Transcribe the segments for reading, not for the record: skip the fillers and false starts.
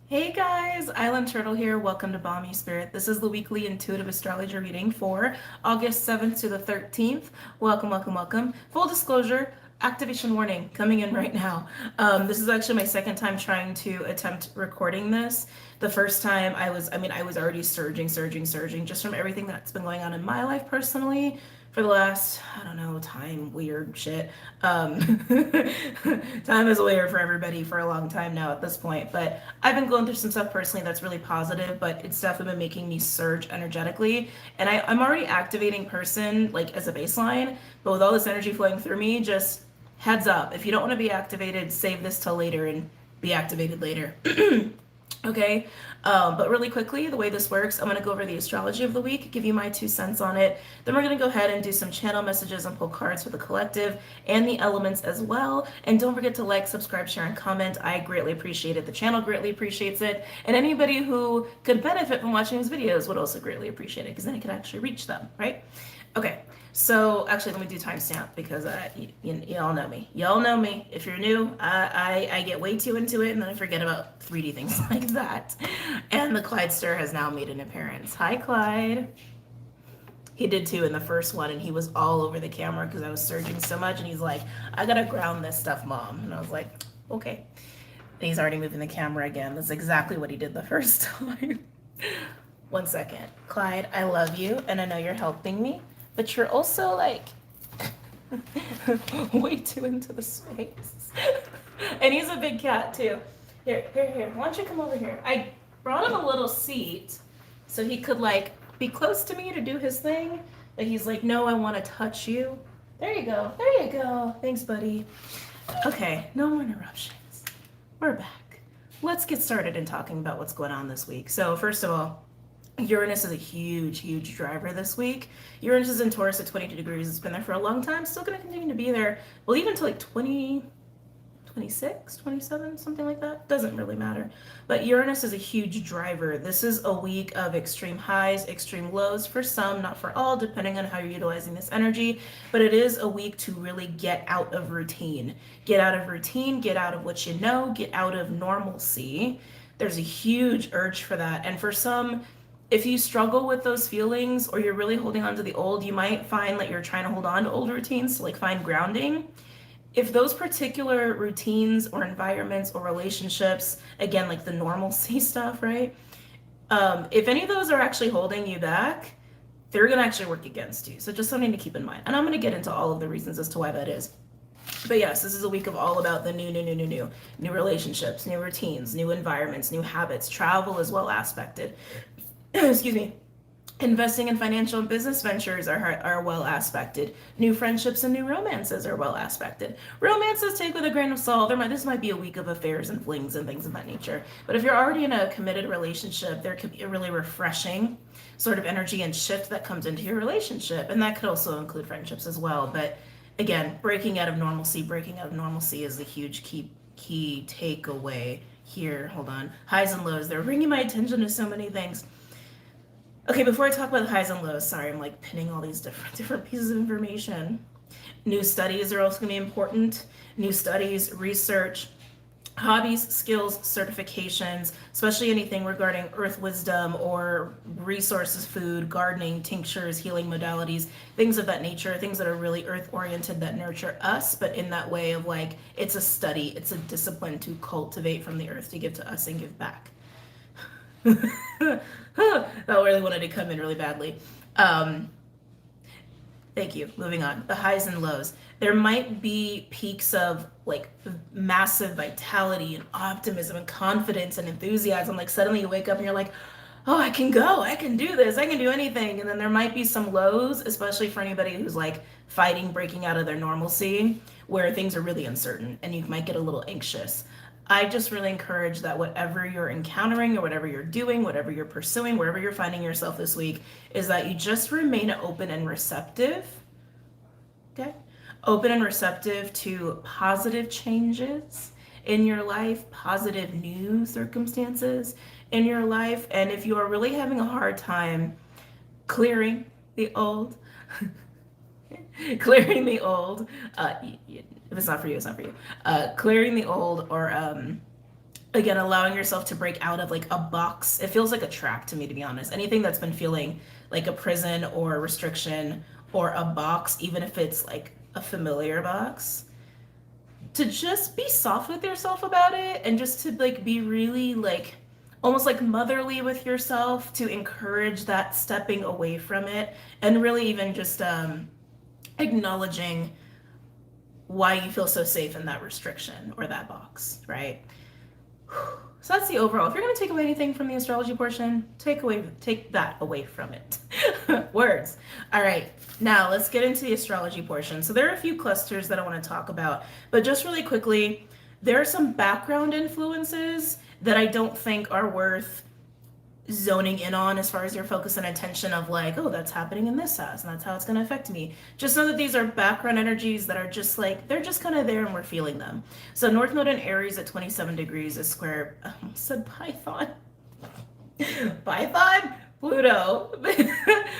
Hey guys, Island Turtle here. Welcome to BOMISpirit. This is the weekly intuitive astrology reading for August 7th to the 13th. Welcome, welcome, welcome. Full disclosure, activation warning coming in right now. This is actually my second time trying to attempt recording this. The first time I was already surging just from everything that's been going on in my life personally for the last, I don't know, time weird shit. Um, time is weird for everybody for a long time now at this point, but I've been going through some stuff personally that's really positive, but it's definitely been making me surge energetically. And I'm already activating person like as a baseline, but with all this energy flowing through me, just heads up. If you don't want to be activated, save this till later and be activated later. Okay, but really quickly, the way this works, I'm going to go over the astrology of the week, give you my 2 cents on it. Then we're going to go ahead and do some channel messages and pull cards for the collective and the elements as well. And don't forget to like, subscribe, share, and comment. I greatly appreciate it. The channel greatly appreciates it. And anybody who could benefit from watching these videos would also greatly appreciate it because then it could actually reach them, right? Okay, so actually let me do timestamp because y'all know me. Y'all know me. If you're new, I get way too into it and then I forget about 3D things like that. And the Clyde Stir has now made an appearance. Hi, Clyde. He did too in the first one and he was all over the camera because I was surging so much and he's like, I gotta ground this stuff, Mom. And I was like, okay. And he's already moving the camera again. That's exactly what he did the first time. 1 second. Clyde, I love you and I know you're helping me. But you're also like way too into the space. And he's a big cat too. Here. Why don't you come over here? I brought him a little seat so he could like be close to me to do his thing. But he's like, no, I want to touch you. There you go. There you go. Thanks, buddy. Okay, no more interruptions. We're back. Let's get started in talking about what's going on this week. So first of all, Uranus is a huge driver this week. Uranus is in Taurus at 22 degrees. It's been there for a long time. Still going to continue to be there. Well, even until like 26, 27, something like that. Doesn't really matter. But Uranus is a huge driver. This is a week of extreme highs, extreme lows for some, not for all, depending on how you're utilizing this energy. But it is a week to really get out of routine. Get out of routine, get out of what you know, get out of normalcy. There's a huge urge for that. And for some, if you struggle with those feelings or you're really holding on to the old, you might find that you're trying to hold on to old routines to like find grounding. If those particular routines or environments or relationships, again, like the normalcy stuff, right? If any of those are actually holding you back, they're going to actually work against you. So just something to keep in mind. And I'm going to get into all of the reasons as to why that is. But yes, this is a week of all about the new relationships, new routines, new environments, new habits. Travel is well aspected. Excuse me. Investing in financial and business ventures are well aspected. New friendships and new romances are well aspected. Romances take with a grain of salt. This might be a week of affairs and flings and things of that nature. But if you're already in a committed relationship, there could be a really refreshing sort of energy and shift that comes into your relationship. And that could also include friendships as well. But again, breaking out of normalcy is a huge key takeaway here. Hold on. Highs and lows. They're bringing my attention to so many things. Okay, before I talk about the highs and lows, sorry, I'm like pinning all these different pieces of information. New studies are also going to be important. New studies, research, hobbies, skills, certifications, especially anything regarding earth wisdom or resources, food, gardening, tinctures, healing modalities, things of that nature, things that are really earth oriented that nurture us, but in that way of like, it's a study, it's a discipline to cultivate from the earth to give to us and give back. That really wanted to come in really badly. Thank you. Moving on. The highs and lows. There might be peaks of like massive vitality and optimism and confidence and enthusiasm. Like suddenly you wake up and you're like, oh, I can go. I can do this. I can do anything. And then there might be some lows, especially for anybody who's like fighting, breaking out of their normalcy, where things are really uncertain and you might get a little anxious. I just really encourage that whatever you're encountering or whatever you're doing, whatever you're pursuing, wherever you're finding yourself this week, is that you just remain open and receptive. Okay? Open and receptive to positive changes in your life, positive new circumstances in your life. And if you are really having a hard time clearing the old, clearing the old, if it's not for you, it's not for you. Clearing the old or again, allowing yourself to break out of like a box. It feels like a trap to me, to be honest. Anything that's been feeling like a prison or a restriction or a box, even if it's like a familiar box, to just be soft with yourself about it, and just to like be really like almost like motherly with yourself, to encourage that stepping away from it, and really even just acknowledging why you feel so safe in that restriction or that box, right? So that's the overall. If you're going to take away anything from the astrology portion, take that away from it. Words. All right. Now let's get into the astrology portion. So there are a few clusters that I want to talk about, but just really quickly, there are some background influences that I don't think are worth zoning in on as far as your focus and attention of like, oh, that's happening in this house and that's how it's going to affect me. Just know that these are background energies that are just like, they're just kind of there and we're feeling them. So North Node in Aries at 27 degrees is square, I said Python. Python? Pluto.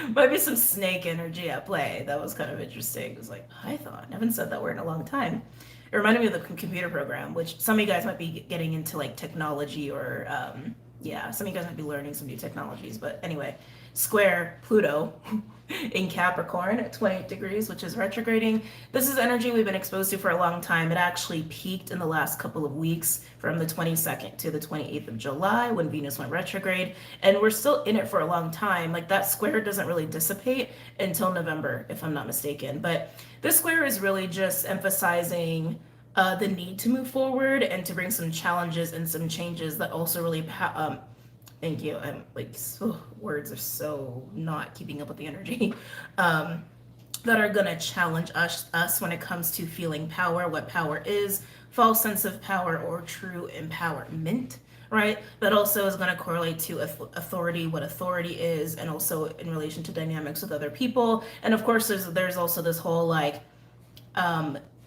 Might be some snake energy at play. That was kind of interesting. It was like, Python. I haven't said that word in a long time. It reminded me of the computer program, which some of you guys might be getting into like technology or yeah, some of you guys might be learning some new technologies, but anyway, square Pluto in Capricorn at 28 degrees, which is retrograding. This is energy we've been exposed to for a long time. It actually peaked in the last couple of weeks from the 22nd to the 28th of July when Venus went retrograde, and we're still in it for a long time. Like that square doesn't really dissipate until November, if I'm not mistaken. But this square is really just emphasizing the need to move forward and to bring some challenges and some changes that also really thank you. I'm like, words are so not keeping up with the energy. That are gonna challenge us when it comes to feeling power, what power is, false sense of power, or true empowerment, right? That also is going to correlate to authority, what authority is, and also in relation to dynamics with other people. And of course, there's also this whole like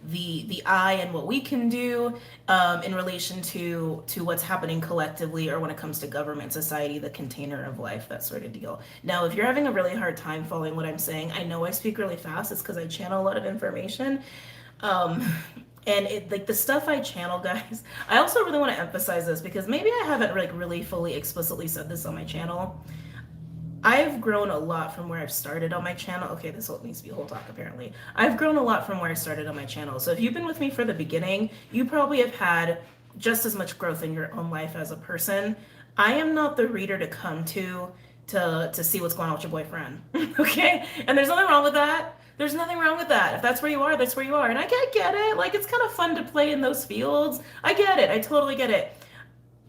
the I and what we can do in relation to what's happening collectively, or when it comes to government, society, the container of life, that sort of deal. Now, if you're having a really hard time following what I'm saying, I know I speak really fast. It's because I channel a lot of information. And it, like the stuff I channel, guys, I also really want to emphasize this because maybe I haven't like really fully explicitly said this on my channel. I've grown a lot from where I've started on my channel. Okay, this needs to be a whole talk apparently. I've grown a lot from where I started on my channel. So if you've been with me for the beginning, you probably have had just as much growth in your own life as a person. I am not the reader to come to see what's going on with your boyfriend. Okay? And there's nothing wrong with that. There's nothing wrong with that. If that's where you are, that's where you are. And I get it. Like, it's kind of fun to play in those fields. I get it. I totally get it.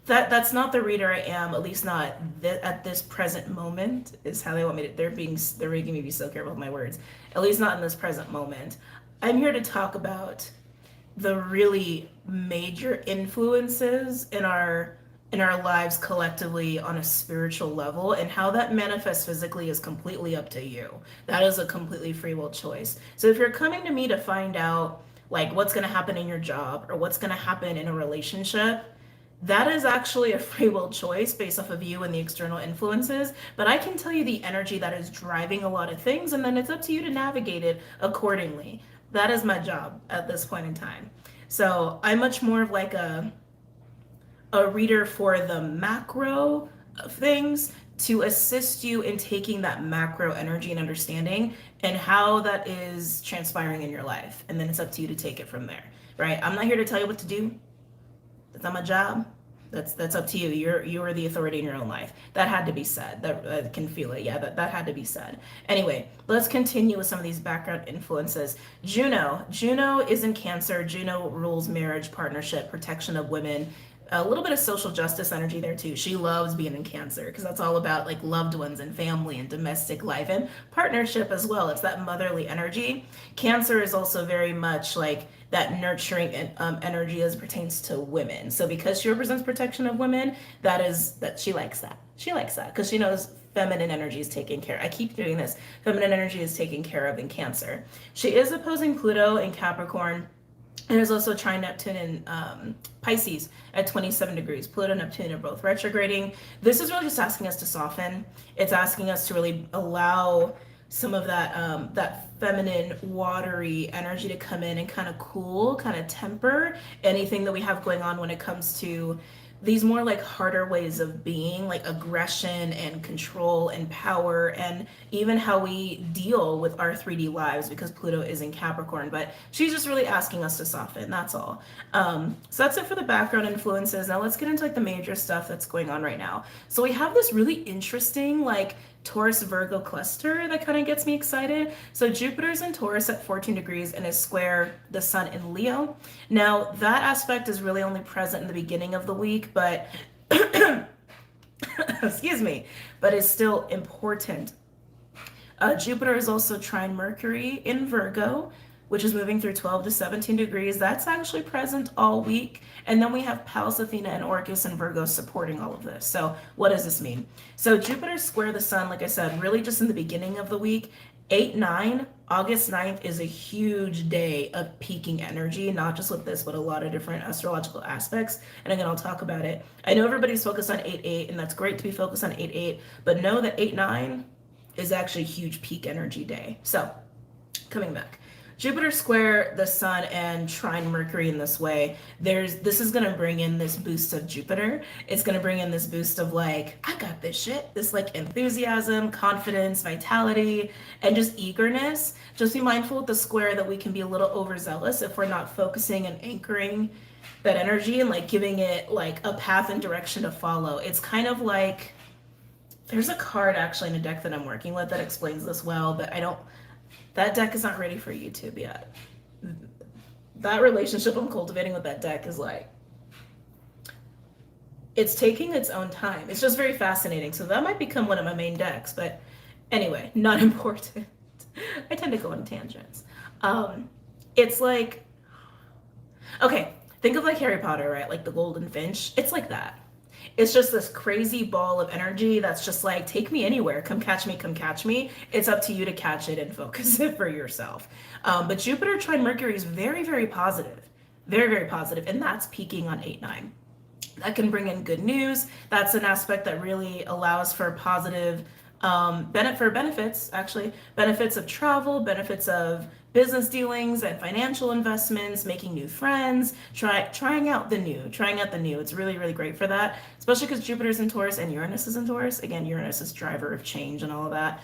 That's not the reader I am, at least not at this present moment, is how they want me to, they're making me be so careful with my words. At least not in this present moment. I'm here to talk about the really major influences in our lives collectively on a spiritual level, and how that manifests physically is completely up to you. That is a completely free will choice. So if you're coming to me to find out like what's going to happen in your job or what's going to happen in a relationship, that is actually a free will choice based off of you and the external influences. But I can tell you the energy that is driving a lot of things, and then it's up to you to navigate it accordingly. That is my job at this point in time. So I'm much more of like a reader for the macro of things, to assist you in taking that macro energy and understanding and how that is transpiring in your life. And then it's up to you to take it from there, right? I'm not here to tell you what to do. That's not my job. That's up to you. You're the authority in your own life. That had to be said. That I can feel it. Yeah, that had to be said. Anyway, let's continue with some of these background influences. Juno is in Cancer. Juno rules marriage, partnership, protection of women. A little bit of social justice energy there too. She loves being in Cancer because that's all about like loved ones and family and domestic life and partnership as well. It's that motherly energy. Cancer is also very much like that nurturing energy as it pertains to women. So because she represents protection of women, that she likes that. She likes that because she knows feminine energy is taken care of. I keep doing this. Feminine energy is taken care of in Cancer. She is opposing Pluto in Capricorn. And there's also Neptune in Pisces at 27 degrees. Pluto and Neptune are both retrograding. This is really just asking us to soften. It's asking us to really allow some of that feminine, watery energy to come in and kind of cool, kind of temper anything that we have going on when it comes to these more like harder ways of being, like aggression and control and power, and even how we deal with our 3D lives because Pluto is in Capricorn. But she's just really asking us to soften. That's all. So that's it for the background influences. Now let's get into like the major stuff that's going on right now. So we have this really interesting like Taurus Virgo cluster that kind of gets me excited. So Jupiter's in Taurus at 14 degrees and is square the sun in Leo. Now that aspect is really only present in the beginning of the week, but excuse me, but it's still important. Jupiter is also trine Mercury in Virgo, which is moving through 12 to 17 degrees. That's actually present all week. And then we have Pallas, Athena, and Orcus and Virgo supporting all of this. So what does this mean? So Jupiter square the sun, like I said, really just in the beginning of the week. 8-9, August 9th is a huge day of peaking energy, not just with this, but a lot of different astrological aspects. And again, I'll talk about it. I know everybody's focused on 8-8, and that's great to be focused on 8-8, but know that 8-9 is actually a huge peak energy day. So coming back. Jupiter square the sun and trine Mercury in this way, this is going to bring in this boost of Jupiter. It's going to bring in this boost of like, I got this shit, this like enthusiasm, confidence, vitality, and just eagerness. Just be mindful with the square that we can be a little overzealous if we're not focusing and anchoring that energy and like giving it like a path and direction to follow. It's kind of like, there's a card actually in a deck that I'm working with that explains this well, but that deck is not ready for YouTube yet. That relationship I'm cultivating with that deck is like, it's taking its own time. It's just very fascinating. So that might become one of my main decks, but anyway, not important. I tend to go on tangents. It's like, okay, think of like Harry Potter, right? Like the Golden Finch. It's like that. It's just this crazy ball of energy that's just like, take me anywhere. Come catch me, come catch me. It's up to you to catch it and focus it for yourself. But Jupiter trine Mercury is very, very positive. Very, very positive. And that's peaking on 8-9. That can bring in good news. That's an aspect that really allows for positive benefits, actually. Benefits of travel, benefits of business dealings and financial investments, making new friends, trying out the new. It's really, really great for that, especially because Jupiter's in Taurus and Uranus is in Taurus. Again, Uranus is driver of change and all of that.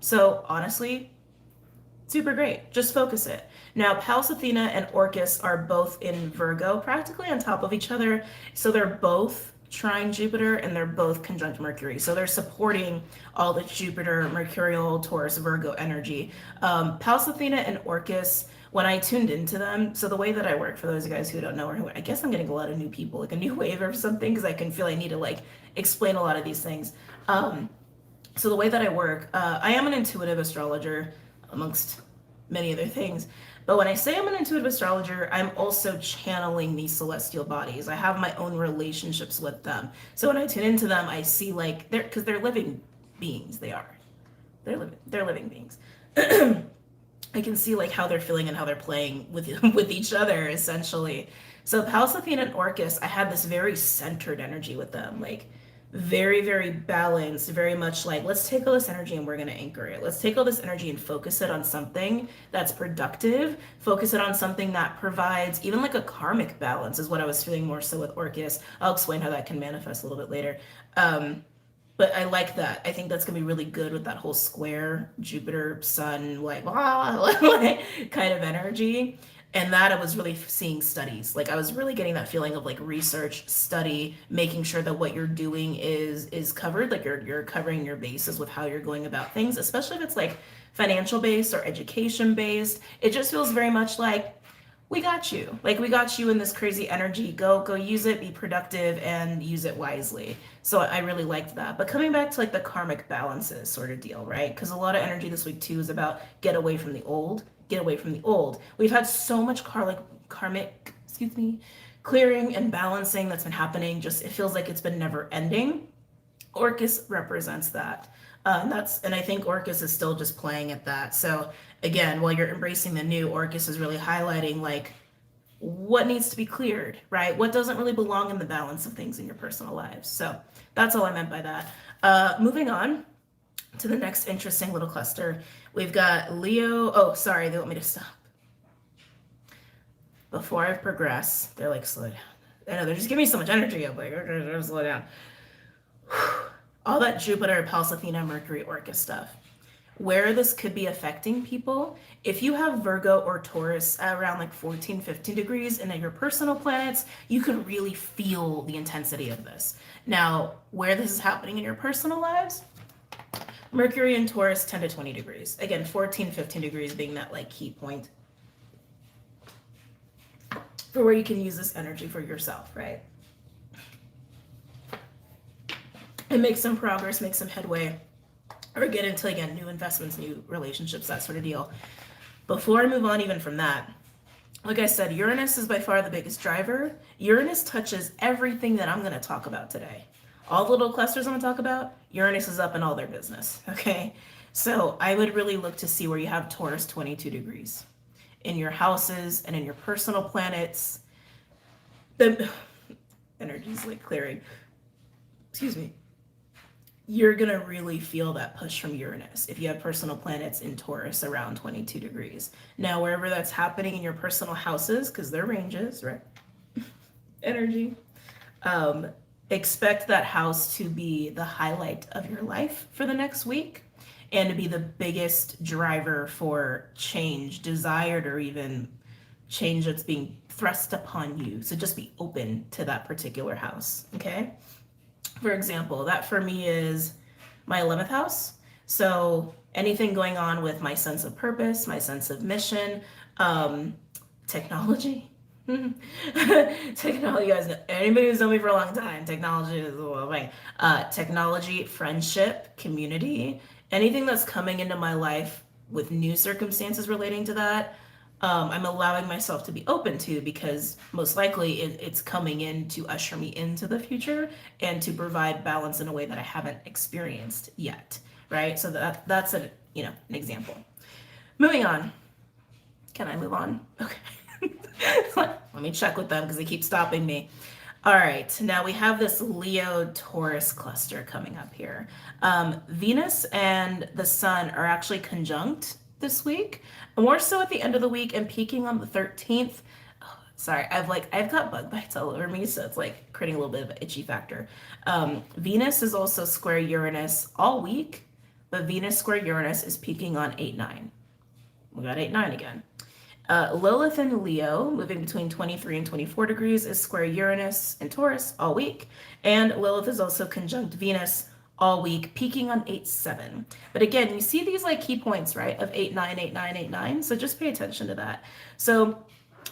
So honestly, super great. Just focus it. Now, Pallas, Athena, and Orcus are both in Virgo, practically on top of each other. So they're both trine Jupiter and they're both conjunct Mercury. So they're supporting all the Jupiter, Mercurial, Taurus, Virgo energy. Pallas, Athena, and Orcus, when I tuned into them, so the way that I work, for those of you guys who don't know, or who, I guess I'm getting a lot of new people, like a new wave or something, because I can feel I need to like explain a lot of these things. So the way that I work, I am an intuitive astrologer, amongst many other things. But when I say I'm an intuitive astrologer, I'm also channeling these celestial bodies. I have my own relationships with them. So when I tune into them, I see like because they're living beings. They are. They're living beings. I can see like how they're feeling and how they're playing with each other, essentially. So Pallas, Athena, and Orcus, I had this very centered energy with them, like very, very balanced, very much like, let's take all this energy and we're going to anchor it. Let's take all this energy and focus it on something that's productive, focus it on something that provides even like a karmic balance is what I was feeling more so with Orcus. I'll explain how that can manifest a little bit later. But I like that. I think that's going to be really good with that whole square Jupiter, Sun, like, kind of energy. And that I was really seeing studies. Like I was really getting that feeling of like research, study, making sure that what you're doing is covered. Like you're covering your bases with how you're going about things, especially if it's like financial based or education based. It just feels very much like we got you. Like we got you in this crazy energy. Go use it, be productive, and use it wisely. So I really liked that. But coming back to like the karmic balances sort of deal, right? Because a lot of energy this week too is about get away from the old. Get away from the old. We've had so much karmic, clearing and balancing that's been happening. Just it feels like it's been never ending. Orcus represents that. And I think Orcus is still just playing at that. So again, while you're embracing the new, Orcus is really highlighting like what needs to be cleared, right? What doesn't really belong in the balance of things in your personal lives. So that's all I meant by that. Moving on to the next interesting little cluster. We've got Leo. Oh, sorry, they want me to stop. Before I progress, they're like, slow down. I know they're just giving me so much energy. I'm like, okay, slow down. All that Jupiter, Pallas Athena, Mercury, Orcus stuff. Where this could be affecting people, if you have Virgo or Taurus around like 14, 15 degrees in your personal planets, you can really feel the intensity of this. Now, where this is happening in your personal lives, Mercury and Taurus 10 to 20 degrees. Again, 14, 15 degrees being that like key point for where you can use this energy for yourself, right? And make some progress, make some headway, or get into, again, new investments, new relationships, that sort of deal. Before I move on even from that, like I said, Uranus is by far the biggest driver. Uranus touches everything that I'm going to talk about today. All the little clusters I'm going to talk about, Uranus is up in all their business, okay? So I would really look to see where you have Taurus 22 degrees in your houses and in your personal planets. The energy's like clearing. Excuse me. You're going to really feel that push from Uranus if you have personal planets in Taurus around 22 degrees. Now, wherever that's happening in your personal houses, because they're ranges, right? Energy. Expect that house to be the highlight of your life for the next week and to be the biggest driver for change, desired or even change that's being thrust upon you. So just be open to that particular house, okay? For example, that for me is my 11th house. So anything going on with my sense of purpose, my sense of mission, technology. Technology, you guys know, anybody who's known me for a long time, technology is a little thing. Technology, friendship, community, anything that's coming into my life with new circumstances relating to that, I'm allowing myself to be open to, because most likely it's coming in to usher me into the future and to provide balance in a way that I haven't experienced yet, right? So that's an example. Moving on. Can I move on? Okay. Let me check with them because they keep stopping me. All right, now we have this Leo-Taurus cluster coming up here. Venus and the Sun are actually conjunct this week, more so at the end of the week and peaking on the 13th. Oh, sorry, I've got bug bites all over me, so it's like creating a little bit of an itchy factor. Venus is also square Uranus all week, but Venus square Uranus is peaking on 8-9. We got 8-9 again. Lilith in Leo, moving between 23 and 24 degrees, is square Uranus and Taurus all week. And Lilith is also conjunct Venus all week, peaking on 8-7. But again, you see these like key points, right, of 8-9, 8-9, 8-9. So just pay attention to that. So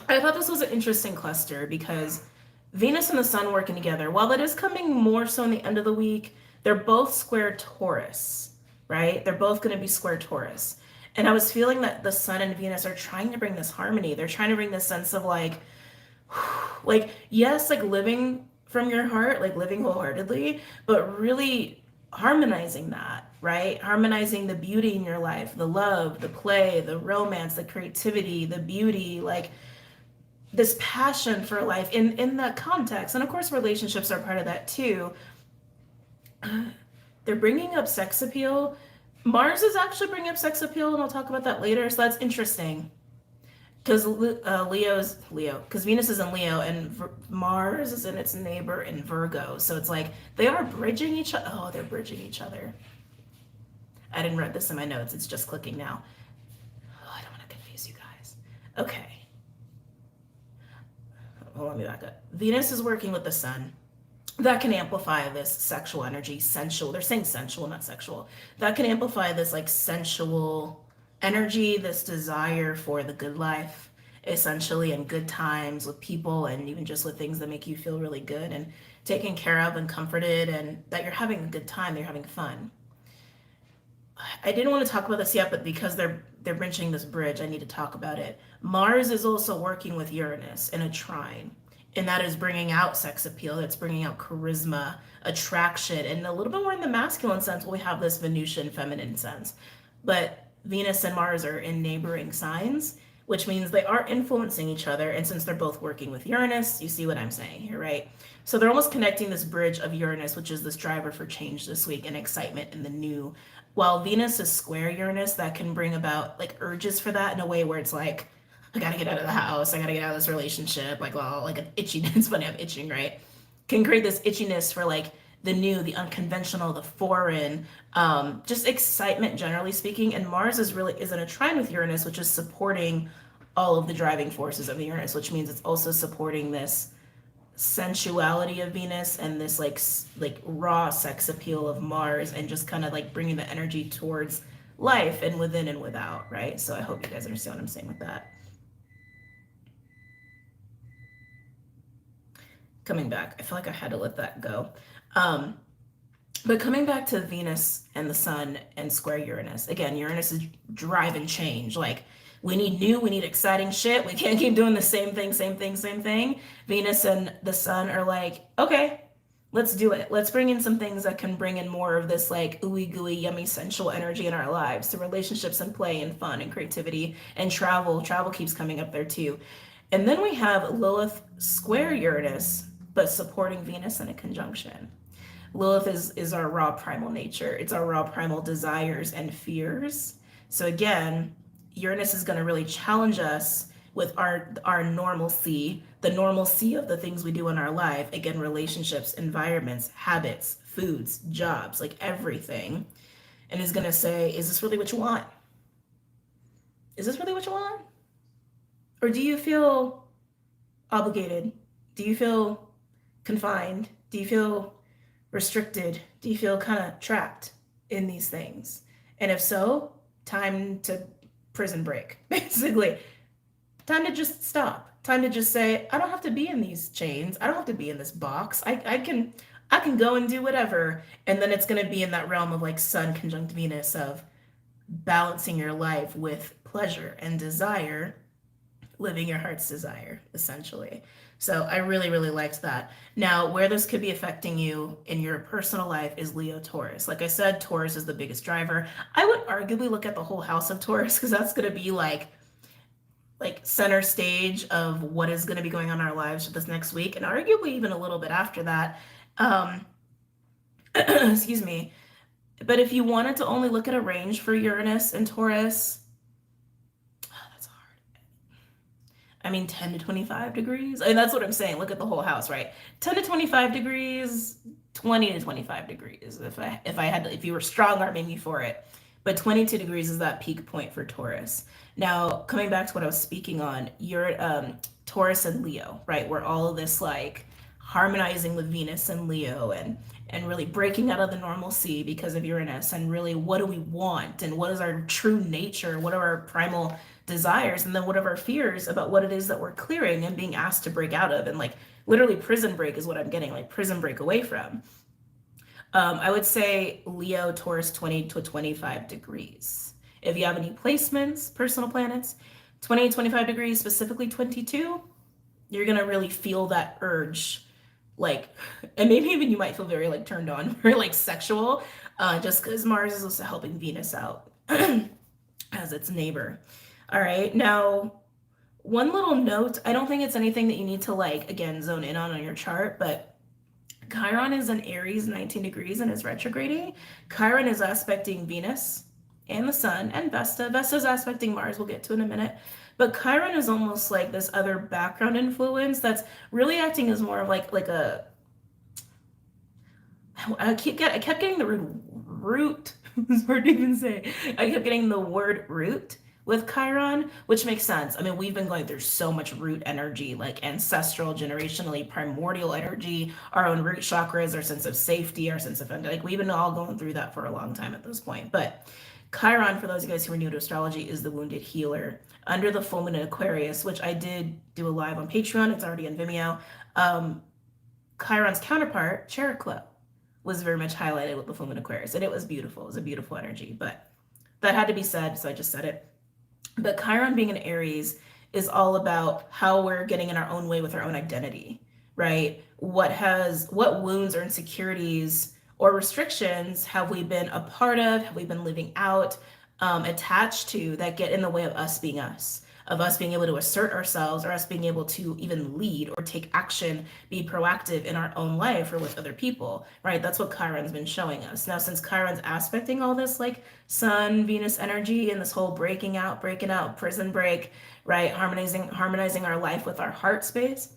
I thought this was an interesting cluster because Venus and the Sun working together, while it is coming more so in the end of the week, they're both square Taurus, right? They're both going to be square Taurus. And I was feeling that the Sun and Venus are trying to bring this harmony. They're trying to bring this sense of like yes, like living from your heart, like living wholeheartedly, but really harmonizing that, right? Harmonizing the beauty in your life, the love, the play, the romance, the creativity, the beauty, like this passion for life in that context. And of course, relationships are part of that too. They're bringing up sex appeal. Mars is actually bringing up sex appeal, and I'll talk about that later. So that's interesting because because Venus is in Leo and Mars is in its neighbor in Virgo. So it's like they are bridging each other. Oh, they're bridging each other. I didn't write this in my notes. It's just clicking now. Oh, I don't want to confuse you guys. Okay. Well, let me back up. Venus is working with the Sun. That can amplify this sexual energy, sensual. They're saying sensual, not sexual. That can amplify this like sensual energy, this desire for the good life, essentially, and good times with people, and even just with things that make you feel really good and taken care of and comforted, and that you're having a good time, you're having fun. I didn't want to talk about this yet, but because they're bridging this bridge, I need to talk about it. Mars is also working with Uranus in a trine. And that is bringing out sex appeal. That's bringing out charisma, attraction, and a little bit more in the masculine sense. We have this Venusian feminine sense. But Venus and Mars are in neighboring signs, which means they are influencing each other. And since they're both working with Uranus, you see what I'm saying here, right? So they're almost connecting this bridge of Uranus, which is this driver for change this week and excitement in the new. While Venus is square Uranus, that can bring about like urges for that in a way where it's like, I gotta get out of the house. I gotta get out of this relationship. Like, well, like an itchy. It's funny, I'm itching, right? Can create this itchiness for like the new, the unconventional, the foreign, just excitement generally speaking. And Mars is in a trine with Uranus, which is supporting all of the driving forces of the Uranus, which means it's also supporting this sensuality of Venus and this like raw sex appeal of Mars, and just kind of like bringing the energy towards life and within and without, right? So I hope you guys understand what I'm saying with that. Coming back, I feel like I had to let that go. Um, but coming back to Venus and the Sun and square Uranus, again, Uranus is drive and change. Like, we need new, we need exciting shit. We can't keep doing the same thing, same thing, same thing. Venus and the Sun are like, okay, let's do it. Let's bring in some things that can bring in more of this like ooey gooey, yummy, sensual energy in our lives. So relationships and play and fun and creativity and travel. Travel keeps coming up there too. And then we have Lilith square Uranus, but supporting Venus in a conjunction. Lilith is our raw primal nature. It's our raw primal desires and fears. So again, Uranus is going to really challenge us with our normalcy, the normalcy of the things we do in our life. Again, relationships, environments, habits, foods, jobs, like everything. And is going to say, is this really what you want? Is this really what you want? Or do you feel obligated? Do you feel confined? Do you feel restricted? Do you feel kind of trapped in these things? And if so, time to prison break, basically. Time to just stop. Time to just say, I don't have to be in these chains. I don't have to be in this box. I can go and do whatever. And then it's going to be in that realm of like Sun conjunct Venus, of balancing your life with pleasure and desire, living your heart's desire, essentially. So I really, really liked that. Now, where this could be affecting you in your personal life is Leo Taurus. Like I said, Taurus is the biggest driver. I would arguably look at the whole house of Taurus, because that's going to be like center stage of what is going to be going on in our lives this next week, and arguably even a little bit after that. Excuse me. But if you wanted to only look at a range for Uranus and Taurus, that's hard. I mean, 10 to 25 degrees. And that's what I'm saying. Look at the whole house, right? 10 to 25 degrees, 20 to 25 degrees. If you were strong arming me for it. But 22 degrees is that peak point for Taurus. Now, coming back to what I was speaking on, you're Taurus and Leo, right? Where all of this like harmonizing with Venus and Leo, and really breaking out of the normalcy because of Uranus, and really what do we want, and what is our true nature, what are our primal desires, and then what are our fears about what it is that we're clearing and being asked to break out of. And like literally prison break is what I'm getting, like prison break away from. I would say Leo, Taurus, 20 to 25 degrees. If you have any placements, personal planets, 20 to 25 degrees, specifically 22, you're going to really feel that urge. Like, and maybe even you might feel very like turned on, very like sexual, just because Mars is also helping Venus out as its neighbor. All right. Now, one little note, I don't think it's anything that you need to like, again, zone in on your chart, but Chiron is in Aries, 19 degrees, and is retrograding. Chiron is aspecting Venus and the Sun and Vesta. Vesta's aspecting Mars, we'll get to in a minute. But Chiron is almost like this other background influence that's really acting as more of like a. I kept getting the word root. It's hard to even say. I kept getting the word root with Chiron, which makes sense. I mean, we've been going through so much root energy, like ancestral, generationally, primordial energy, our own root chakras, our sense of safety, our sense of like we've been all going through that for a long time at this point. But Chiron, for those of you guys who are new to astrology, is the wounded healer under the full moon in Aquarius, which I did do a live on Patreon. It's already on Vimeo. Chiron's counterpart, Cheroklo, was very much highlighted with the full moon in Aquarius, and it was beautiful. It was a beautiful energy, but that had to be said, so I just said it. But Chiron being in Aries is all about how we're getting in our own way with our own identity, right? What wounds or insecurities or restrictions have we been a part of, have we been living out, attached to, that get in the way of us being us, of us being able to assert ourselves, or us being able to even lead or take action, be proactive in our own life or with other people, right? That's what Chiron's been showing us. Now, since Chiron's aspecting all this like Sun, Venus energy and this whole breaking out, prison break, right? Harmonizing our life with our heart space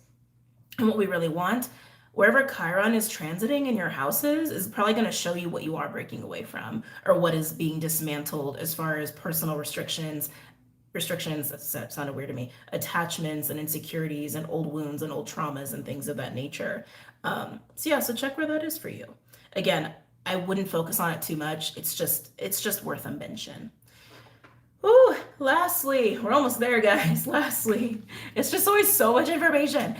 and what we really want. Wherever Chiron is transiting in your houses is probably going to show you what you are breaking away from, or what is being dismantled as far as personal restrictions, that sounded weird to me, attachments and insecurities and old wounds and old traumas and things of that nature. So check where that is for you. Again, I wouldn't focus on it too much. It's just worth a mention. Ooh, lastly, we're almost there, guys. Lastly, it's just always so much information.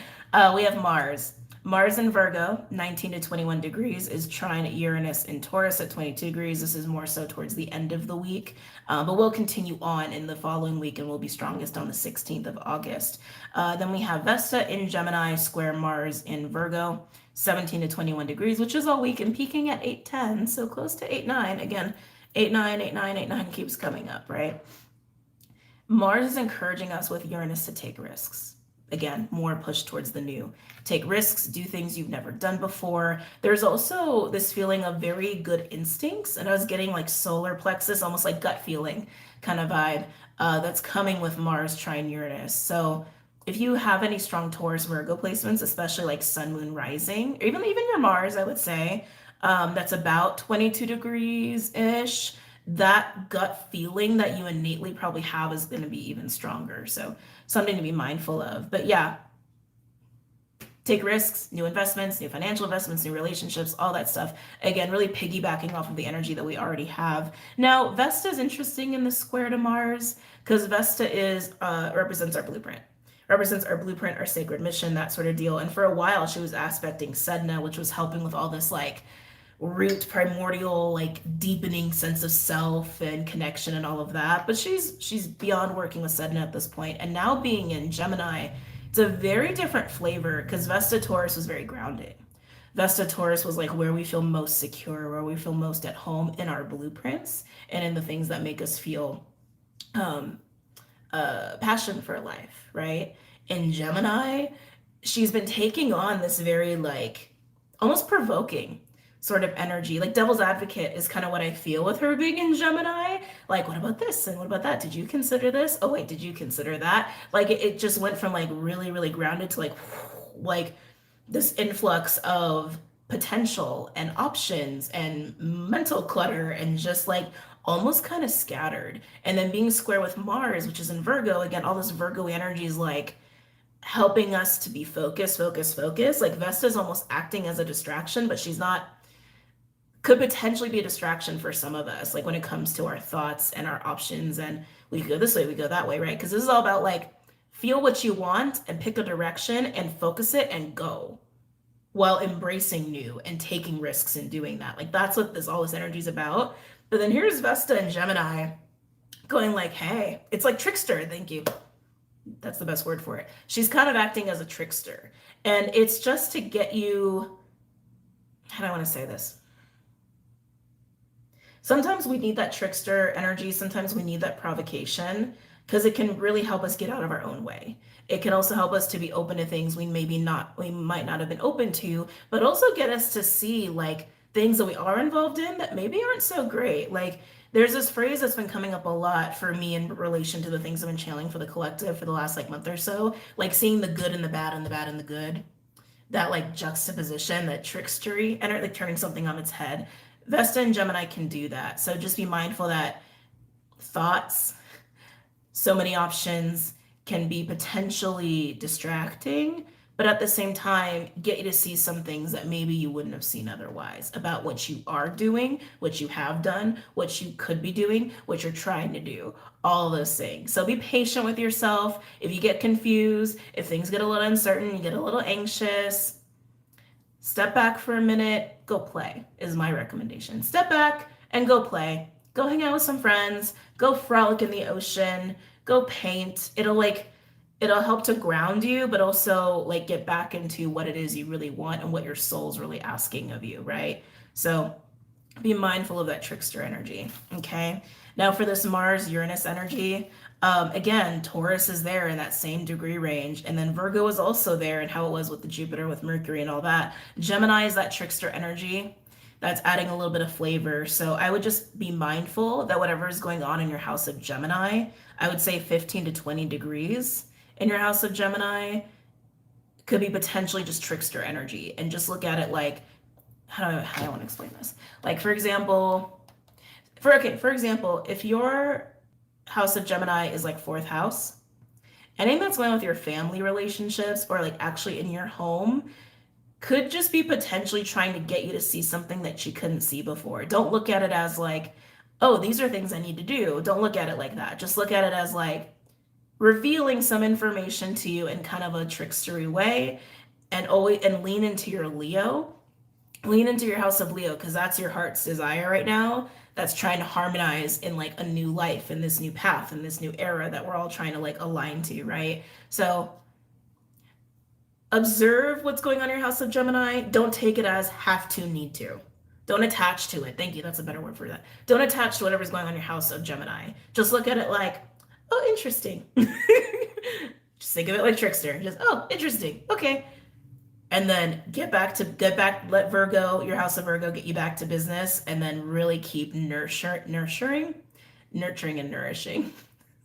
We have Mars. Mars in Virgo, 19 to 21 degrees, is trine Uranus in Taurus at 22 degrees. This is more so towards the end of the week, but we'll continue on in the following week and we'll be strongest on the 16th of August. Then we have Vesta in Gemini, square Mars in Virgo, 17 to 21 degrees, which is all week and peaking at 8:10, so close to 8:9. Again, 8:9, 8:9, 8:9 keeps coming up, right? Mars is encouraging us with Uranus to take risks. Again, more push towards the new. Take risks, do things you've never done before. There's also this feeling of very good instincts, and I was getting like solar plexus, almost like gut feeling kind of vibe that's coming with Mars trine Uranus. So if you have any strong Taurus Virgo placements, especially like Sun, Moon, Rising, or even your Mars, I would say, that's about 22 degrees-ish, that gut feeling that you innately probably have is going to be even stronger. So something to be mindful of. But yeah, take risks, new investments, new financial investments, new relationships, all that stuff. Again, really piggybacking off of the energy that we already have. Now, Vesta is interesting in the square to Mars because Vesta represents our blueprint. Represents our blueprint, our sacred mission, that sort of deal. And for a while, she was aspecting Sedna, which was helping with all this like root, primordial, like deepening sense of self and connection and all of that. But she's beyond working with Sedna at this point. And now being in Gemini, it's a very different flavor because Vesta Taurus was very grounding. Vesta Taurus was like where we feel most secure, where we feel most at home in our blueprints and in the things that make us feel passion for life, right? In Gemini, she's been taking on this very like almost provoking sort of energy. Like devil's advocate is kind of what I feel with her being in Gemini. Like, what about this? And what about that? Did you consider this? Oh, wait, did you consider that? Like it just went from like really, really grounded to like this influx of potential and options and mental clutter and just like almost kind of scattered. And then being square with Mars, which is in Virgo, again, all this Virgo energy is like helping us to be focused. Like Vesta's almost acting as a distraction, but she's not, could potentially be a distraction for some of us, like when it comes to our thoughts and our options, and we go this way, we go that way, right? Because this is all about like feel what you want and pick a direction and focus it and go while embracing new and taking risks in doing that. Like that's what all this energy is about. But then here's Vesta and Gemini going like, hey, it's like trickster. Thank you. That's the best word for it. She's kind of acting as a trickster. And it's just to get you, how do I want to say this? Sometimes we need that trickster energy. Sometimes we need that provocation because it can really help us get out of our own way. It can also help us to be open to things we might not have been open to, but also get us to see like things that we are involved in that maybe aren't so great. Like there's this phrase that's been coming up a lot for me in relation to the things I've been channeling for the collective for the last like month or so, like seeing the good and the bad and the bad and the good, that like juxtaposition, that trickstery, and like turning something on its head. Vesta and Gemini can do that. So just be mindful that thoughts, so many options can be potentially distracting, but at the same time, get you to see some things that maybe you wouldn't have seen otherwise about what you are doing, what you have done, what you could be doing, what you're trying to do, all those things. So be patient with yourself. If you get confused, if things get a little uncertain, you get a little anxious, step back for a minute, go play is my recommendation. Step back and go play. Go hang out with some friends, go frolic in the ocean, go paint. It'll help to ground you, but also like get back into what it is you really want and what your soul's really asking of you, right? So be mindful of that trickster energy. Okay. Now for this Mars Uranus energy, again, Taurus is there in that same degree range, and then Virgo is also there, and how it was with the Jupiter, with Mercury, and all that. Gemini is that trickster energy that's adding a little bit of flavor. So I would just be mindful that whatever is going on in your house of Gemini, I would say 15 to 20 degrees in your house of Gemini could be potentially just trickster energy, and just look at it like, how do I want to explain this? Like, for example, if your house of Gemini is like fourth house, anything that's going on with your family relationships or like actually in your home could just be potentially trying to get you to see something that you couldn't see before. Don't look at it as like, oh, these are things I need to do. Don't look at it like that. Just look at it as like revealing some information to you in kind of a trickstery way, and lean into your Leo. Lean into your house of Leo, because that's your heart's desire right now. That's trying to harmonize in like a new life, in this new path, in this new era that we're all trying to like align to, right? So observe what's going on in your house of Gemini. Don't take it as have to, need to. Don't attach to it. Thank you. That's a better word for that. Don't attach to whatever's going on in your house of Gemini. Just look at it like, oh, interesting. Just think of it like trickster. Just, oh, interesting. Okay. And then let Virgo, your house of Virgo, get you back to business, and then really keep nurturing and nourishing.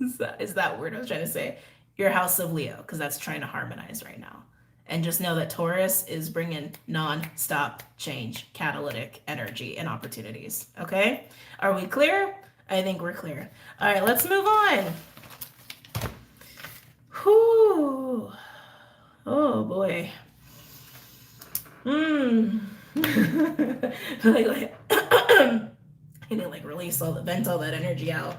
Is that word I was trying to say? Your house of Leo, because that's trying to harmonize right now. And just know that Taurus is bringing non-stop change, catalytic energy and opportunities. Okay? Are we clear? I think we're clear. All right, let's move on. Whew. Oh boy. I need to like vent all that energy out.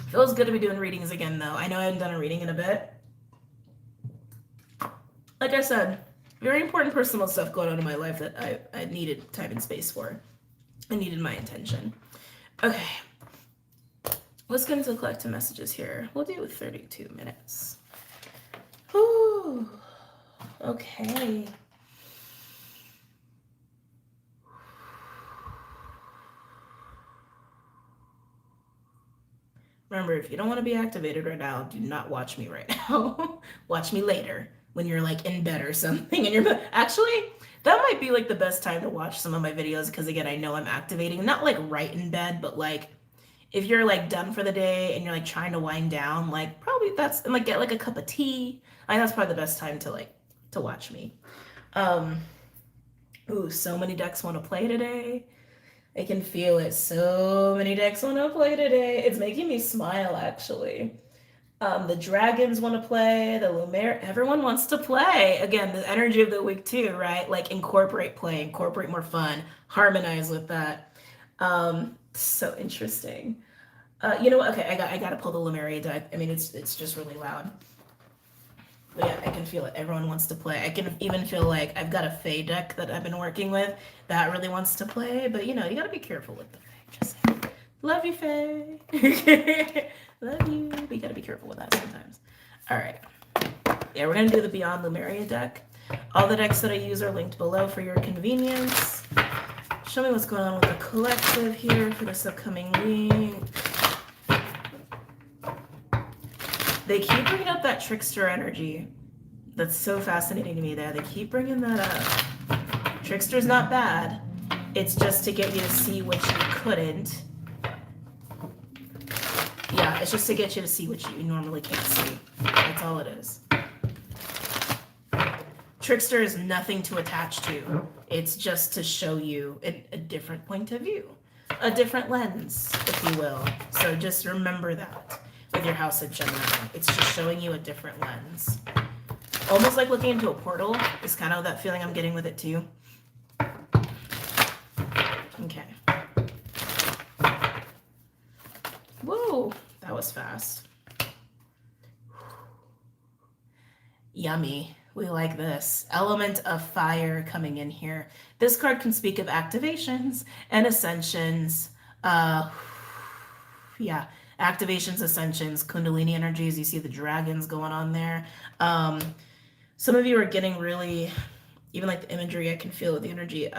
Feels good to be doing readings again, though. I know I haven't done a reading in a bit. Like I said, very important personal stuff going on in my life that I needed time and space for. I needed my attention. Okay. Let's get into the collective messages here. We'll do 32 minutes. Whew. Okay. Remember, if you don't want to be activated right now, do not watch me right now. Watch me later when you're like in bed or something. And you're actually, that might be like the best time to watch some of my videos, because again, I know I'm activating, not like right in bed, but like if you're like done for the day and you're like trying to wind down, like probably that's, and like get like a cup of tea. I think that's probably the best time to watch me. Ooh, so many decks want to play today. I can feel it. So many decks want to play today. It's making me smile, actually. The dragons want to play. The Lumer, everyone wants to play. Again, the energy of the week too, right? Like incorporate play, incorporate more fun, harmonize with that. So interesting. You know what? Okay, I got to pull the Lumeria deck. I mean, it's just really loud. But yeah, I can feel it. Everyone wants to play. I can even feel like I've got a Fae deck that I've been working with that really wants to play. But you know, you gotta be careful with the Fae. Just saying. Love you, Fae. Love you. But you gotta be careful with that sometimes. All right. Yeah, we're gonna do the Beyond Lumeria deck. All the decks that I use are linked below for your convenience. Show me what's going on with the collective here for this upcoming week. They keep bringing up that trickster energy. That's so fascinating to me there. They keep bringing that up. Trickster's not bad. It's just to get you to see what you couldn't. Yeah, it's just to get you to see what you normally can't see. That's all it is. Trickster is nothing to attach to. It's just to show you a different point of view. A different lens, if you will. So just remember that. With your house of Gemini, it's just showing you a different lens. Almost like looking into a portal is kind of that feeling I'm getting with it too. Okay. Whoa, that was fast. Yummy. We like this. Element of fire coming in here. This card can speak of activations and ascensions. Yeah. Activations, ascensions, Kundalini energies. You see the dragons going on there. Some of you are getting really, even like the imagery, I can feel the energy.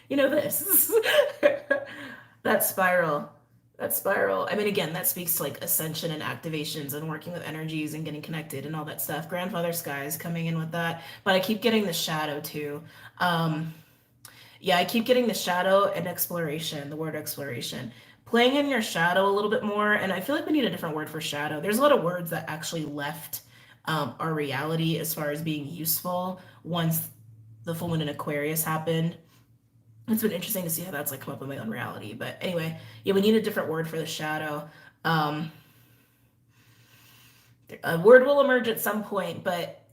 You know this. That spiral. That spiral. I mean, again, that speaks to like ascension and activations and working with energies and getting connected and all that stuff. Grandfather Sky is coming in with that. But I keep getting the shadow too. Um, yeah, I keep getting the shadow and exploration, the word exploration. Playing in your shadow a little bit more. And I feel like we need a different word for shadow. There's a lot of words that actually left our reality as far as being useful once the full moon in Aquarius happened. It's been interesting to see how that's like come up with my own reality. But anyway, yeah, we need a different word for the shadow. Um, a word will emerge at some point, but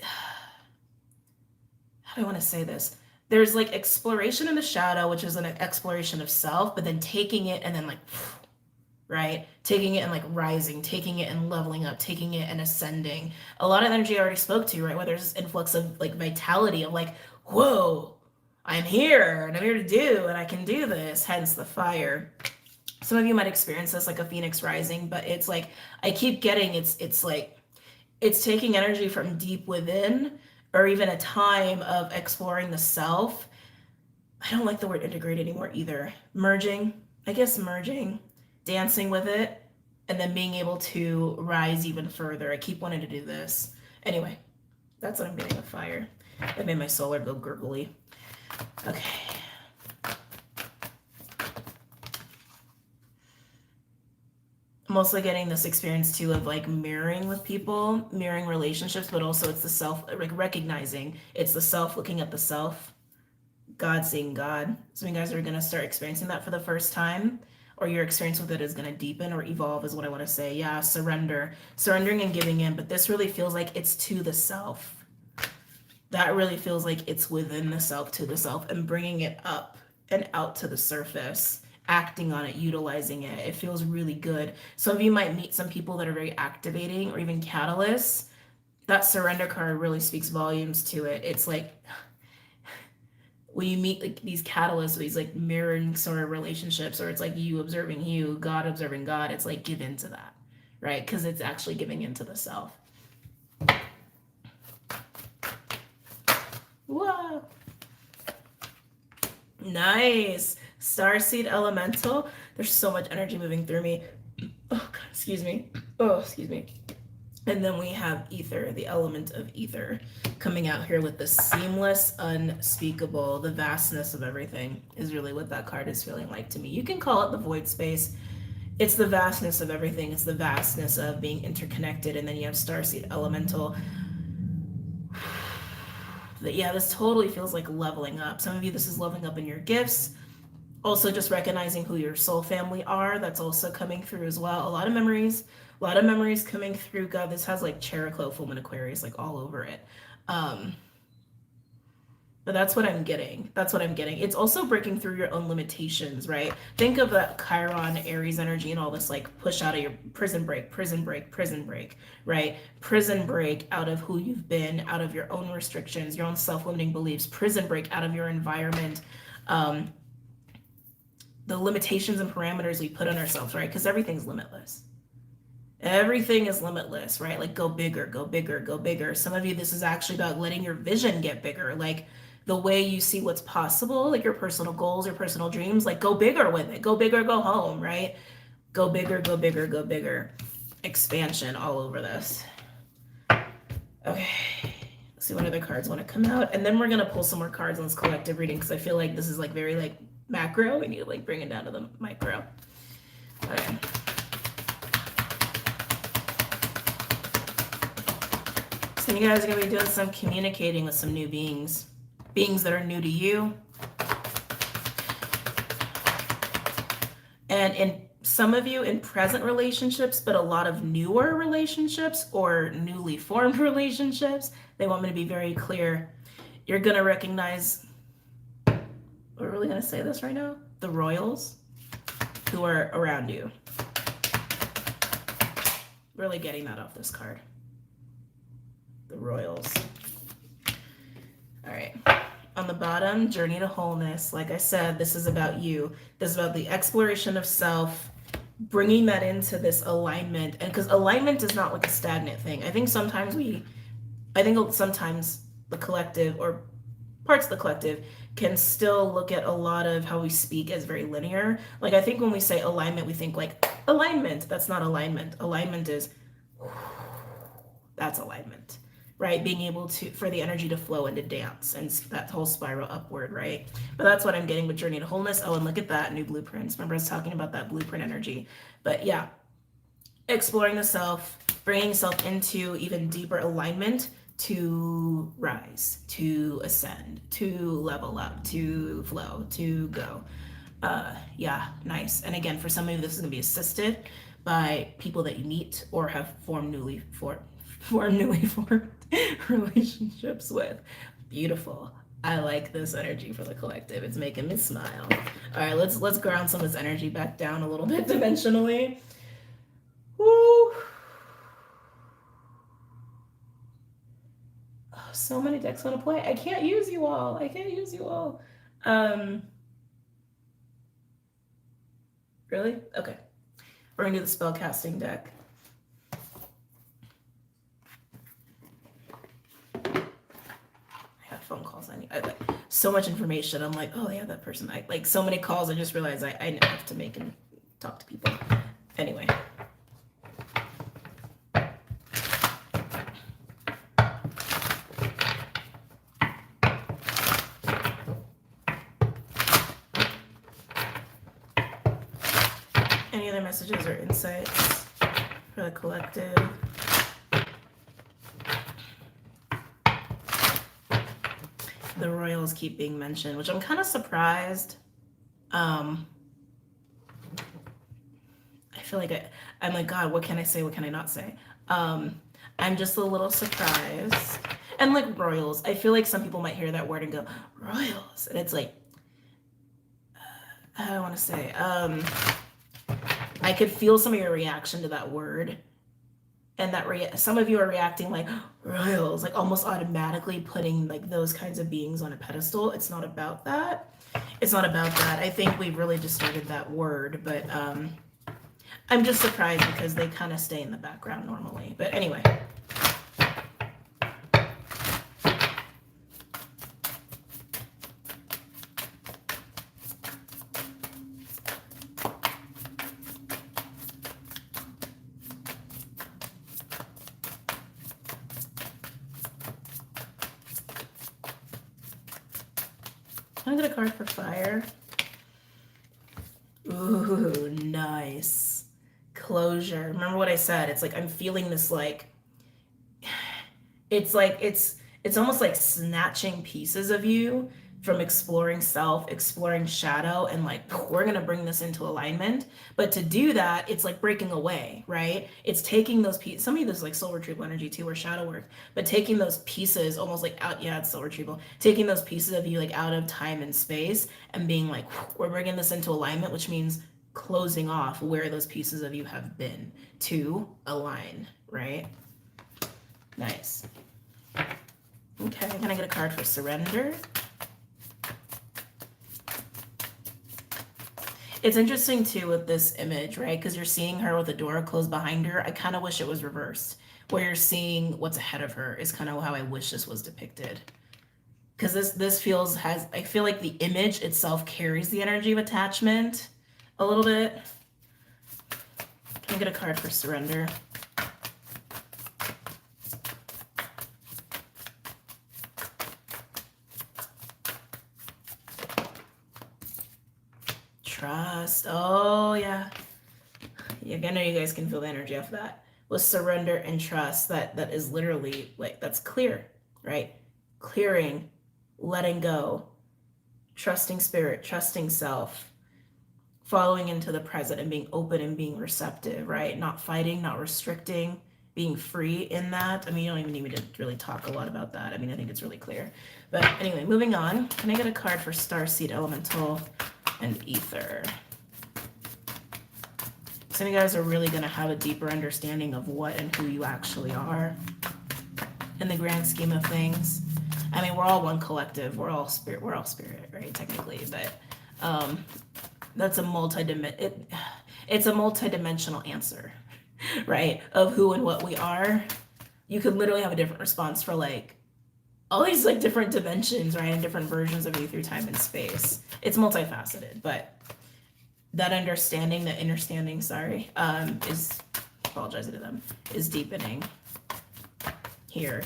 how do I want to say this? There's like exploration in the shadow, which is an exploration of self, but then taking it and then like, right? Taking it and like rising, taking it and leveling up, taking it and ascending. A lot of energy I already spoke to, right? Where there's this influx of like vitality of like, whoa, I'm here and I'm here to do and I can do this, hence the fire. Some of you might experience this like a phoenix rising, but it's like I keep getting it's like it's taking energy from deep within or even a time of exploring the self. I don't like the word integrate anymore either. Merging, I guess merging, dancing with it, and then being able to rise even further. I keep wanting to do this. Anyway, that's what I'm getting with fire. It made my solar go gurgly. Okay. I'm also getting this experience too of like mirroring with people, mirroring relationships, but also it's the self, like recognizing it's the self looking at the self, God seeing God. Some of you guys are going to start experiencing that for the first time, or your experience with it is going to deepen or evolve, is what I want to say. Yeah, surrender, surrendering and giving in, but this really feels like it's to the self. That really feels like it's within the self to the self and bringing it up and out to the surface, acting on it, utilizing it. It feels really good. Some of you might meet some people that are very activating or even catalysts. That surrender card really speaks volumes to it. It's like when you meet like these catalysts, these like mirroring sort of relationships, or it's like you observing you, God observing God, it's like give into that, right? Because it's actually giving into the self. Whoa. Nice. Starseed Elemental. There's so much energy moving through me. Oh, God, excuse me. Oh, excuse me. And then we have Ether, the element of Ether, coming out here with the seamless, unspeakable, the vastness of everything is really what that card is feeling like to me. You can call it the void space. It's the vastness of everything. It's the vastness of being interconnected. And then you have Starseed Elemental. Yeah, this totally feels like leveling up. Some of you, this is leveling up in your gifts. Also, just recognizing who your soul family are. That's also coming through as well. A lot of memories coming through. God, this has like Cheroklo, Full Moon Aquarius, like all over it. But that's what I'm getting. That's what I'm getting. It's also breaking through your own limitations, right? Think of that Chiron, Aries energy and all this like push out of your prison break, right? Prison break out of who you've been, out of your own restrictions, your own self-limiting beliefs, prison break out of your environment, the limitations and parameters we put on ourselves, right? Because everything's limitless. Everything is limitless, right? Like go bigger, go bigger, go bigger. Some of you, this is actually about letting your vision get bigger. Like the way you see what's possible, like your personal goals, your personal dreams, like go bigger with it. Go bigger, go home, right? Go bigger, go bigger, go bigger. Expansion all over this. Okay. Let's see what other cards want to come out. And then we're going to pull some more cards on this collective reading because I feel like this is like very like macro. We need to like bring it down to the micro. Okay. So you guys are going to be doing some communicating with some new beings that are new to you. And in some of you in present relationships, but a lot of newer relationships or newly formed relationships, they want me to be very clear. You're going to recognize, we're really going to say this right now, the royals who are around you. Really getting that off this card. The royals. All right. On the bottom, journey to wholeness. Like I said, this is about you. This is about the exploration of self, bringing that into this alignment. And because alignment is not like a stagnant thing. I think sometimes the collective or parts of the collective can still look at a lot of how we speak as very linear. Like, I think when we say alignment, we think like alignment. That's not alignment. Alignment is, that's alignment, right? Being able to, for the energy to flow and to dance and that whole spiral upward, right? But that's what I'm getting with Journey to Wholeness. Oh, and look at that, new blueprints. Remember I was talking about that blueprint energy. But yeah, exploring the self, bringing self into even deeper alignment to rise, to ascend, to level up, to flow, to go. Yeah, nice. And again, for some of you, this is going to be assisted by people that you meet or have formed newly formed relationships with. Beautiful. I like this energy for the collective. It's making me smile. All right, let's ground some of this energy back down a little bit dimensionally. Woo. Oh, so many decks want to play. I can't use you all. Really? Okay. We're gonna do the spell casting deck. I have phone calls. I like so much information. I'm like, oh yeah, that person. I like so many calls. I just realized I have to make and talk to people. Anyway. Any other messages or insights for the collective? The royals keep being mentioned, which I'm kind of surprised. I feel like I'm like, God, what can I say? What can I not say? I'm just a little surprised. And like royals, I feel like some people might hear that word and go, royals. And it's like, I want to say, I could feel some of your reaction to that word. And that some of you are reacting like royals, like almost automatically putting like those kinds of beings on a pedestal. It's not about that. I think we've really distorted that word, but I'm just surprised because they kind of stay in the background normally. But anyway. Can I get a card for fire? Ooh, nice. Closure. Remember what I said? It's like I'm feeling this it's almost like snatching pieces of you from exploring self, exploring shadow, and like we're gonna bring this into alignment. But to do that, it's like breaking away, right? It's taking those pieces. Some of you, this is like soul retrieval energy too, or shadow work. But taking those pieces, almost like out. Yeah, it's soul retrieval. Taking those pieces of you like out of time and space, and being like, we're bringing this into alignment, which means closing off where those pieces of you have been to align, right? Nice. Okay, can I get a card for surrender? It's interesting too with this image, right? Because you're seeing her with the door closed behind her. I kind of wish it was reversed, where you're seeing what's ahead of her is kind of how I wish this was depicted. Because this I feel like the image itself carries the energy of attachment a little bit. Can I get a card for surrender? Trust. Oh, yeah. I know you guys can feel the energy off that. With surrender and trust, that is literally like, that's clear, right? Clearing, letting go, trusting spirit, trusting self, following into the present and being open and being receptive, right? Not fighting, not restricting, being free in that. I mean, you don't even need me to really talk a lot about that. I mean, I think it's really clear. But anyway, moving on. Can I get a card for Starseed Elemental and Ether? Some of you guys are really going to have a deeper understanding of what and who you actually are in the grand scheme of things. I mean, we're all one collective. We're all spirit, right? Technically, but that's it's a multi-dimensional answer, right? Of who and what we are. You could literally have a different response for like all these like different dimensions, right? And different versions of you through time and space. It's multifaceted, but that understanding, that understanding, is, apologizing to them, is deepening here.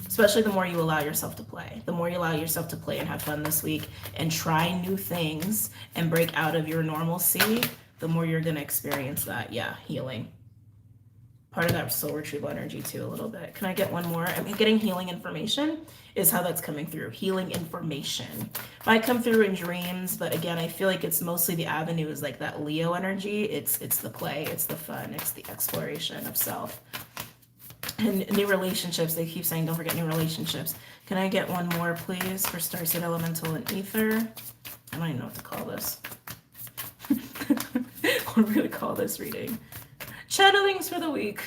Especially the more you allow yourself to play. The more you allow yourself to play and have fun this week and try new things and break out of your normalcy, the more you're going to experience that, healing. Part of that soul retrieval energy too, a little bit. Can I get one more? I'm getting healing information is how that's coming through. Healing information. Might come through in dreams, but again, I feel like it's mostly the avenue is like that Leo energy. It's the play, it's the fun, it's the exploration of self. And new relationships, they keep saying don't forget new relationships. Can I get one more, please, for Starseed Elemental and Ether? I don't even know what to call this. What do we really call this reading? Channelings for the week.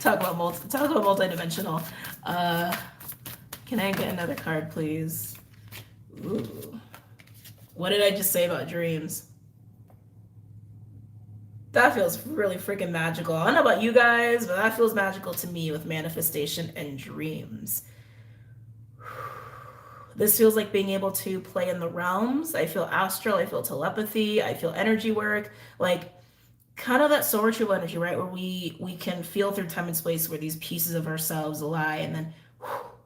Talk about multidimensional. Can I get another card, please? Ooh. What did I just say about dreams? That feels really freaking magical. I don't know about you guys, but that feels magical to me with manifestation and dreams. This feels like being able to play in the realms. I feel astral, I feel telepathy, I feel energy work, like kind of that soul retrieval energy, right? Where we can feel through time and space where these pieces of ourselves lie, and then,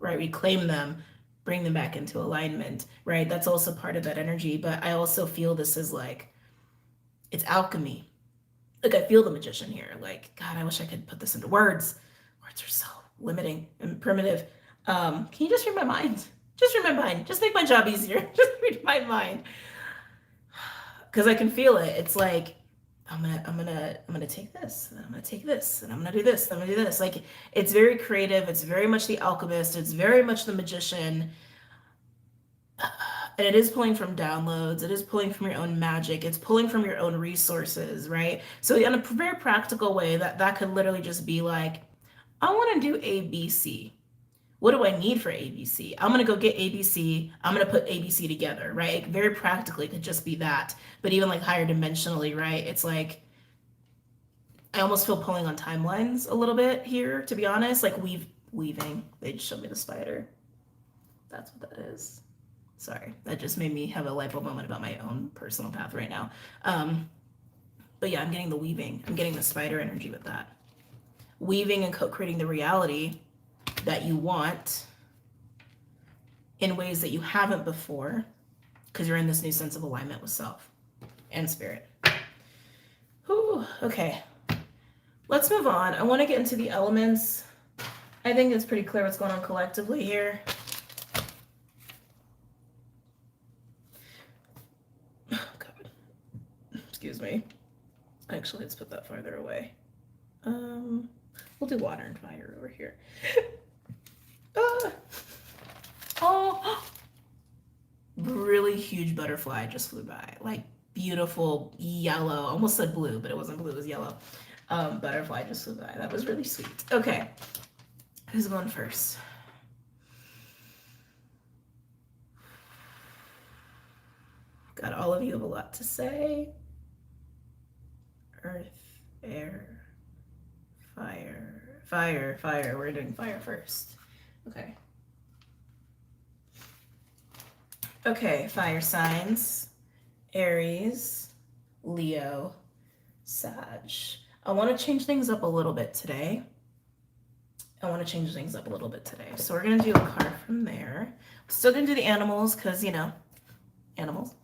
right, we claim them, bring them back into alignment, right? That's also part of that energy. But I also feel this is like, it's alchemy. Like I feel the magician here. Like, God, I wish I could put this into words. Words are so limiting and primitive. Can you just read my mind? Just read my mind. Just make my job easier. Just read my mind. Because I can feel it. It's like, I'm gonna take this, and I'm gonna take this, and I'm gonna do this, and I'm gonna do this. Like, it's very creative. It's very much the alchemist. It's very much the magician. And it is pulling from downloads. It is pulling from your own magic. It's pulling from your own resources, right? So in a very practical way, that could literally just be like, I want to do ABC. What do I need for ABC? I'm going to go get ABC. I'm going to put ABC together, right? Very practically, it could just be that. But even like higher dimensionally, right? It's like, I almost feel pulling on timelines a little bit here, to be honest. Like weaving. They just showed me the spider. That's what that is. Sorry, that just made me have a light bulb moment about my own personal path right now. But yeah, I'm getting the weaving. I'm getting the spider energy with that. Weaving and co-creating the reality that you want in ways that you haven't before, because you're in this new sense of alignment with self and spirit. Whew, okay, let's move on. I want to get into the elements. I think it's pretty clear what's going on collectively here. Excuse me. Actually, let's put that farther away. We'll do water and fire over here. Oh, really huge butterfly just flew by. Like beautiful yellow, almost said blue, but it wasn't blue, it was yellow. Butterfly just flew by. That was really sweet. Okay, who's going first? God, all of you have a lot to say. Earth, air, fire, fire, fire. We're doing fire first. Okay. Okay, fire signs. Aries, Leo, Sag. I want to change things up a little bit today. So we're going to do a card from there. Still going to do the animals because, you know, animals.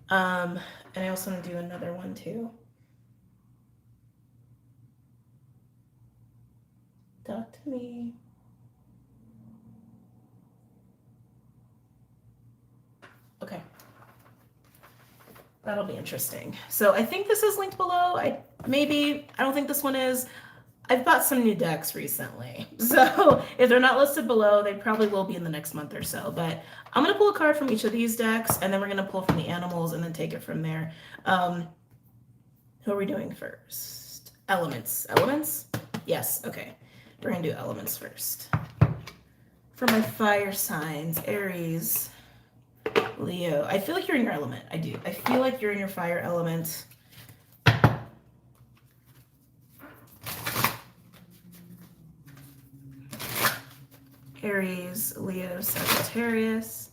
And I also want to do another one too. Talk to me. Okay. That'll be interesting. So I think this is linked below. I don't think this one is. I've bought some new decks recently. So if they're not listed below, they probably will be in the next month or so. But I'm going to pull a card from each of these decks, and then we're going to pull from the animals and then take it from there. Who are we doing first? Elements. Elements? Yes. Okay. We're going to do elements first. For my fire signs, Aries, Leo. I feel like you're in your element. I do. I feel like you're in your fire element. Aries, Leo, Sagittarius.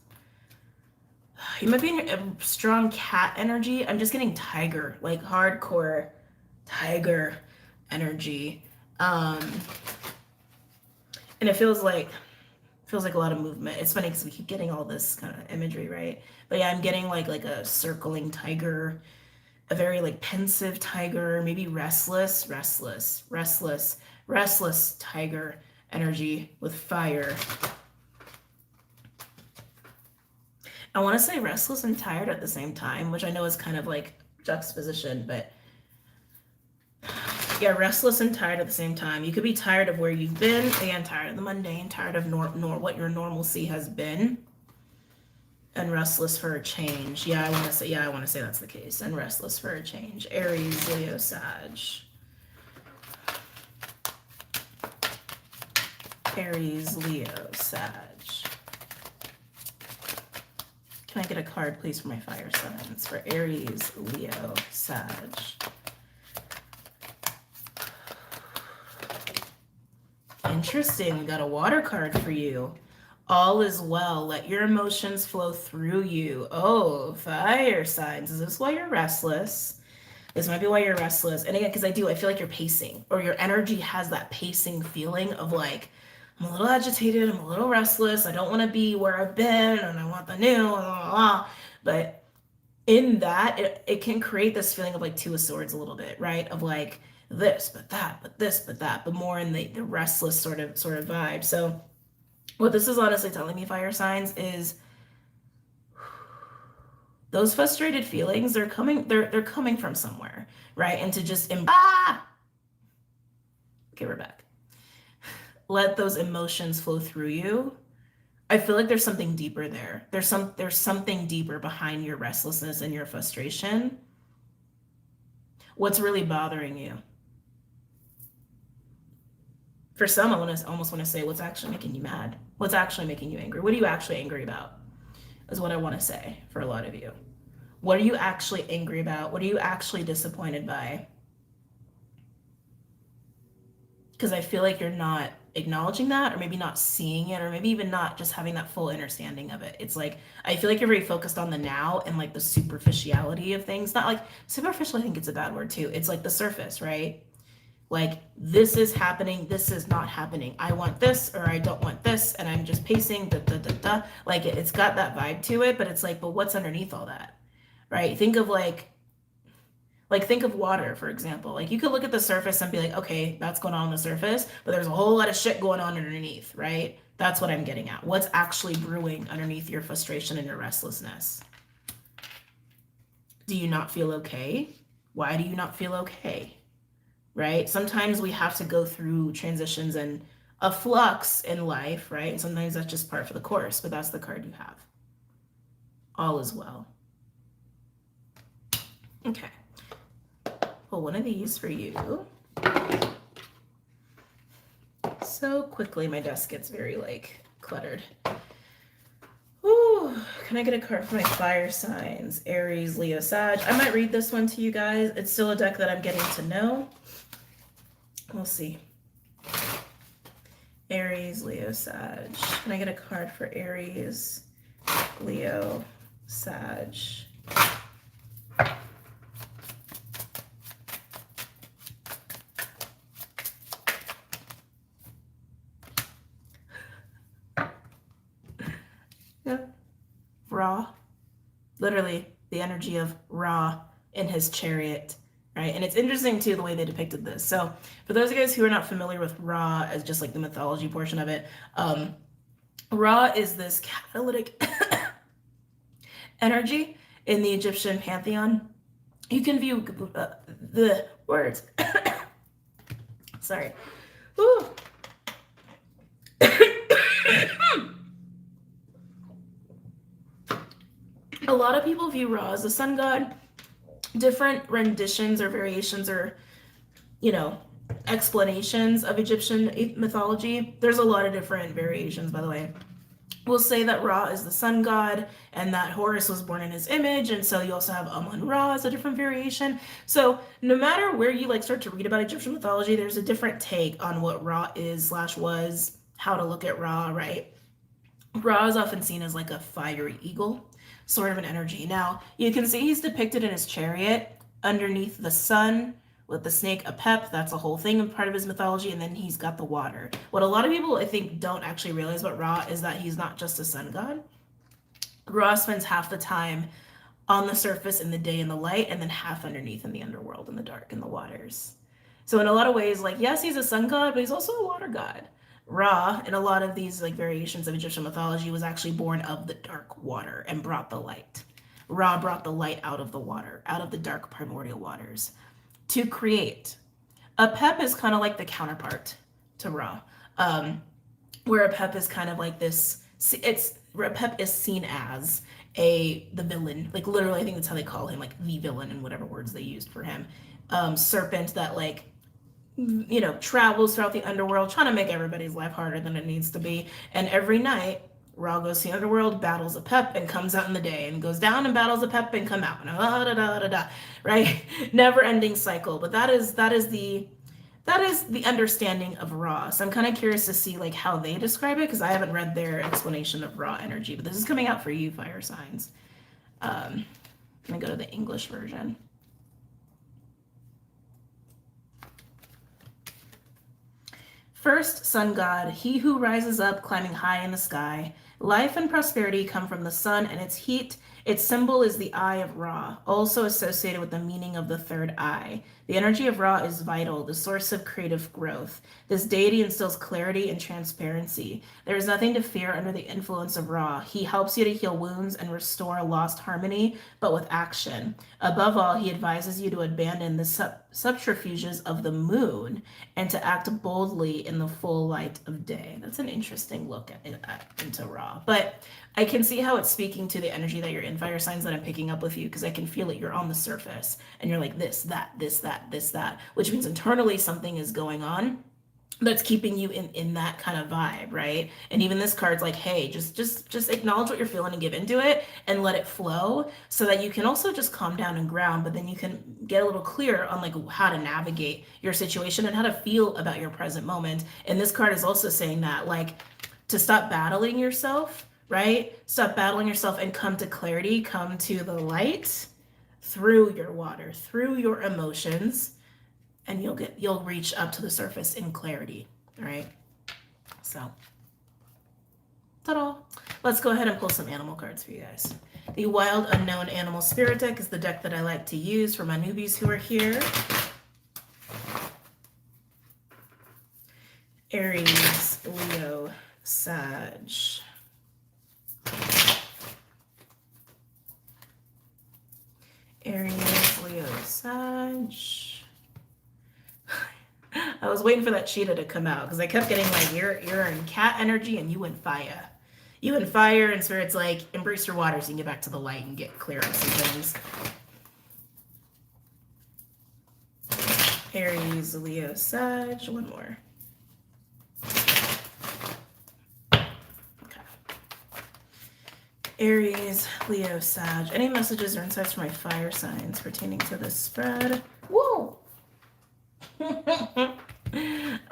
You might be in a strong cat energy. I'm just getting tiger, like hardcore tiger energy. And it feels like a lot of movement. It's funny because we keep getting all this kind of imagery, right? But yeah, I'm getting like a circling tiger, a very like pensive tiger, maybe restless tiger energy with fire. I want to say restless and tired at the same time, which I know is kind of like juxtaposition, but yeah, restless and tired at the same time. You could be tired of where you've been, again, tired of the mundane, tired of what your normalcy has been, and restless for a change. I want to say that's the case, and restless for a change. Aries, Leo, Sag. Aries, Leo, Sag. Can I get a card, please, for my fire signs? For Aries, Leo, Sag. Interesting. We got a water card for you. All is well. Let your emotions flow through you. Oh, fire signs. Is this why you're restless? This might be why you're restless. And again, because I feel like you're pacing, or your energy has that pacing feeling of like, I'm a little agitated, I'm a little restless, I don't want to be where I've been, and I want the new, blah, blah, blah. But in that, it can create this feeling of like Two of Swords a little bit, right? Of like this, but that, but this, but that, but more in the restless sort of vibe. So what this is honestly telling me, fire signs, is those frustrated feelings, they're coming from somewhere, right? And to just okay, we're back. Let those emotions flow through you. I feel like there's something deeper there. There's something deeper behind your restlessness and your frustration. What's really bothering you? For some, I almost want to say, what's actually making you mad? What's actually making you angry? What are you actually angry about? Is what I want to say for a lot of you. What are you actually angry about? What are you actually disappointed by? Because I feel like you're not acknowledging that, or maybe not seeing it, or maybe even not just having that full understanding of it. It's like, I feel like you're very focused on the now and like the superficiality of things. Not like superficial, I think it's a bad word too. It's like the surface, right? Like, this is happening, this is not happening. I want this, or I don't want this, and I'm just pacing, Like, it's got that vibe to it, but it's like, but what's underneath all that, right? Think of think of water, for example. Like, you could look at the surface and be like, okay, that's going on the surface, but there's a whole lot of shit going on underneath, right? That's what I'm getting at. What's actually brewing underneath your frustration and your restlessness? Do you not feel okay? Why do you not feel okay? Right? Sometimes we have to go through transitions and a flux in life, right? And sometimes that's just part of the course, but that's the card you have. All is well. Okay. Pull one of these for you. So quickly, my desk gets very cluttered. Ooh, can I get a card for my fire signs? Aries, Leo, Sag. I might read this one to you guys. It's still a deck that I'm getting to know. We'll see. Aries, Leo, Sag. Can I get a card for Aries, Leo, Sag? Yep. Ra. Literally the energy of Ra in his chariot. Right? And it's interesting too the way they depicted this. So for those of you guys who are not familiar with Ra as just like the mythology portion of it, Ra is this catalytic energy in the Egyptian pantheon. You can view the words. Sorry. Ooh. A lot of people view Ra as the sun god. Different renditions or variations or, explanations of Egyptian mythology. There's a lot of different variations, by the way. We'll say that Ra is the sun god and that Horus was born in his image. And so you also have Amun-Ra as a different variation. So no matter where you start to read about Egyptian mythology, there's a different take on what Ra is / was, how to look at Ra, right? Ra is often seen as like a fiery eagle, sort of an energy. Now, you can see he's depicted in his chariot underneath the sun with the snake Apep. That's a whole thing, part of his mythology. And then he's got the water. What a lot of people, I think, don't actually realize about Ra is that he's not just a sun god. Ra spends half the time on the surface in the day in the light, and then half underneath in the underworld in the dark in the waters. So in a lot of ways, like, yes, he's a sun god, but he's also a water god. Ra, in a lot of these like variations of Egyptian mythology, was actually born of the dark water and brought the light. Ra brought the light out of the water, out of the dark primordial waters, to create. Apep is kind of like the counterpart to Ra, where Apep is kind of like this. Apep is seen as the villain, like literally, I think that's how they call him, like the villain, and whatever words they used for him. Serpent that like travels throughout the underworld, trying to make everybody's life harder than it needs to be. And every night, Ra goes to the underworld, battles Apep, and comes out in the day, and goes down and battles Apep and come out, and right? Never-ending cycle. But that is the understanding of Ra. So I'm kind of curious to see like how they describe it, because I haven't read their explanation of Ra energy. But this is coming out for you, fire signs. Let me go to the English version. First, sun god, he who rises up climbing high in the sky. Life and prosperity come from the sun and its heat. Its symbol is the eye of Ra, also associated with the meaning of the third eye. The energy of Ra is vital, the source of creative growth. This deity instills clarity and transparency. There is nothing to fear under the influence of Ra. He helps you to heal wounds and restore lost harmony, but with action. Above all, he advises you to abandon the subterfuges of the moon and to act boldly in the full light of day. That's an interesting look into Ra. But I can see how it's speaking to the energy that you're in, fire signs, that I'm picking up with you, because I can feel it. You're on the surface and you're like this, that, which means internally something is going on that's keeping you in that kind of vibe, right? And even this card's like, hey, just acknowledge what you're feeling and give into it and let it flow, so that you can also just calm down and ground, but then you can get a little clearer on like how to navigate your situation and how to feel about your present moment. And this card is also saying that, like, to stop battling yourself, right? Stop battling yourself and come to clarity, come to the light through your water, through your emotions, and you'll reach up to the surface in clarity, all right? So, ta-da! Let's go ahead and pull some animal cards for you guys. The Wild Unknown Animal Spirit deck is the deck that I like to use for my newbies who are here. Aries, Leo, Sag. Aries, Leo, Sag. I was waiting for that cheetah to come out, because I kept getting like, you're in cat energy and you in fire. You in fire, and Spirit's like, embrace your water so you can get back to the light and get clear on some things. Aries, Leo, Sag. One more. Aries, Leo, Sag. Any messages or insights for my fire signs pertaining to this spread? Whoa!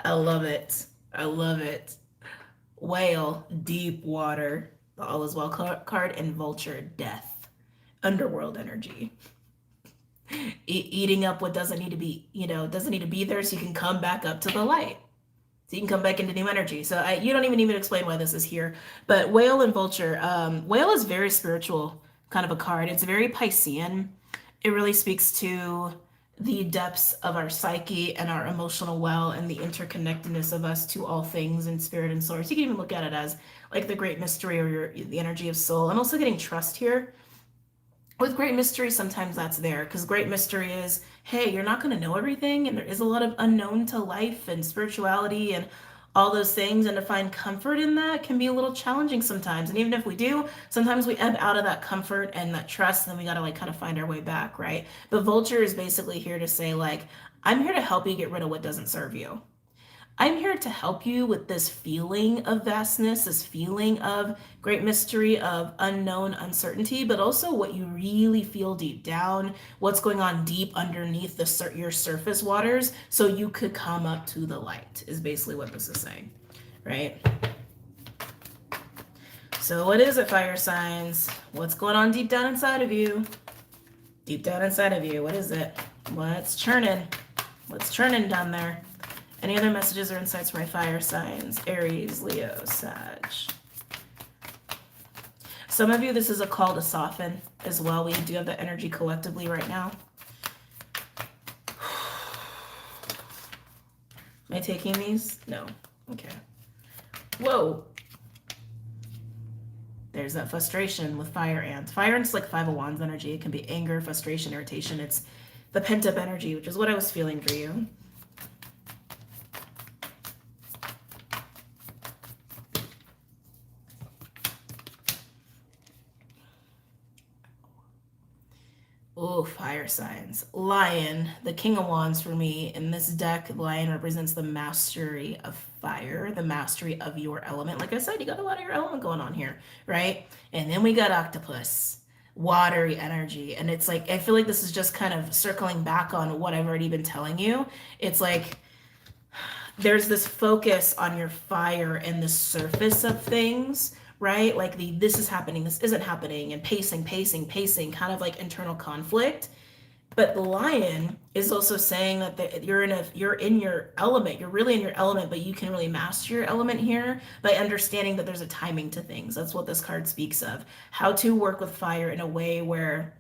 I love it. I love it. Whale, deep water, the all is well card, and vulture, death, underworld energy. Eating up what doesn't need to be, doesn't need to be there, so you can come back up to the light. So you can come back into new energy. So you don't even need me to explain why this is here. But whale and vulture, whale is very spiritual kind of a card. It's very Piscean. It really speaks to the depths of our psyche and our emotional well and the interconnectedness of us to all things in spirit and source. You can even look at it as like the great mystery, or the energy of soul. I'm also getting trust here. With great mystery, sometimes that's there, because great mystery is, hey, you're not going to know everything, and there is a lot of unknown to life and spirituality and all those things, and to find comfort in that can be a little challenging sometimes. And even if we do, sometimes we ebb out of that comfort and that trust, and then we got to like kind of find our way back, right? But vulture is basically here to say, like, I'm here to help you get rid of what doesn't serve you. I'm here to help you with this feeling of vastness, this feeling of great mystery, of unknown uncertainty, but also what you really feel deep down, what's going on deep underneath your surface waters, so you could come up to the light, is basically what this is saying. right? So what is it, fire signs? What's going on deep down inside of you? Deep down inside of you, what is it? What's churning? What's churning down there? Any other messages or insights for my fire signs? Aries, Leo, Sag. Some of you, this is a call to soften as well. We do have the energy collectively right now. Am I taking these? No. Okay. Whoa. There's that frustration with fire ants. Fire ants like Five of Wands energy. It can be anger, frustration, irritation. It's the pent-up energy, which is what I was feeling for you. Oh, fire signs. Lion, the King of Wands for me. In this deck, Lion represents the mastery of fire, the mastery of your element. Like I said, you got a lot of your element going on here, right? And then we got Octopus, watery energy. And it's like, I feel like this is just kind of circling back on what I've already been telling you. It's like, there's this focus on your fire and the surface of things, right? Like this is happening, this isn't happening, and pacing, kind of like internal conflict. But the lion is also saying that you're in your element. You're really in your element, but you can really master your element here by understanding that there's a timing to things. That's what this card speaks of. How to work with fire in a way where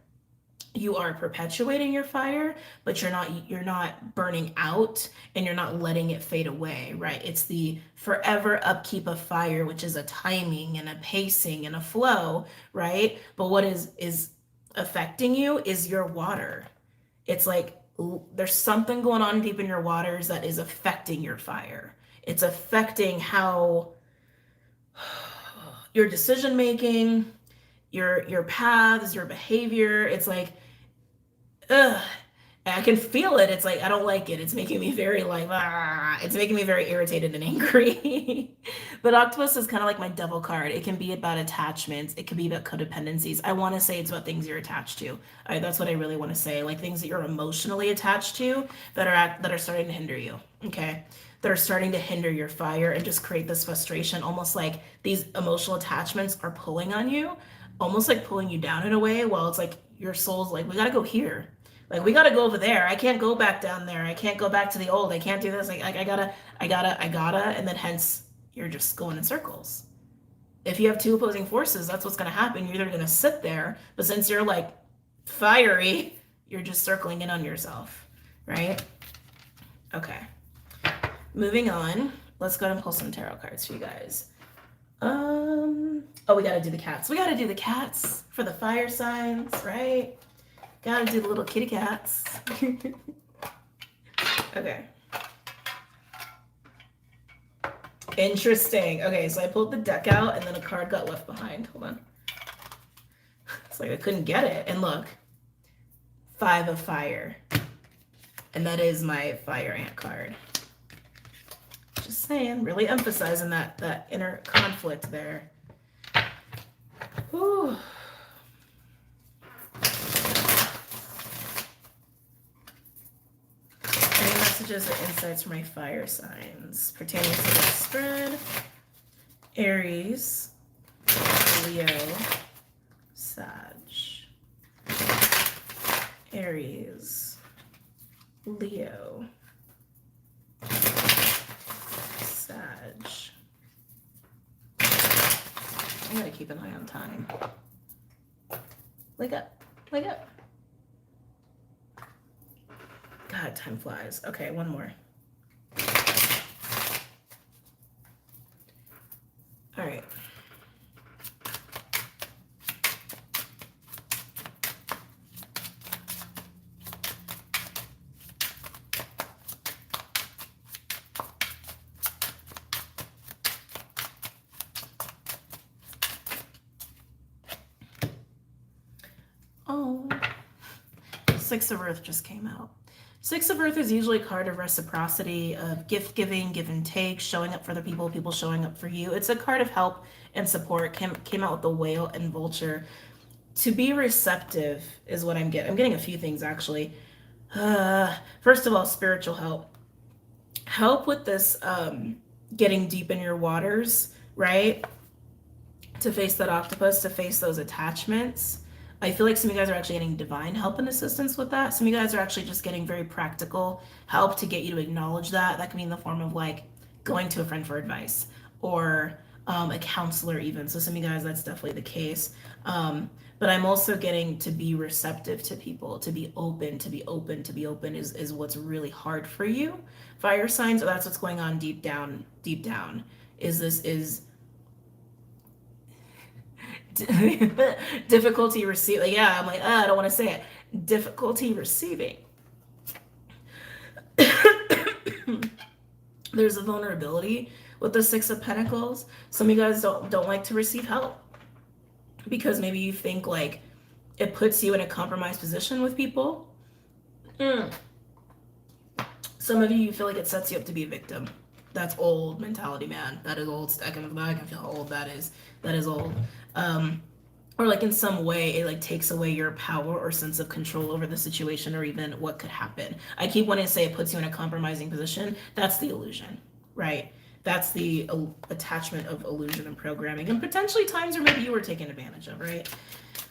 you are perpetuating your fire, but you're not burning out and you're not letting it fade away, right? It's the forever upkeep of fire, which is a timing and a pacing and a flow, right? But what is affecting you is your water. It's like there's something going on deep in your waters that is affecting your fire. It's affecting how your decision making, your paths, your behavior. It's like, ugh, I can feel it. It's like, I don't like it. It's making me very like, it's making me very irritated and angry. But Octopus is kind of like my devil card. It can be about attachments. It can be about codependencies. I want to say it's about things you're attached to. That's what I really want to say. Like things that you're emotionally attached to that are starting to hinder you. Okay. That are starting to hinder your fire and just create this frustration. Almost like these emotional attachments are pulling on you, almost like pulling you down in a way. While it's like your soul's like, we got to go here. Like, we got to go over there. I can't go back down there. I can't go back to the old. I can't do this. Like I gotta. And then hence you're just going in circles. If you have two opposing forces, that's what's going to happen. You're either going to sit there, but since you're like fiery, you're just circling in on yourself, right? Okay. Moving on. Let's go ahead and pull some tarot cards for you guys. Oh, we got to do the cats. We got to do the cats for the fire signs, right? Gotta do the little kitty cats. Okay. Interesting. Okay, so I pulled the deck out and then a card got left behind. Hold on. It's like I couldn't get it. And look, 5 of fire. And that is my fire ant card. Just saying, really emphasizing that inner conflict there. Whew. Messages or insights for my fire signs pertaining to the spread. Aries, Leo, Sag. Aries, Leo, Sag. I gotta keep an eye on time. Wake up, wake up. God, time flies. Okay, one more. All right. Oh, 6 of Earth just came out. 6 of Earth is usually a card of reciprocity, of gift giving, give and take, showing up for other people, people showing up for you. It's a card of help and support. Came out with the whale and vulture. To be receptive is what I'm getting. I'm getting a few things actually. First of all, spiritual help. Help with this getting deep in your waters, right? To face that octopus, to face those attachments. I feel like some of you guys are actually getting divine help and assistance with that. Some of you guys are actually just getting very practical help to get you to acknowledge that. That can be in the form of like going to a friend for advice or a counselor, even. So, some of you guys, that's definitely the case. But I'm also getting to be receptive to people, to be open, to be open, to be open is what's really hard for you. Fire signs, so that's what's going on deep down, deep down. Is difficulty receiving. Yeah, I'm like, I don't want to say it. Difficulty receiving. There's a vulnerability with the Six of Pentacles. Some of you guys don't like to receive help because maybe you think like it puts you in a compromised position with people. Some of you feel like it sets you up to be a victim. That's old mentality, man. That is old. I can feel how old that is. That is old. Or like in some way it like takes away your power or sense of control over the situation or even what could happen. I keep wanting to say it puts you in a compromising position. That's the illusion, right? That's the attachment of illusion and programming, and potentially times where maybe you were taken advantage of, right?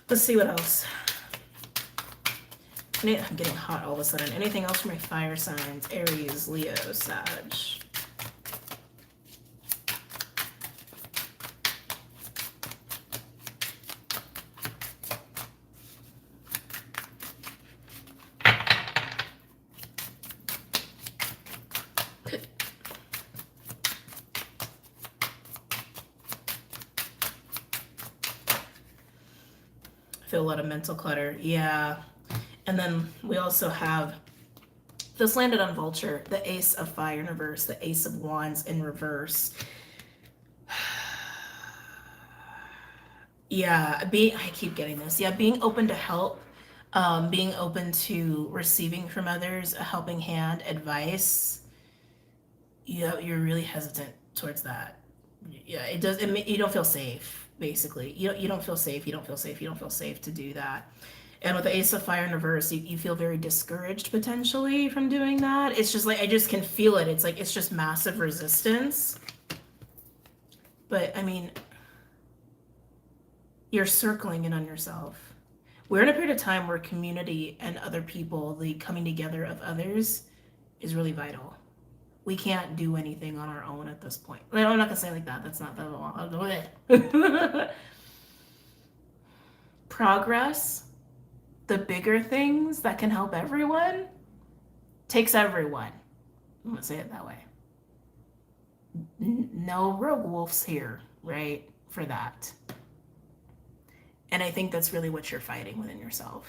Let's see what else. I'm getting hot all of a sudden. Anything else for my fire signs? Aries, Leo, Sag. Feel a lot of mental clutter. Yeah. And then we also have this landed on Vulture, the Ace of Fire in reverse, the Ace of Wands in reverse. Yeah, I keep getting this. Yeah, being open to help, being open to receiving from others, a helping hand, advice. Yeah, you're really hesitant towards that. Yeah, it does. You don't feel safe, basically. You don't feel safe. You don't feel safe. You don't feel safe to do that. And with the Ace of Fire in reverse, you feel very discouraged potentially from doing that. It's just like, I just can feel it. It's like, it's just massive resistance. But I mean, you're circling in on yourself. We're in a period of time where community and other people, the coming together of others, is really vital. We can't do anything on our own at this point. I'm not gonna say it like that. That's not the progress. The bigger things that can help everyone takes everyone. I'm gonna say it that way. No rogue wolves here, right? For that. And I think that's really what you're fighting within yourself.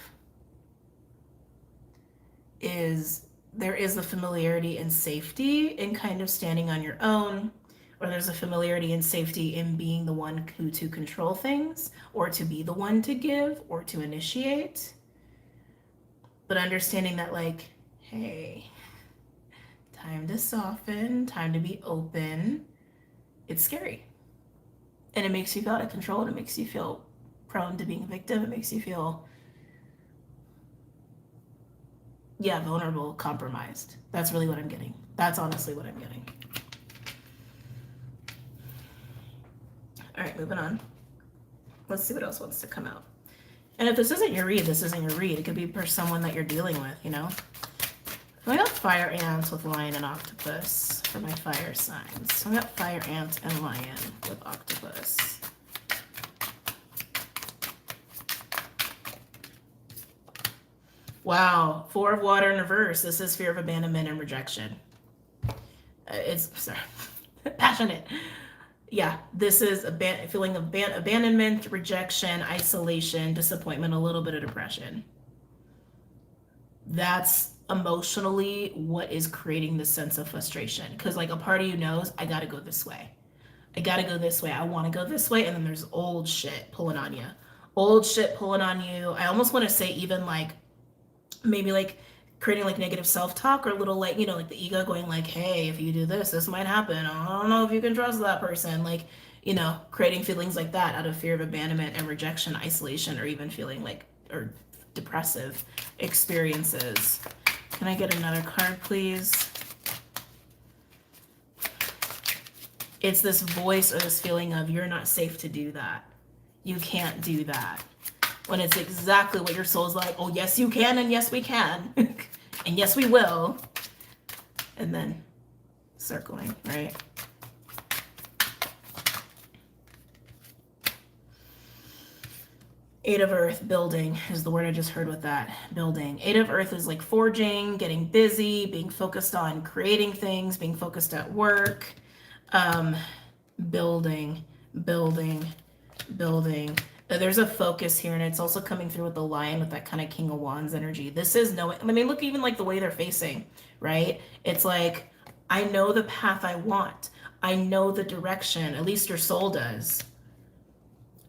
There is the familiarity and safety in kind of standing on your own, or there's a familiarity and safety in being the one who to control things, or to be the one to give, or to initiate. But understanding that, like, hey, time to soften, time to be open. It's scary. And it makes you feel out of control, and it makes you feel prone to being a victim. It makes you feel, vulnerable, compromised. That's really what I'm getting. That's honestly what I'm getting. All right, moving on. Let's see what else wants to come out. And if this isn't your read, this isn't your read. It could be for someone that you're dealing with, you know? I got fire ants with lion and octopus for my fire signs. So I got fire ants and lion with octopus. Wow, 4 of water in reverse. This is fear of abandonment and rejection. Passionate. Yeah, this is a feeling of abandonment, rejection, isolation, disappointment, a little bit of depression. That's emotionally what is creating this sense of frustration. Because like a part of you knows, I gotta go this way. I gotta go this way. I want to go this way. And then there's old shit pulling on you. Old shit pulling on you. I almost want to say even like, maybe like creating like negative self-talk, or a little like, like the ego going like, hey, if you do this, this might happen. I don't know if you can trust that person. Like, creating feelings like that out of fear of abandonment and rejection, isolation, or even feeling like, or depressive experiences. Can I get another card, please? It's this voice or this feeling of you're not safe to do that. You can't do that. When it's exactly what your soul's like, oh, yes, you can, and yes, we can. And yes, we will. And then circling, right? Eight of Earth, building is the word I just heard with that. Building. Eight of Earth is like forging, getting busy, being focused on creating things, being focused at work. Building, building, building. There's a focus here, and it's also coming through with the lion with that kind of King of Wands energy. This is knowing, I mean, look even like the way they're facing, right? It's like, I know the path I want. I know the direction, at least your soul does.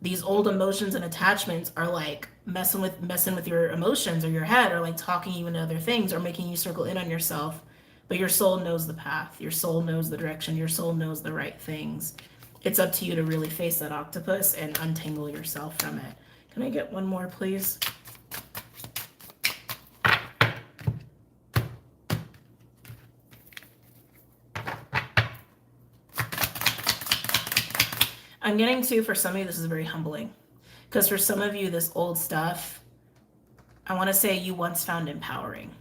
These old emotions and attachments are like messing with your emotions or your head, or like talking you into other things or making you circle in on yourself. But your soul knows the path. Your soul knows the direction. Your soul knows the right things. It's up to you to really face that octopus and untangle yourself from it. Can I get one more, please? I'm getting to, for some of you, this is very humbling. Because for some of you, this old stuff, I want to say you once found empowering.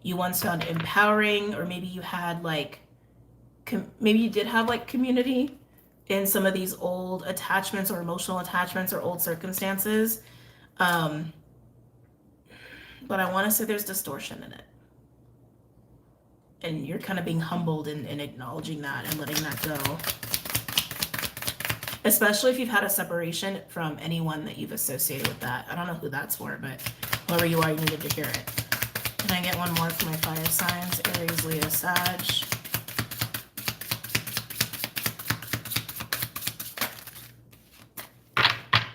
You once found empowering, or maybe you had like, maybe you did have like community in some of these old attachments or emotional attachments or old circumstances. But I want to say there's distortion in it. And you're kind of being humbled in acknowledging that and letting that go. Especially if you've had a separation from anyone that you've associated with that. I don't know who that's for, but whoever you are, you needed to hear it. Can I get one more for my fire signs? Aries, Leo, Sag.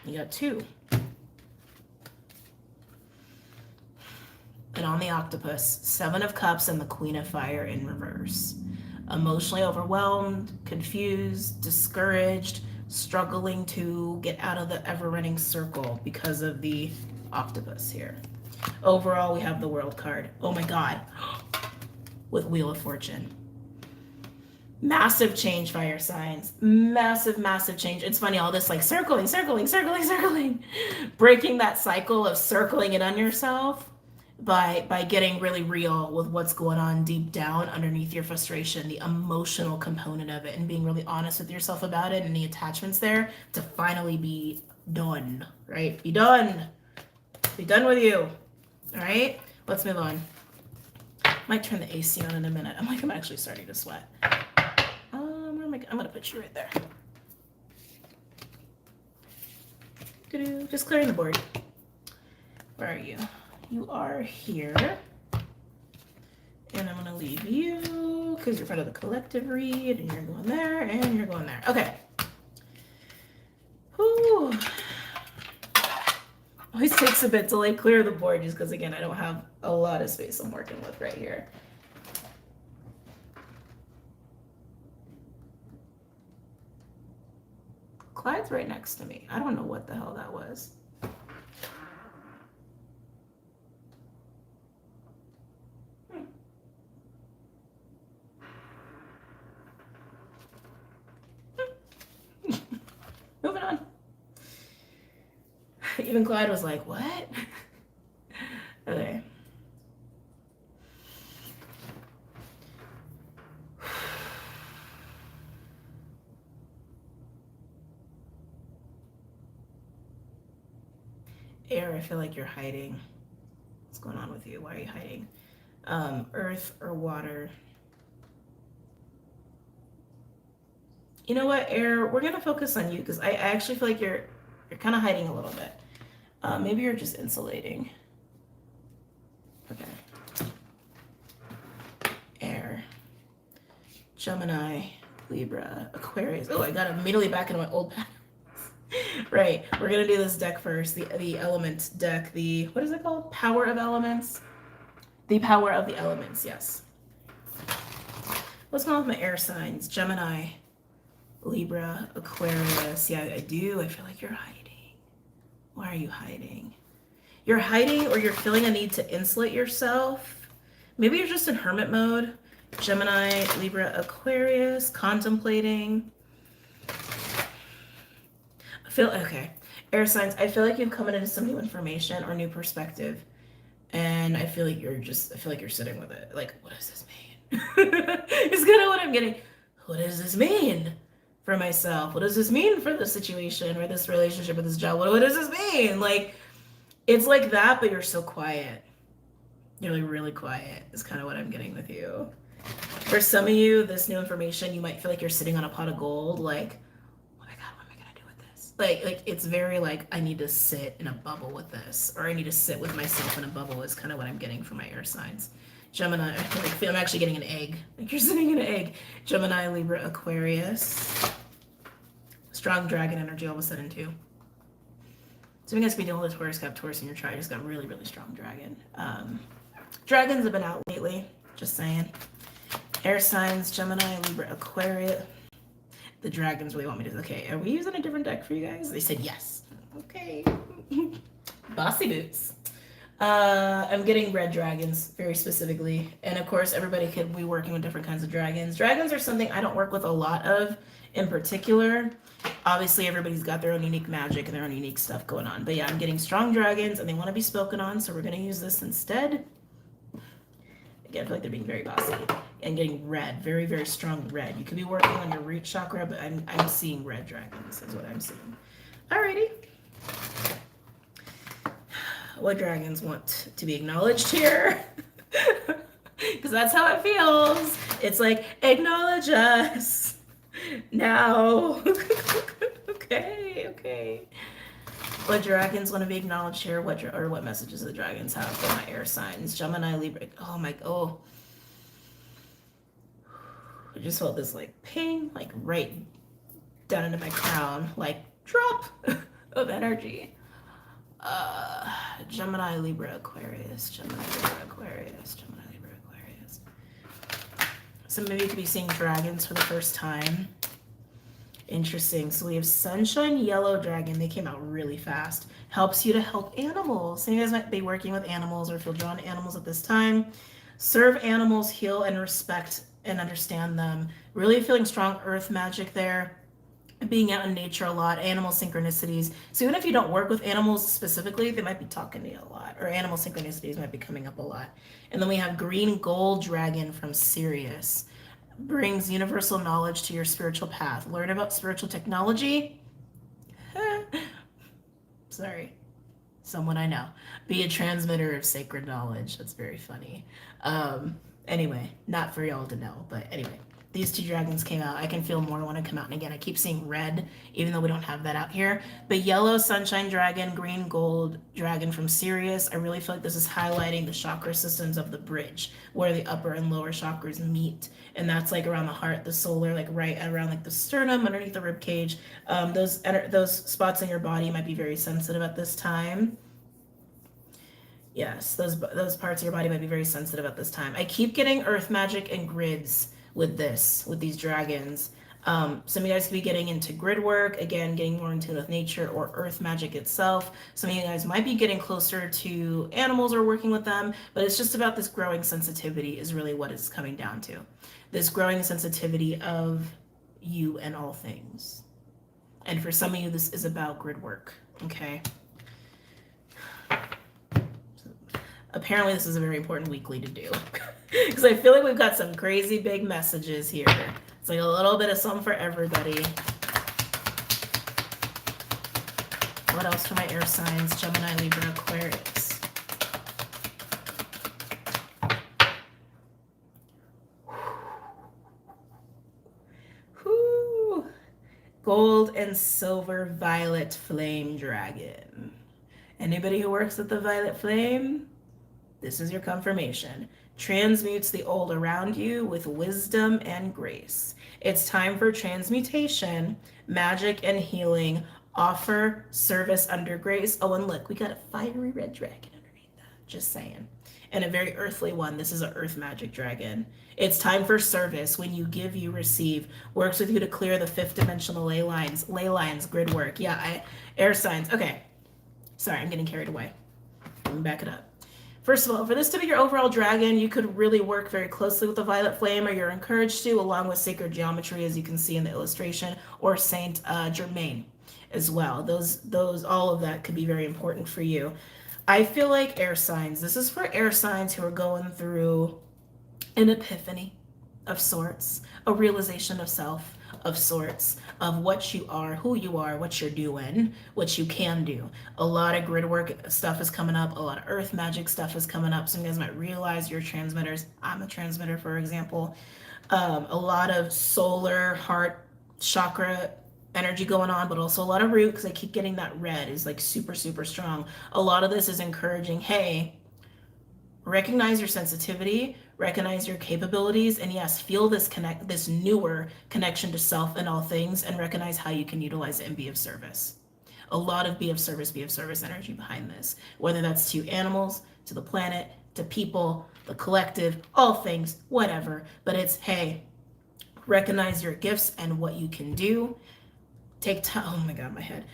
You got two. And on the octopus, Seven of Cups and the Queen of Fire in reverse. Emotionally overwhelmed, confused, discouraged, struggling to get out of the ever-running circle because of the octopus here. Overall, we have the World card. Oh my God. With Wheel of Fortune. Massive change, fire signs. Massive, massive change. It's funny, all this like circling, circling, circling, circling. Breaking that cycle of circling it on yourself by getting really real with what's going on deep down underneath your frustration, the emotional component of it, and being really honest with yourself about it and the attachments there to finally be done, right? Be done. Be done with you. All right, let's move on. Might turn the AC on in a minute. I'm actually starting to sweat. I'm gonna put you right there. Just clearing the board. Where are you? You are here. And I'm gonna leave you because you're part of the collective read, and you're going there, and you're going there. Okay. Whew. Always takes a bit to like clear the board just because, again, I don't have a lot of space I'm working with right here. Clyde's right next to me. I don't know what the hell that was. Moving on. Even Clyde was like, what? Okay. Air, I feel like you're hiding. What's going on with you? Why are you hiding? Earth or water? You know what, Air? We're gonna focus on you because I actually feel like you're kind of hiding a little bit. Maybe you're just insulating. Okay. Air. Gemini, Libra, Aquarius. Oh, I got immediately back into my old patterns. Right, we're gonna do this deck first. The element deck. The, what is it called? Power of Elements. The Power of the Elements. Yes. What's going on with my air signs? Gemini, Libra, Aquarius. Yeah, I do. I feel like you're hiding. Why are you hiding? You're hiding, or you're feeling a need to insulate yourself. Maybe you're just in hermit mode. Gemini, Libra, Aquarius, contemplating. Okay. Air signs, I feel like you've come into some new information or new perspective. And I feel like I feel like you're sitting with it. Like, what does this mean? It's kind of what I'm getting. What does this mean for myself? What does this mean for this situation or this relationship or this job? What does this mean? Like, it's like that, but you're so quiet. You're like really quiet is kind of what I'm getting with you. For some of you, this new information, you might feel like you're sitting on a pot of gold, like, oh my God, what am I gonna do with this? Like it's very like, I need to sit in a bubble with this, or I need to sit with myself in a bubble is kind of what I'm getting from my air signs. Gemini, I'm actually getting an egg. Like you're sitting in an egg. Gemini, Libra, Aquarius. Strong dragon energy all of a sudden too. So you guys can be dealing with Taurus, got Taurus in your chart. Just got really, really strong dragon. Dragons have been out lately. Just saying. Air signs, Gemini, Libra, Aquarius. The dragons really want me to. Okay, are we using a different deck for you guys? They said yes. Okay. Bossy boots. I'm getting red dragons very specifically. And of course, everybody could be working with different kinds of dragons. Dragons are something I don't work with a lot of in particular. Obviously, everybody's got their own unique magic and their own unique stuff going on. But yeah, I'm getting strong dragons and they want to be spoken on. So we're going to use this instead. Again, I feel like they're being very bossy. And getting red, very, very strong red. You could be working on your root chakra, but I'm seeing red dragons is what I'm seeing. Alrighty. What dragons want to be acknowledged here? Because that's how it feels. It's like, acknowledge us now. Okay. What dragons want to be acknowledged here? What messages the dragons have for my air signs? Gemini, Libra. Oh. I just felt this like ping, like right down into my crown, like drop of energy. Gemini, Libra, Aquarius. Gemini, Libra, Aquarius. Gemini, Libra, Aquarius. Some of you could be seeing dragons for the first time. Interesting. So we have Sunshine Yellow Dragon. They came out really fast. Helps you to help animals. So you guys might be working with animals or feel drawn to animals at this time. Serve animals, heal and respect and understand them. Really feeling strong earth magic there. Being out in nature a lot, animal synchronicities. So even if you don't work with animals specifically, they might be talking to you a lot, or animal synchronicities might be coming up a lot. And then we have Green Gold Dragon from Sirius. Brings universal knowledge to your spiritual path. Learn about spiritual technology. Sorry. Someone I know. Be a transmitter of sacred knowledge. That's very funny. Anyway, not for y'all to know, but anyway. These two dragons came out. I can feel more want to come out. And again, I keep seeing red, even though we don't have that out here. But yellow sunshine dragon, green gold dragon from Sirius. I really feel like this is highlighting the chakra systems of the bridge, where the upper and lower chakras meet. And that's like around the heart, the solar, like right around like the sternum, underneath the rib cage. Those spots in your body might be very sensitive at this time. Yes, those parts of your body might be very sensitive at this time. I keep getting earth magic and grids with these dragons. Some of you guys could be getting into grid work, again, getting more into with nature or earth magic itself. Some of you guys might be getting closer to animals or working with them, but it's just about this growing sensitivity is really what it's coming down to. This growing sensitivity of you and all things. And for some of you, this is about grid work, okay? Apparently this is a very important weekly to do because I feel like we've got some crazy big messages here. It's like a little bit of something for everybody. What else for my air signs? Gemini, Libra, Aquarius. Whew. Gold and silver violet flame dragon. Anybody who works with the violet flame? This is your confirmation. Transmutes the old around you with wisdom and grace. It's time for transmutation, magic and healing. Offer service under grace. Oh, and look, we got a fiery red dragon underneath that. Just saying. And a very earthly one. This is an earth magic dragon. It's time for service. When you give, you receive. Works with you to clear the fifth dimensional ley lines, grid work. Yeah, air signs. Okay. Sorry, I'm getting carried away. Let me back it up. First of all, for this to be your overall dragon, you could really work very closely with the violet flame, or you're encouraged to, along with sacred geometry, as you can see in the illustration, or Saint Germain as well. Those, all of that could be very important for you. I feel like air signs. This is for air signs who are going through an epiphany of sorts, a realization of self of sorts, of what you are, who you are, what you're doing, what you can do. A lot of grid work stuff is coming up, a lot of earth magic stuff is coming up. Some guys might realize you're transmitters. I'm a transmitter, for example. A lot of solar, heart, chakra energy going on, but also a lot of root, because I keep getting that red is like super, super strong. A lot of this is encouraging, hey, recognize your sensitivity, recognize your capabilities, and yes, feel this newer connection to self in all things, and recognize how you can utilize it and be of service. A lot of be of service energy behind this, whether that's to animals, to the planet, to people, the collective, all things, whatever. But it's, hey, recognize your gifts and what you can do. Take time. Oh my God, my head.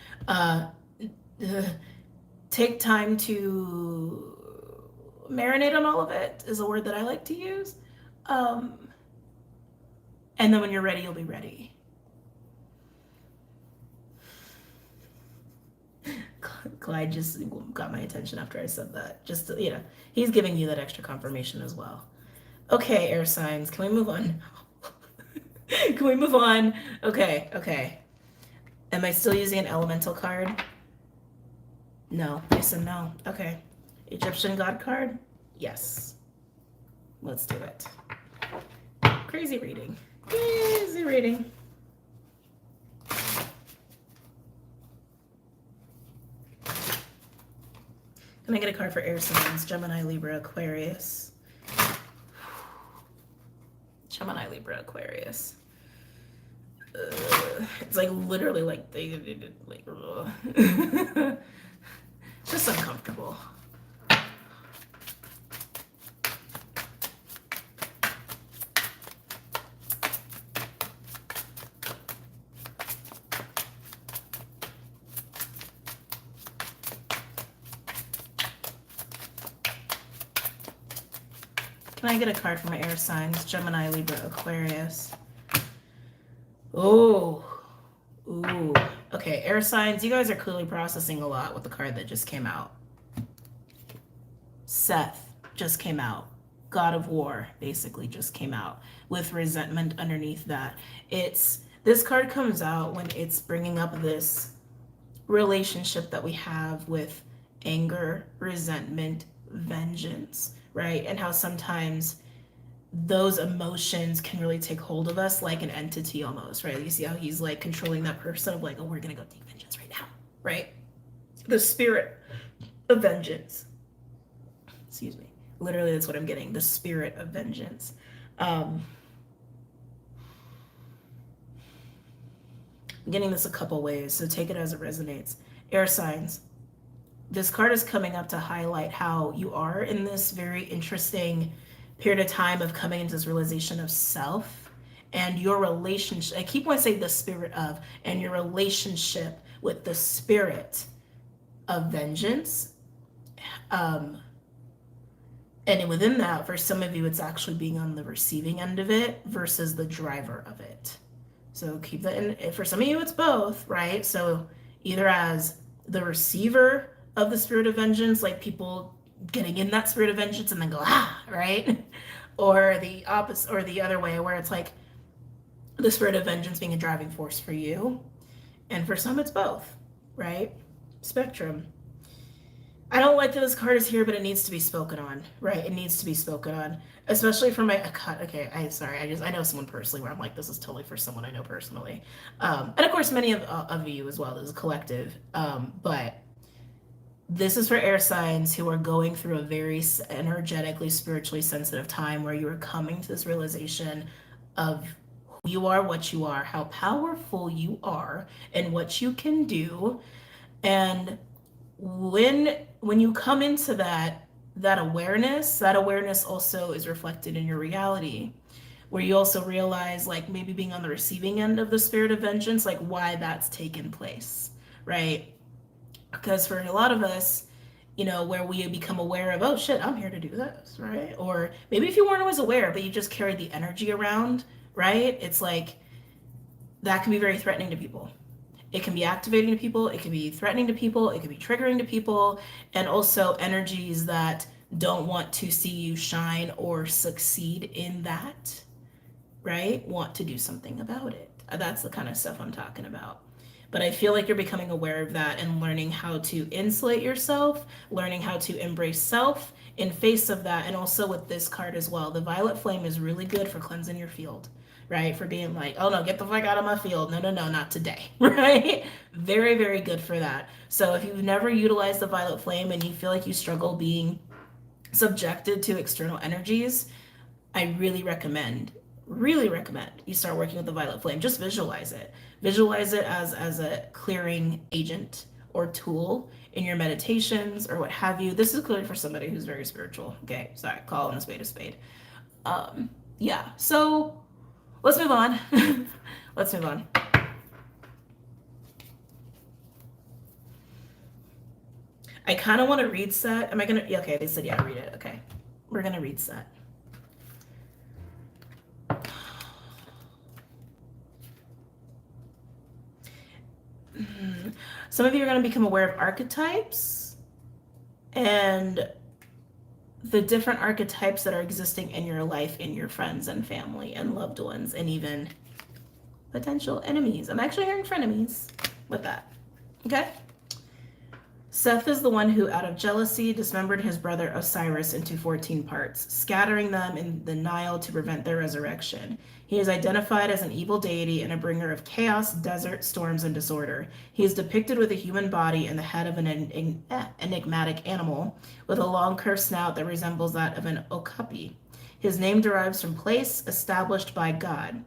Take time to marinate on all of it is a word that I like to use. And then when you're ready, you'll be ready. Clyde just got my attention after I said that. Just to, he's giving you that extra confirmation as well. Okay, air signs, can we move on? Can we move on? Okay. Am I still using an elemental card? No, I said no. Okay. Egyptian god card? Yes. Let's do it. Crazy reading. Crazy reading. Can I get a card for air signs? Gemini, Libra, Aquarius. Gemini, Libra, Aquarius. It's like literally like they like just uncomfortable. Can I get a card for my air signs? Gemini, Libra, Aquarius. Ooh. Okay, air signs, you guys are clearly processing a lot with the card that just came out. Seth just came out. God of War basically just came out with resentment underneath that. This card comes out when it's bringing up this relationship that we have with anger, resentment, vengeance, right? And how sometimes those emotions can really take hold of us like an entity almost, right? You see how he's like controlling that person of like, oh, we're gonna go take vengeance right now, right? The spirit of vengeance. Excuse me. Literally, that's what I'm getting. The spirit of vengeance. I'm getting this a couple ways, so take it as it resonates. Air signs. This card is coming up to highlight how you are in this very interesting period of time of coming into this realization of self and your relationship. I keep wanting to say the spirit of, and your relationship with the spirit of vengeance. And within that, for some of you, it's actually being on the receiving end of it versus the driver of it. So keep that in. For some of you, it's both, right? So either as the receiver of the spirit of vengeance, like people getting in that spirit of vengeance and then go, right? Or the opposite, or the other way, where it's like the spirit of vengeance being a driving force for you. And for some, it's both, right? Spectrum. I don't like that this card is here, but it needs to be spoken on, right? It needs to be spoken on, especially for my, okay, I know someone personally where I'm like, this is totally for someone I know personally. And of course, many of you as well, as a collective, but this is for air signs who are going through a very energetically, spiritually sensitive time where you are coming to this realization of who you are, what you are, how powerful you are, and what you can do. And when you come into that awareness also is reflected in your reality, where you also realize, like, maybe being on the receiving end of the spirit of vengeance, like why that's taken place, right? Because for a lot of us, where we become aware of, oh shit, I'm here to do this, right? Or maybe if you weren't always aware, but you just carried the energy around, right? It's like that can be very threatening to people. It can be activating to people, it can be threatening to people, it can be triggering to people, and also energies that don't want to see you shine or succeed in that, right? Want to do something about it. That's the kind of stuff I'm talking about. But I feel like you're becoming aware of that and learning how to insulate yourself, learning how to embrace self in face of that. And also with this card as well, the violet flame is really good for cleansing your field, right? For being like, oh no, get the fuck out of my field. No, no, no, not today, right? Very, very good for that. So if you've never utilized the violet flame and you feel like you struggle being subjected to external energies, I really recommend you start working with the violet flame. Just visualize it. Visualize it as a clearing agent or tool in your meditations or what have you. This is clearly for somebody who's very spiritual. Okay, sorry, calling a spade a spade. Yeah, so let's move on. Let's move on. I kind of want to read set. Am I going to? Yeah, okay, they said, yeah, read it. Okay, we're going to read set. Some of you are going to become aware of archetypes and the different archetypes that are existing in your life, in your friends and family and loved ones, and even potential enemies. I'm actually hearing frenemies with that. Okay? Seth is the one who, out of jealousy, dismembered his brother Osiris into 14 parts, scattering them in the Nile to prevent their resurrection. He is identified as an evil deity and a bringer of chaos, desert, storms, and disorder. He is depicted with a human body and the head of an enigmatic animal, with a long curved snout that resembles that of an okapi. His name derives from place established by God.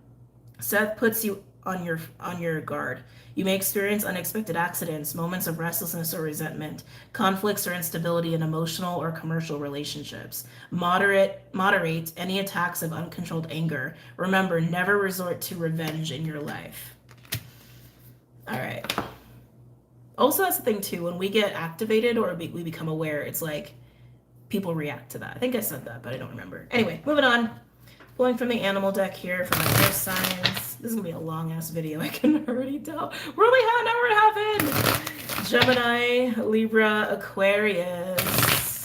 Seth puts you on your guard. You may experience unexpected accidents, moments of restlessness or resentment, conflicts or instability in emotional or commercial relationships. Moderate any attacks of uncontrolled anger. Remember, never resort to revenge in your life. All right. Also, that's the thing too, when we get activated or we become aware, it's like people react to that. I think I said that, but I don't remember. Anyway, moving on. Pulling from the animal deck here for my earth signs. This is going to be a long-ass video, I can already tell. We're only an hour and a half in. Gemini, Libra, Aquarius.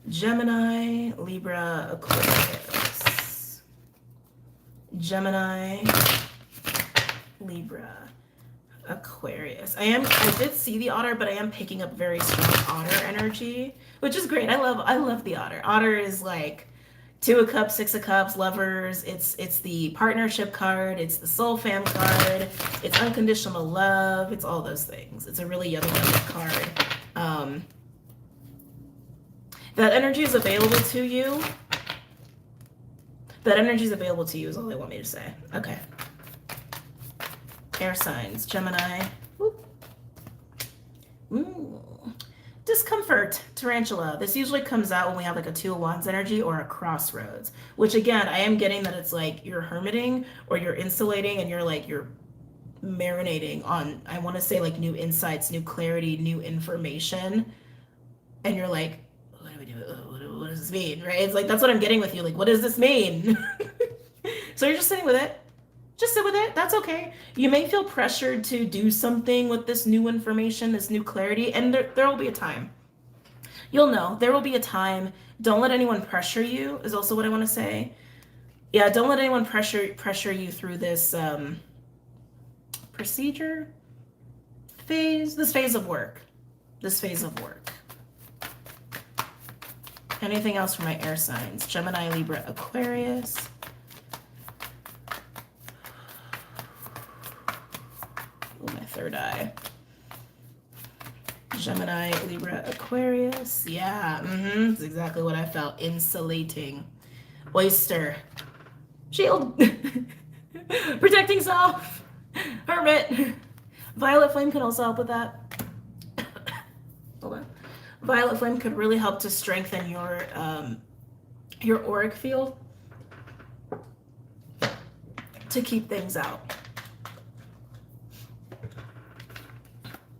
Gemini, Libra, Aquarius. Gemini, Libra, Aquarius. I did see the otter, but I am picking up very strong otter energy, which is great. I love the otter. Otter is like 2 of Cups, 6 of Cups, lovers. It's the partnership card. It's the soul fam card. It's unconditional love. It's all those things. It's a really yummy card. That energy is available to you. That energy is available to you is all they want me to say. Okay. Air signs. Gemini. Ooh. Discomfort, Tarantula. This usually comes out when we have like a 2 of Wands energy or a crossroads, which again, I am getting that it's like you're hermiting or you're insulating and you're marinating on, I want to say like new insights, new clarity, new information. And you're like, what do we do? What does this mean? Right? It's like, that's what I'm getting with you. Like, what does this mean? So you're just sitting with it. Just sit with it. That's okay. You may feel pressured to do something with this new information, this new clarity, and there will be a time. You'll know. There will be a time. Don't let anyone pressure you, is also what I want to say. Yeah, don't let anyone pressure you through this procedure phase, this phase of work. Anything else for my air signs? Gemini, Libra, Aquarius. My third eye. Gemini, Libra, Aquarius. Yeah, that's exactly what I felt. Insulating. Oyster. Shield. Protecting self. Hermit. Violet flame can also help with that. Hold on. Violet flame could really help to strengthen your auric field to keep things out.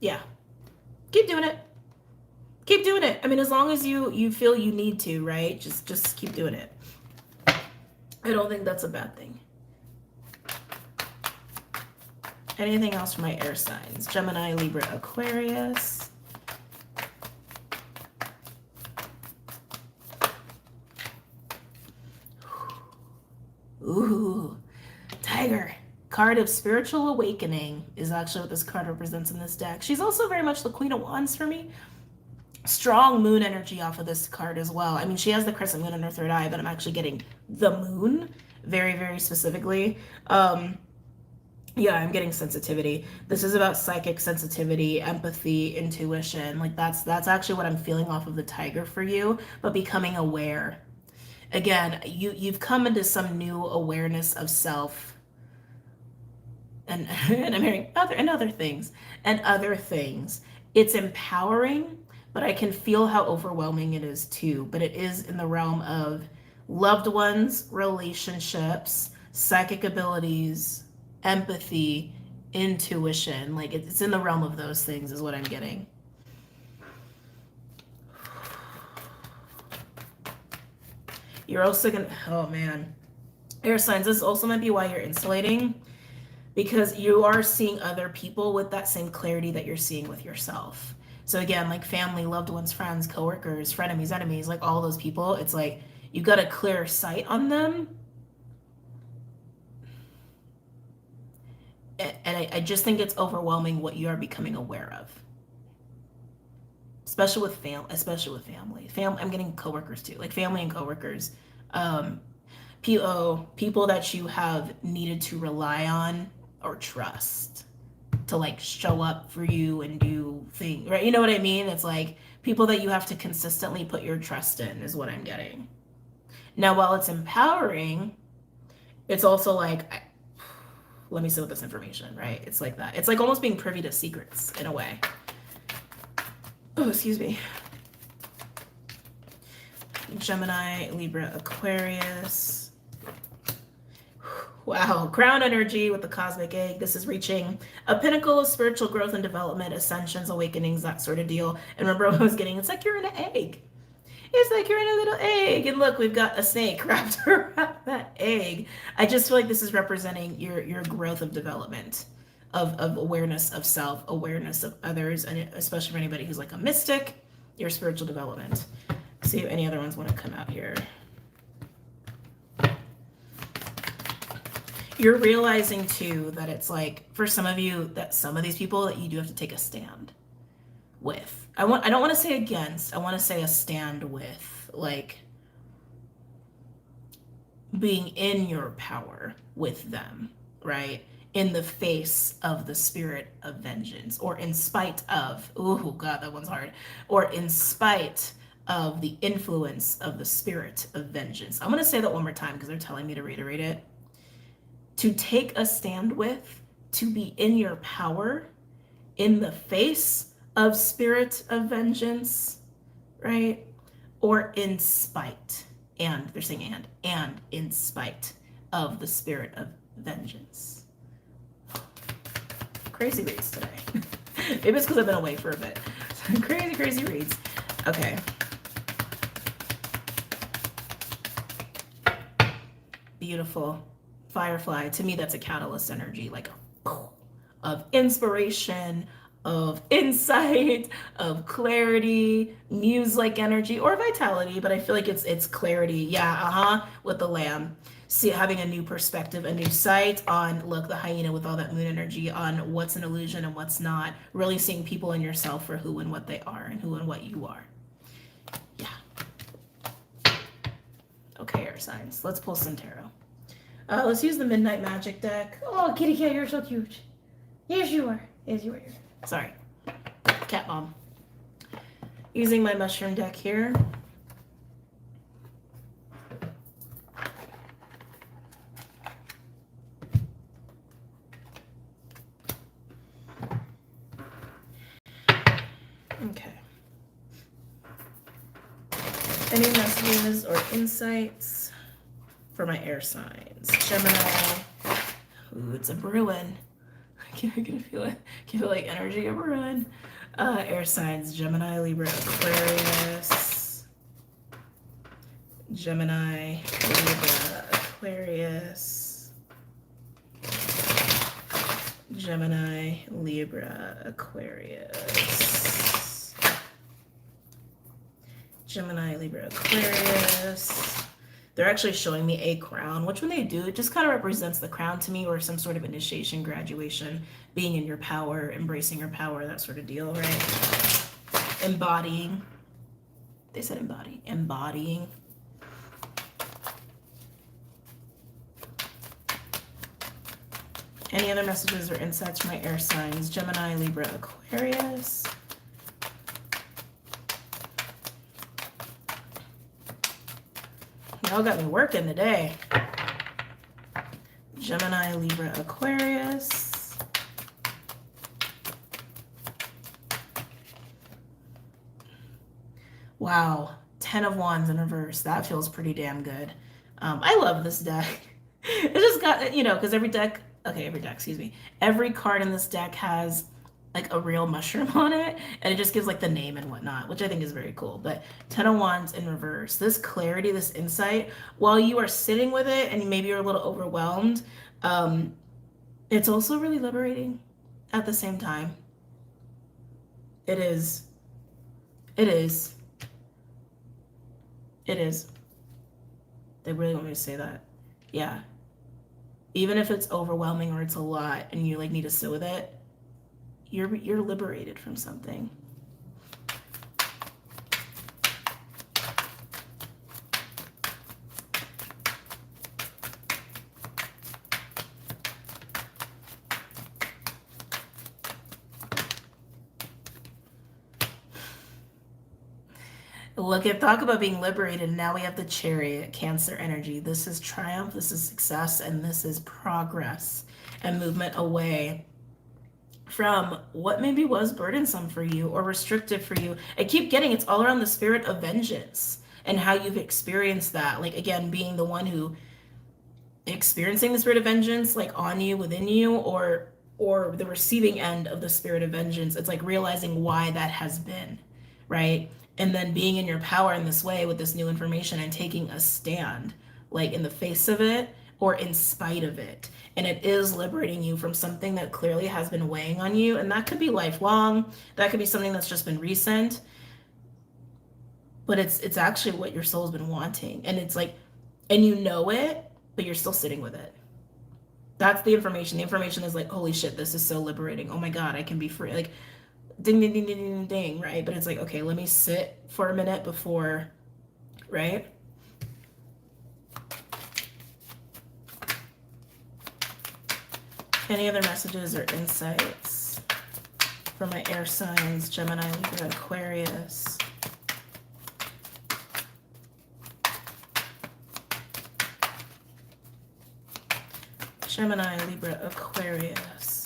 Yeah. Keep doing it. keep doing it. I mean, as long as you feel you need to, right? Just keep doing it. I don't think that's a bad thing. Anything else for my air signs? Gemini, Libra, Aquarius. Ooh, Tiger. Card of Spiritual Awakening is actually what this card represents in this deck. She's also very much the Queen of Wands for me. Strong moon energy off of this card as well. I mean, she has the crescent moon in her third eye, but I'm actually getting the moon very, very specifically. Yeah, I'm getting sensitivity. This is about psychic sensitivity, empathy, intuition. Like that's actually what I'm feeling off of the Tiger for you, but becoming aware. Again, you've come into some new awareness of self. And I'm hearing other things. It's empowering, but I can feel how overwhelming it is too. But it is in the realm of loved ones, relationships, psychic abilities, empathy, intuition. Like it's in the realm of those things is what I'm getting. You're also gonna, oh man, air signs, this also might be why you're insulating, because you are seeing other people with that same clarity that you're seeing with yourself. So again, like family, loved ones, friends, coworkers, frenemies, enemies, like all those people, it's like you got a clear sight on them. And I just think it's overwhelming what you are becoming aware of. Especially with family. I'm getting coworkers too, like family and coworkers. People that you have needed to rely on or trust to like show up for you and do things, right? You know what I mean? It's like people that you have to consistently put your trust in is what I'm getting. Now, while it's empowering, it's also like, let me sit with this information, right? It's like that. It's like almost being privy to secrets in a way. Oh, excuse me. Gemini, Libra, Aquarius. Wow, crown energy with the cosmic egg. This is reaching a pinnacle of spiritual growth and development, ascensions, awakenings, that sort of deal. And remember what I was getting? It's like you're in an egg. It's like you're in a little egg. And look, we've got a snake wrapped around that egg. I just feel like this is representing your growth of development, of awareness of self, awareness of others, and especially for anybody who's like a mystic, your spiritual development. See if any other ones want to come out here. You're realizing too that it's like for some of you that some of these people that you do have to take a stand with. I don't want to say against, I want to say a stand with, like being in your power with them, right? In the face of the spirit of vengeance, or in spite of, oh God, that one's hard, or in spite of the influence of the spirit of vengeance. I'm going to say that one more time because they're telling me to reiterate it. To take a stand with, to be in your power in the face of spirit of vengeance, right? Or in spite, and they're saying and in spite of the spirit of vengeance. Crazy reads today. Maybe it's because I've been away for a bit. Crazy reads. Okay. Beautiful. Firefly, to me, that's a catalyst energy, like of inspiration, of insight, of clarity, muse-like energy, or vitality, but I feel like it's clarity. Yeah, with the lamb. See, having a new perspective, a new sight on, look, the hyena with all that moon energy on what's an illusion and what's not. Really seeing people and yourself for who and what they are and who and what you are. Yeah. Okay, air signs. Let's pull some tarot. Let's use the Midnight Magic deck. Oh, kitty cat, you're so cute. Yes, you are. Yes, you are. Sorry. Cat mom. Using my mushroom deck here. Okay. Any messages or insights for my air signs? Gemini. Ooh, it's a Bruin. I can feel it. I can feel like energy of Bruin. Air signs, Gemini, Libra, Aquarius. Gemini, Libra, Aquarius. Gemini, Libra, Aquarius. Gemini, Libra, Aquarius. They're actually showing me a crown, which when they do, it just kind of represents the crown to me, or some sort of initiation, graduation, being in your power, embracing your power, that sort of deal, right? Embodying. They said embody. Embodying. Any other messages or insights from my air signs? Gemini, Libra, Aquarius. Y'all got me working today. Gemini, Libra, Aquarius. Wow. 10 of Wands in reverse. That feels pretty damn good. I love this deck. It just got, you know, because every deck, excuse me. Every card in this deck has like a real mushroom on it, and it just gives like the name and whatnot, which I think is very cool. But 10 of Wands in reverse, this clarity, this insight, while you are sitting with it and maybe you're a little overwhelmed, it's also really liberating at the same time. It is. It is. It is. They really want me to say that. Yeah. Even if it's overwhelming or it's a lot and you like need to sit with it, you're liberated from something. Look at, talk about being liberated. Now we have the Chariot, Cancer energy. This is triumph, this is success, and this is progress and movement away from what maybe was burdensome for you or restrictive for you. I keep getting it's all around the spirit of vengeance and how you've experienced that. Like, again, being the one who experiencing the spirit of vengeance, like on you, within you, or the receiving end of the spirit of vengeance. It's like realizing why that has been, right? And then being in your power in this way with this new information and taking a stand, like in the face of it or in spite of it. And it is liberating you from something that clearly has been weighing on you. And that could be lifelong. That could be something that's just been recent. But it's actually what your soul's been wanting. And it's like, and you know it, but you're still sitting with it. That's the information. The information is like, holy shit, this is so liberating. Oh my God, I can be free. Like, ding, ding, ding, ding, ding, ding, right? But it's like, okay, let me sit for a minute before, right? Any other messages or insights for my air signs, Gemini, Libra, Aquarius? Gemini, Libra, Aquarius.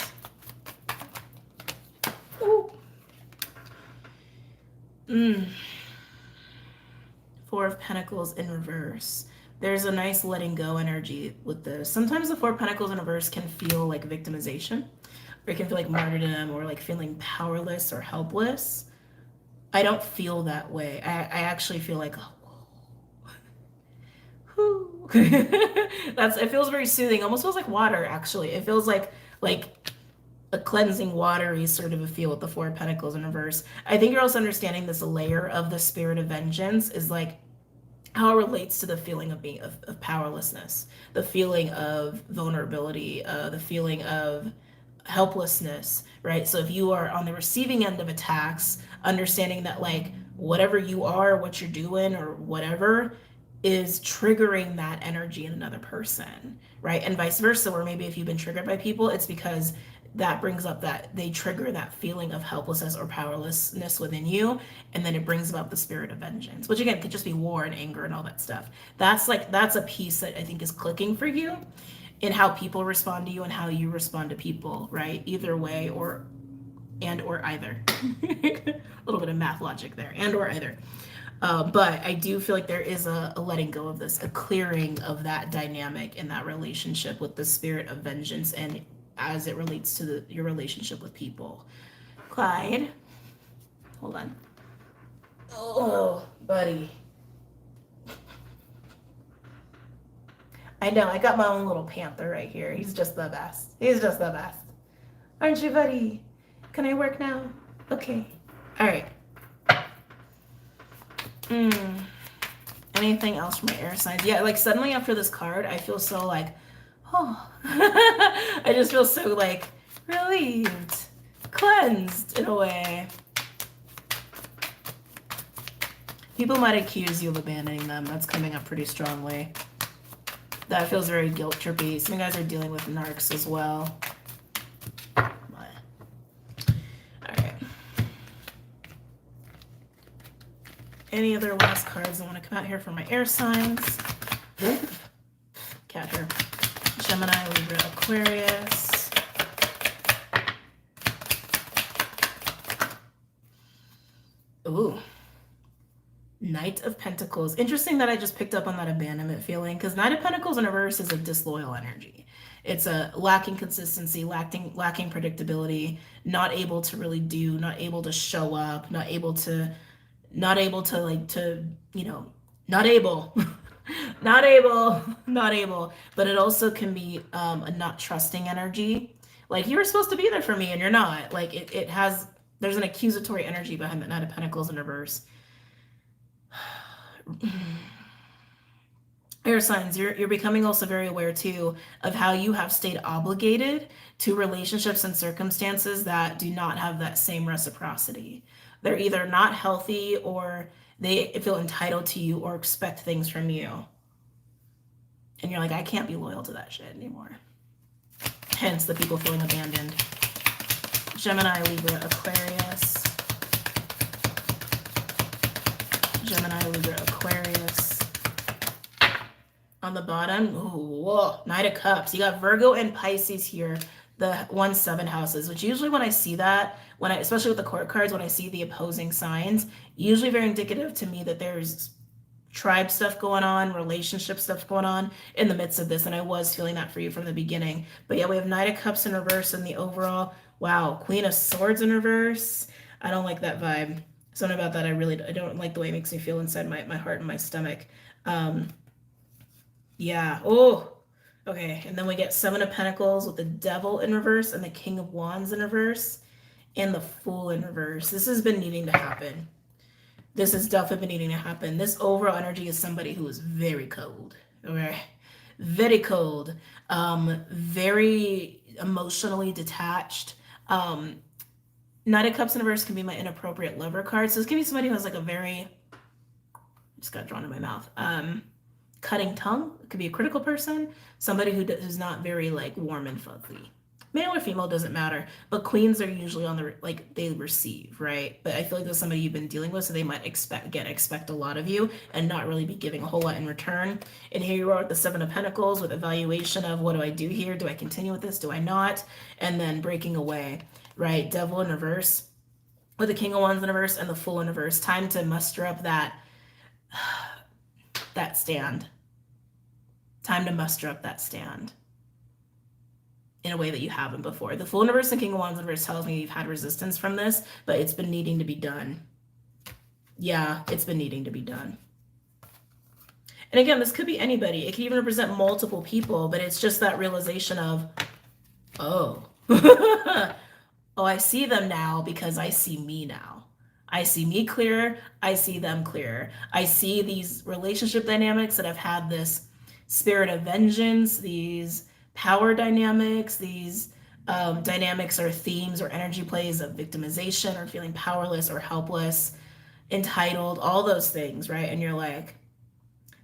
Ooh. Four of Pentacles in reverse. There's a nice letting go energy with this. Sometimes the Four of Pentacles in reverse can feel like victimization, or it can feel like martyrdom, or like feeling powerless or helpless. I don't feel that way. I actually feel like, whew. It feels very soothing. Almost feels like water, actually. It feels like a cleansing, watery sort of a feel with the Four of Pentacles in reverse. I think you're also understanding this layer of the spirit of vengeance is like how it relates to the feeling of being of powerlessness, the feeling of vulnerability, the feeling of helplessness, right? So if you are on the receiving end of attacks, understanding that like whatever you are, what you're doing, or whatever is triggering that energy in another person, right? And vice versa, where maybe if you've been triggered by people, it's because that brings up that they trigger that feeling of helplessness or powerlessness within you, and then it brings about the spirit of vengeance, which again could just be war and anger and all that stuff. That's a piece that I think is clicking for you in how people respond to you and how you respond to people, right? Either way, or either. A little bit of math logic there, and or either. But I do feel like there is a letting go of this, a clearing of that dynamic in that relationship with the spirit of vengeance, and as it relates to your relationship with people. Clyde. Hold on. Oh, buddy. I know, I got my own little panther right here. He's just the best. He's just the best. Aren't you, buddy? Can I work now? Okay. All right. Anything else from my air signs? Yeah, like suddenly after this card, I feel so like, oh. I just feel so like relieved, cleansed in a way. People might accuse you of abandoning them. That's coming up pretty strongly. That feels very guilt trippy. Some guys are dealing with narcs as well. All right. Any other last cards that want to come out here for my air signs? Cat here. Gemini, Libra, Aquarius. Ooh. Knight of Pentacles. Interesting that I just picked up on that abandonment feeling, because Knight of Pentacles in reverse is a disloyal energy. It's a lacking consistency, lacking predictability, not able to really do, not able to show up, not able to not able, not able. But it also can be a not trusting energy. Like, you were supposed to be there for me and you're not. Like, there's an accusatory energy behind the Knight of Pentacles in reverse. Air signs, you're becoming also very aware too of how you have stayed obligated to relationships and circumstances that do not have that same reciprocity. They're either not healthy, or they feel entitled to you or expect things from you. And you're like, I can't be loyal to that shit anymore. Hence the people feeling abandoned. Gemini, Libra, Aquarius. Gemini, Libra, Aquarius. On the bottom, ooh, whoa, Knight of Cups. You got Virgo and Pisces here, the 1-7 houses, which usually when I see that, especially with the court cards, when I see the opposing signs, usually very indicative to me that there's tribe stuff going on, relationship stuff going on in the midst of this. And I was feeling that for you from the beginning. But yeah, we have Knight of Cups in reverse, and the overall, wow, Queen of Swords in reverse. I don't like that vibe. Something about that, I don't like the way it makes me feel inside my heart and my stomach. Yeah. Oh, okay. And then we get 7 of Pentacles with the Devil in reverse and the King of Wands in reverse and the Fool in reverse. This has been needing to happen. This has definitely been needing to happen. This overall energy is somebody who is very cold. Okay. Very cold. Very emotionally detached. Knight of Cups in reverse can be my inappropriate lover card. So this can be somebody who has like a very, just got drawn in my mouth. Cutting tongue. It could be a critical person, somebody who's not very like warm and fuzzy. Male or female doesn't matter, but queens are usually on the, like, they receive, right? But I feel like that's somebody you've been dealing with, so they might expect a lot of you and not really be giving a whole lot in return. And here you are with the 7 of Pentacles with evaluation of, what do I do here? Do I continue with this? Do I not? And then breaking away, right? Devil in reverse with the King of Wands in reverse and the Fool in reverse. Time to muster up that stand. Time to muster up that stand in a way that you haven't before. The Fool in reverse and King of Wands in reverse tells me you've had resistance from this, but it's been needing to be done. Yeah, it's been needing to be done. And again, this could be anybody. It could even represent multiple people, but it's just that realization of, oh, oh, I see them now because I see me now. I see me clearer. I see them clearer. I see these relationship dynamics that have had this spirit of vengeance, these power dynamics, these dynamics or themes or energy plays of victimization or feeling powerless or helpless, entitled, all those things, right? And you're like,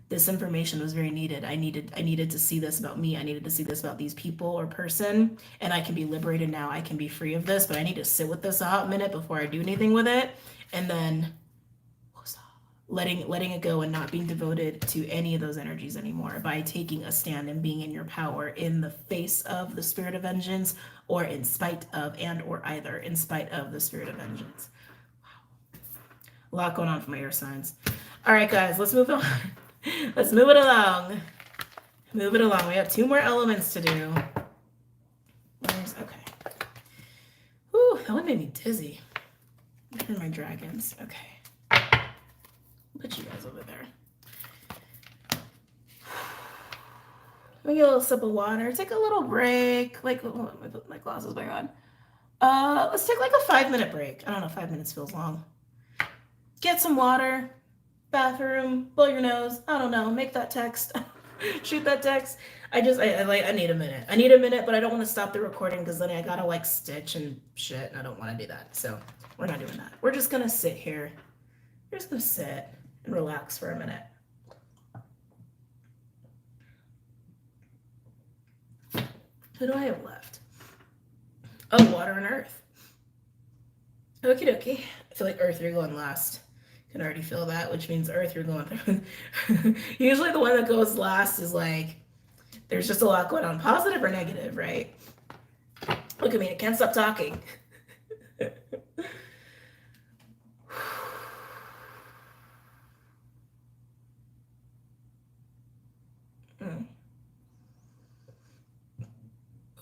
this information was very needed. I needed to see this about me. I needed to see this about these people or person, and I can be liberated now. I can be free of this, but I need to sit with this a hot minute before I do anything with it. And then letting it go and not being devoted to any of those energies anymore by taking a stand and being in your power in the face of the spirit of vengeance, or in spite of, and or either in spite of the spirit of vengeance. Wow. A lot going on for my air signs. All right, guys, let's move on. Let's move it along. Move it along. We have 2 more elements to do. Okay. Whew, that one made me dizzy. Where are my dragons? Okay. Put you guys over there. Let me get a little sip of water. Take a little break. Like, oh, let me put my glasses back on. Let's take like a 5-minute break. I don't know, 5 minutes feels long. Get some water, bathroom, blow your nose. I don't know, make that text, shoot that text. I need a minute. I need a minute, but I don't want to stop the recording because then I gotta like stitch and shit, and I don't want to do that. So we're not doing that. We're just gonna sit here. We're just gonna sit and relax for a minute. Who do I have left? Oh, water and earth. Okie dokie. I feel like earth, you're going last. Can already feel that, which means earth, you're going through. Usually the one that goes last is like, there's just a lot going on, positive or negative, right? Look at me, I can't stop talking.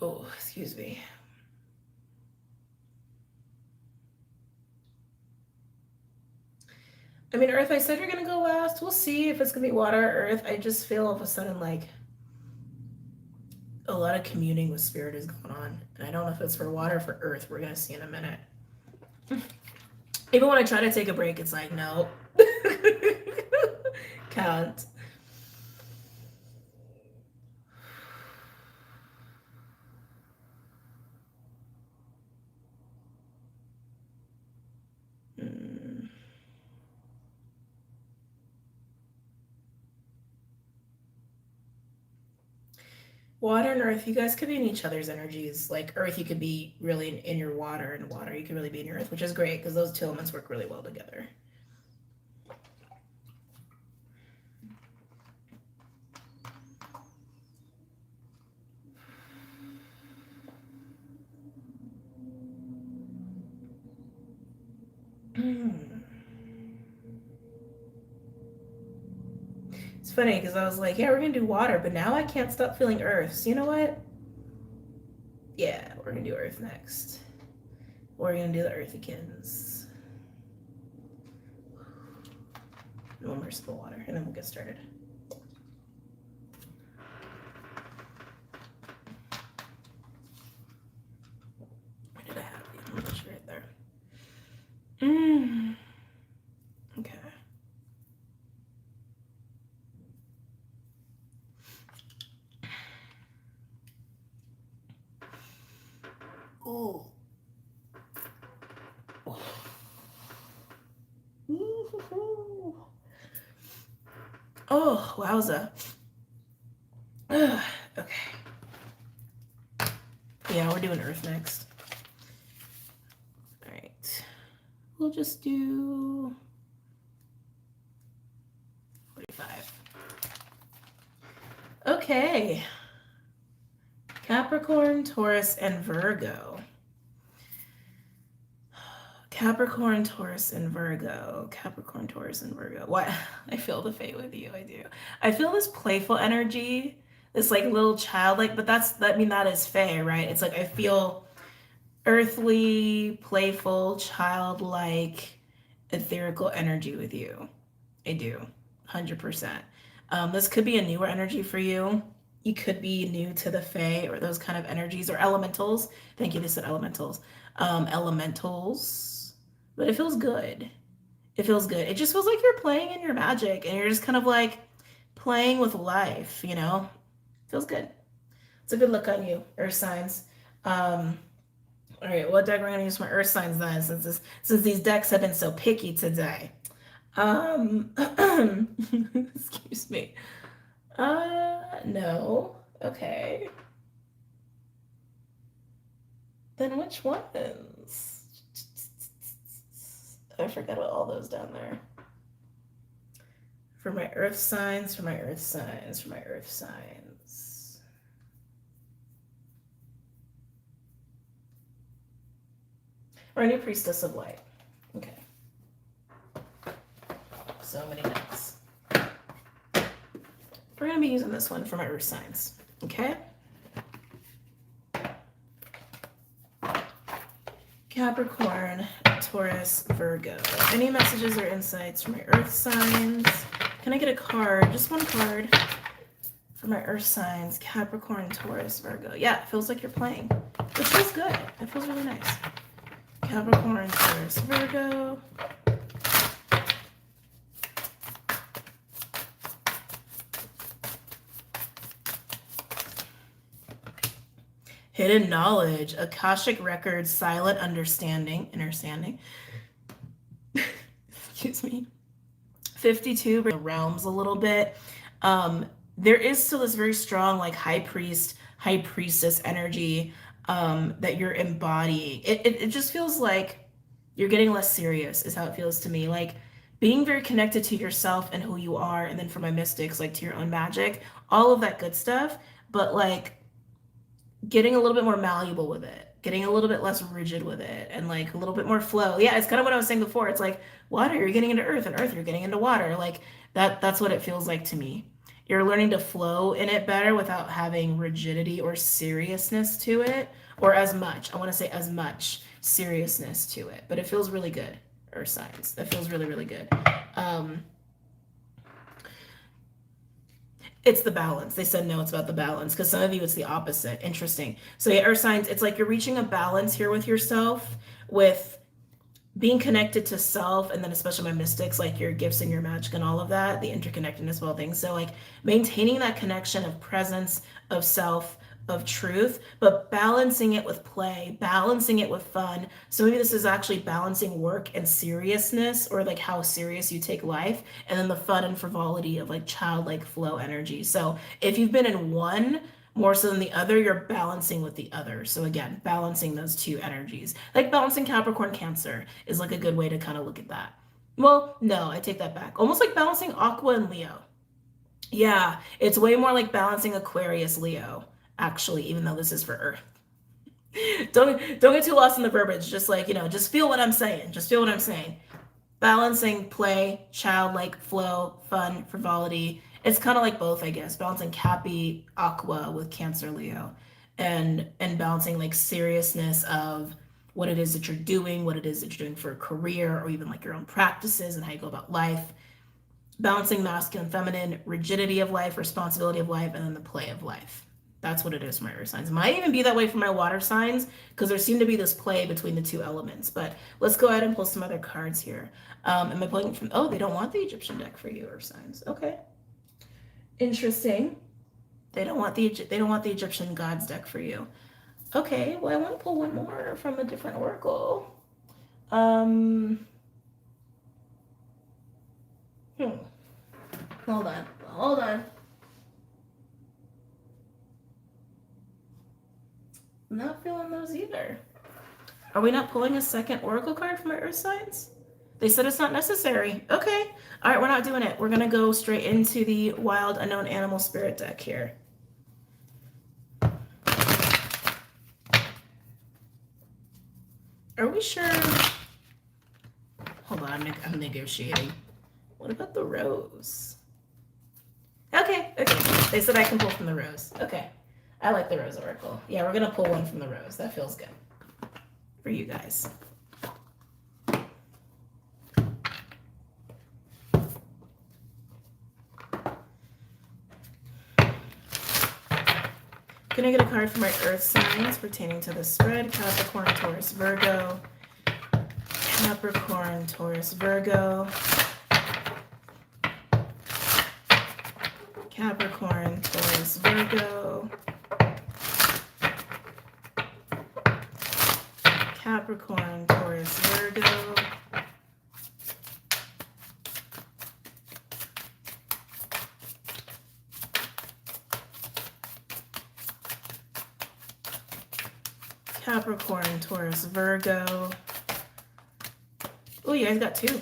Oh, excuse me. I mean, earth, I said you're gonna go last. We'll see if it's gonna be water or earth. I just feel all of a sudden like a lot of communing with spirit is going on. And I don't know if it's for water or for earth. We're gonna see in a minute. Even when I try to take a break, it's like, no. Can't. Water and earth, you guys could be in each other's energies. Like earth, you could be really in your water, and water, you could really be in your earth, which is great because those two elements work really well together. It's funny because I was like, yeah, we're gonna do water, but now I can't stop feeling earth. So you know what? Yeah, we're gonna do earth next. We're gonna do the earthykins. And one more sip of water, and then we'll get started. Where did I have these? I'm sure right there. Okay. Oh. Oh, wowza. Okay. Yeah, we're doing earth next. All right. We'll just do 45. Okay. Capricorn, Taurus, and Virgo. Capricorn, Taurus, and Virgo. Capricorn, Taurus, and Virgo. What? I feel the fate with you. I do. I feel this playful energy, this like little childlike, but that is Fae, right? It's like I feel earthly, playful, childlike, etherical energy with you. I do. 100%. This could be a newer energy for you. You could be new to the Fae or those kind of energies or elementals. Thank you. They said elementals. Elementals. But it feels good. It feels good. It just feels like you're playing in your magic and you're just kind of like playing with life, you know? Feels good. It's a good look on you, earth signs. All right, what deck we're gonna use for earth signs then, since these decks have been so picky today. Excuse me. No. Okay. Then which ones? I forgot about all those down there. For my earth signs, for my earth signs, for my earth signs. Or a new priestess of light. Okay. So many decks. We're going to be using this one for my earth signs. Okay? Capricorn, Taurus, Virgo. Any messages or insights for my earth signs? Can I get a card? Just one card for my earth signs. Capricorn, Taurus, Virgo. Yeah, it feels like you're playing, which feels good. It feels really nice. Capricorn, Taurus, Virgo. Hidden knowledge, Akashic records, silent understanding. Excuse me. 52 realms a little bit. There is still this very strong like high priest, high priestess energy that you're embodying. It just feels like you're getting less serious is how it feels to me. Like being very connected to yourself and who you are, and then for my mystics, like to your own magic, all of that good stuff, but like getting a little bit more malleable with it, getting a little bit less rigid with it, and like a little bit more flow. Yeah, it's kind of what I was saying before. It's like water, you're getting into earth, and earth, you're getting into water. Like that's what it feels like to me. You're learning to flow in it better without having rigidity or seriousness to it, or as much. I want to say as much seriousness to it, but it feels really good. Earth signs. That feels really, really good. It's the balance. They said no, it's about the balance, because some of you it's the opposite. Interesting. So yeah, earth signs, it's like you're reaching a balance here with yourself, with being connected to self, and then especially my mystics, like your gifts and your magic and all of that, the interconnectedness of all things. So like maintaining that connection of presence, of self, of truth, but balancing it with play, balancing it with fun. So maybe this is actually balancing work and seriousness, or like how serious you take life, and then the fun and frivolity of like childlike flow energy. So if you've been in one more so than the other, you're balancing with the other. So again, balancing those two energies. Like balancing Capricorn, Cancer is like a good way to kind of look at that. Well, no, I take that back. Almost like balancing Aqua and Leo. Yeah, it's way more like balancing Aquarius, Leo, actually, even though this is for Earth. Don't get too lost in the verbiage. Just like, just feel what I'm saying. Just feel what I'm saying. Balancing play, childlike flow, fun, frivolity. It's kind of like both, I guess. Balancing Cappy, Aqua with Cancer, Leo, and balancing like seriousness of what it is that you're doing, what it is that you're doing for a career, or even like your own practices and how you go about life. Balancing masculine, feminine, rigidity of life, responsibility of life, and then the play of life. That's what it is for my earth signs. It might even be that way for my water signs, because there seemed to be this play between the two elements. But let's go ahead and pull some other cards here. Am I pulling from? Oh, they don't want the Egyptian deck for you, earth signs. Okay, interesting. They don't want the Egyptian gods deck for you. Okay, well I want to pull one more from a different oracle. Hold on. I'm not feeling those either. Are we not pulling a second oracle card for my earth signs? They said it's not necessary. Okay. All right, we're not doing it. We're going to go straight into the wild unknown animal spirit deck here. Are we sure? Hold on, I'm negotiating. What about the rose? Okay. They said I can pull from the rose. Okay. I like the rose oracle. Yeah, we're going to pull one from the rose. That feels good for you guys. Can I get a card for my earth signs pertaining to the spread? Capricorn, Taurus, Virgo. Capricorn, Taurus, Virgo. Capricorn, Taurus, Virgo. Capricorn, Taurus, Virgo. Capricorn, Taurus, Virgo. Oh, you guys got two.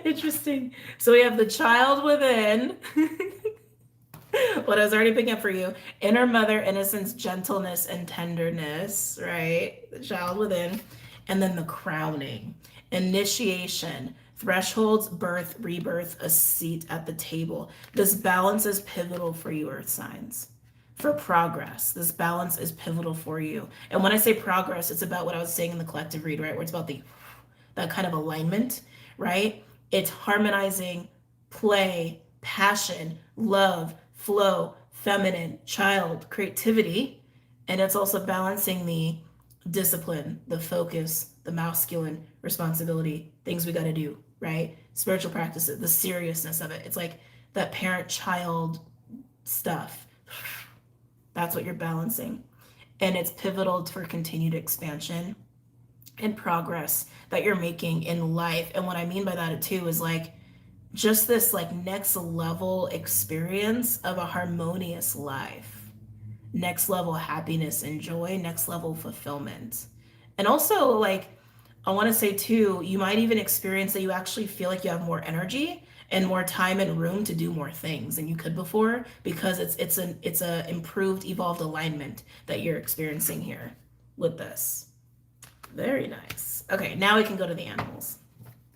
Interesting. So we have the child within. What I was already picking up for you. Inner mother, innocence, gentleness, and tenderness, right? The child within. And then the crowning. Initiation, thresholds, birth, rebirth, a seat at the table. This balance is pivotal for you, earth signs. for progress. This balance is pivotal for you. And when I say progress, it's about what I was saying in the collective read, right? Where it's about that kind of alignment, right? It's harmonizing play, passion, love, flow, feminine, child, creativity. And it's also balancing the discipline, the focus, the masculine responsibility, things we got to do, right? Spiritual practices, the seriousness of it. It's like that parent child stuff. That's what you're balancing. And it's pivotal for continued expansion and progress that you're making in life. And what I mean by that too is like just this like next level experience of a harmonious life, next level happiness and joy, next level fulfillment. And also like I want to say too, you might even experience that you actually feel like you have more energy and more time and room to do more things than you could before because it's a improved evolved alignment that you're experiencing here with this. Very nice. Okay, now we can go to the animals.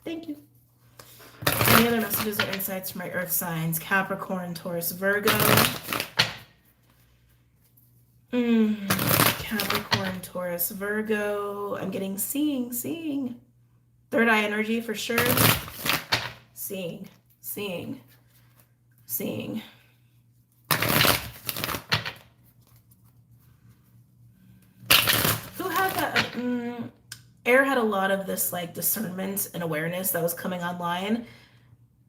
Thank you. Any other messages or insights from my earth signs? Capricorn, Taurus, Virgo. Capricorn, Taurus, Virgo. I'm getting seeing. Third eye energy for sure. Seeing. Who had that? Air had a lot of this like discernment and awareness that was coming online.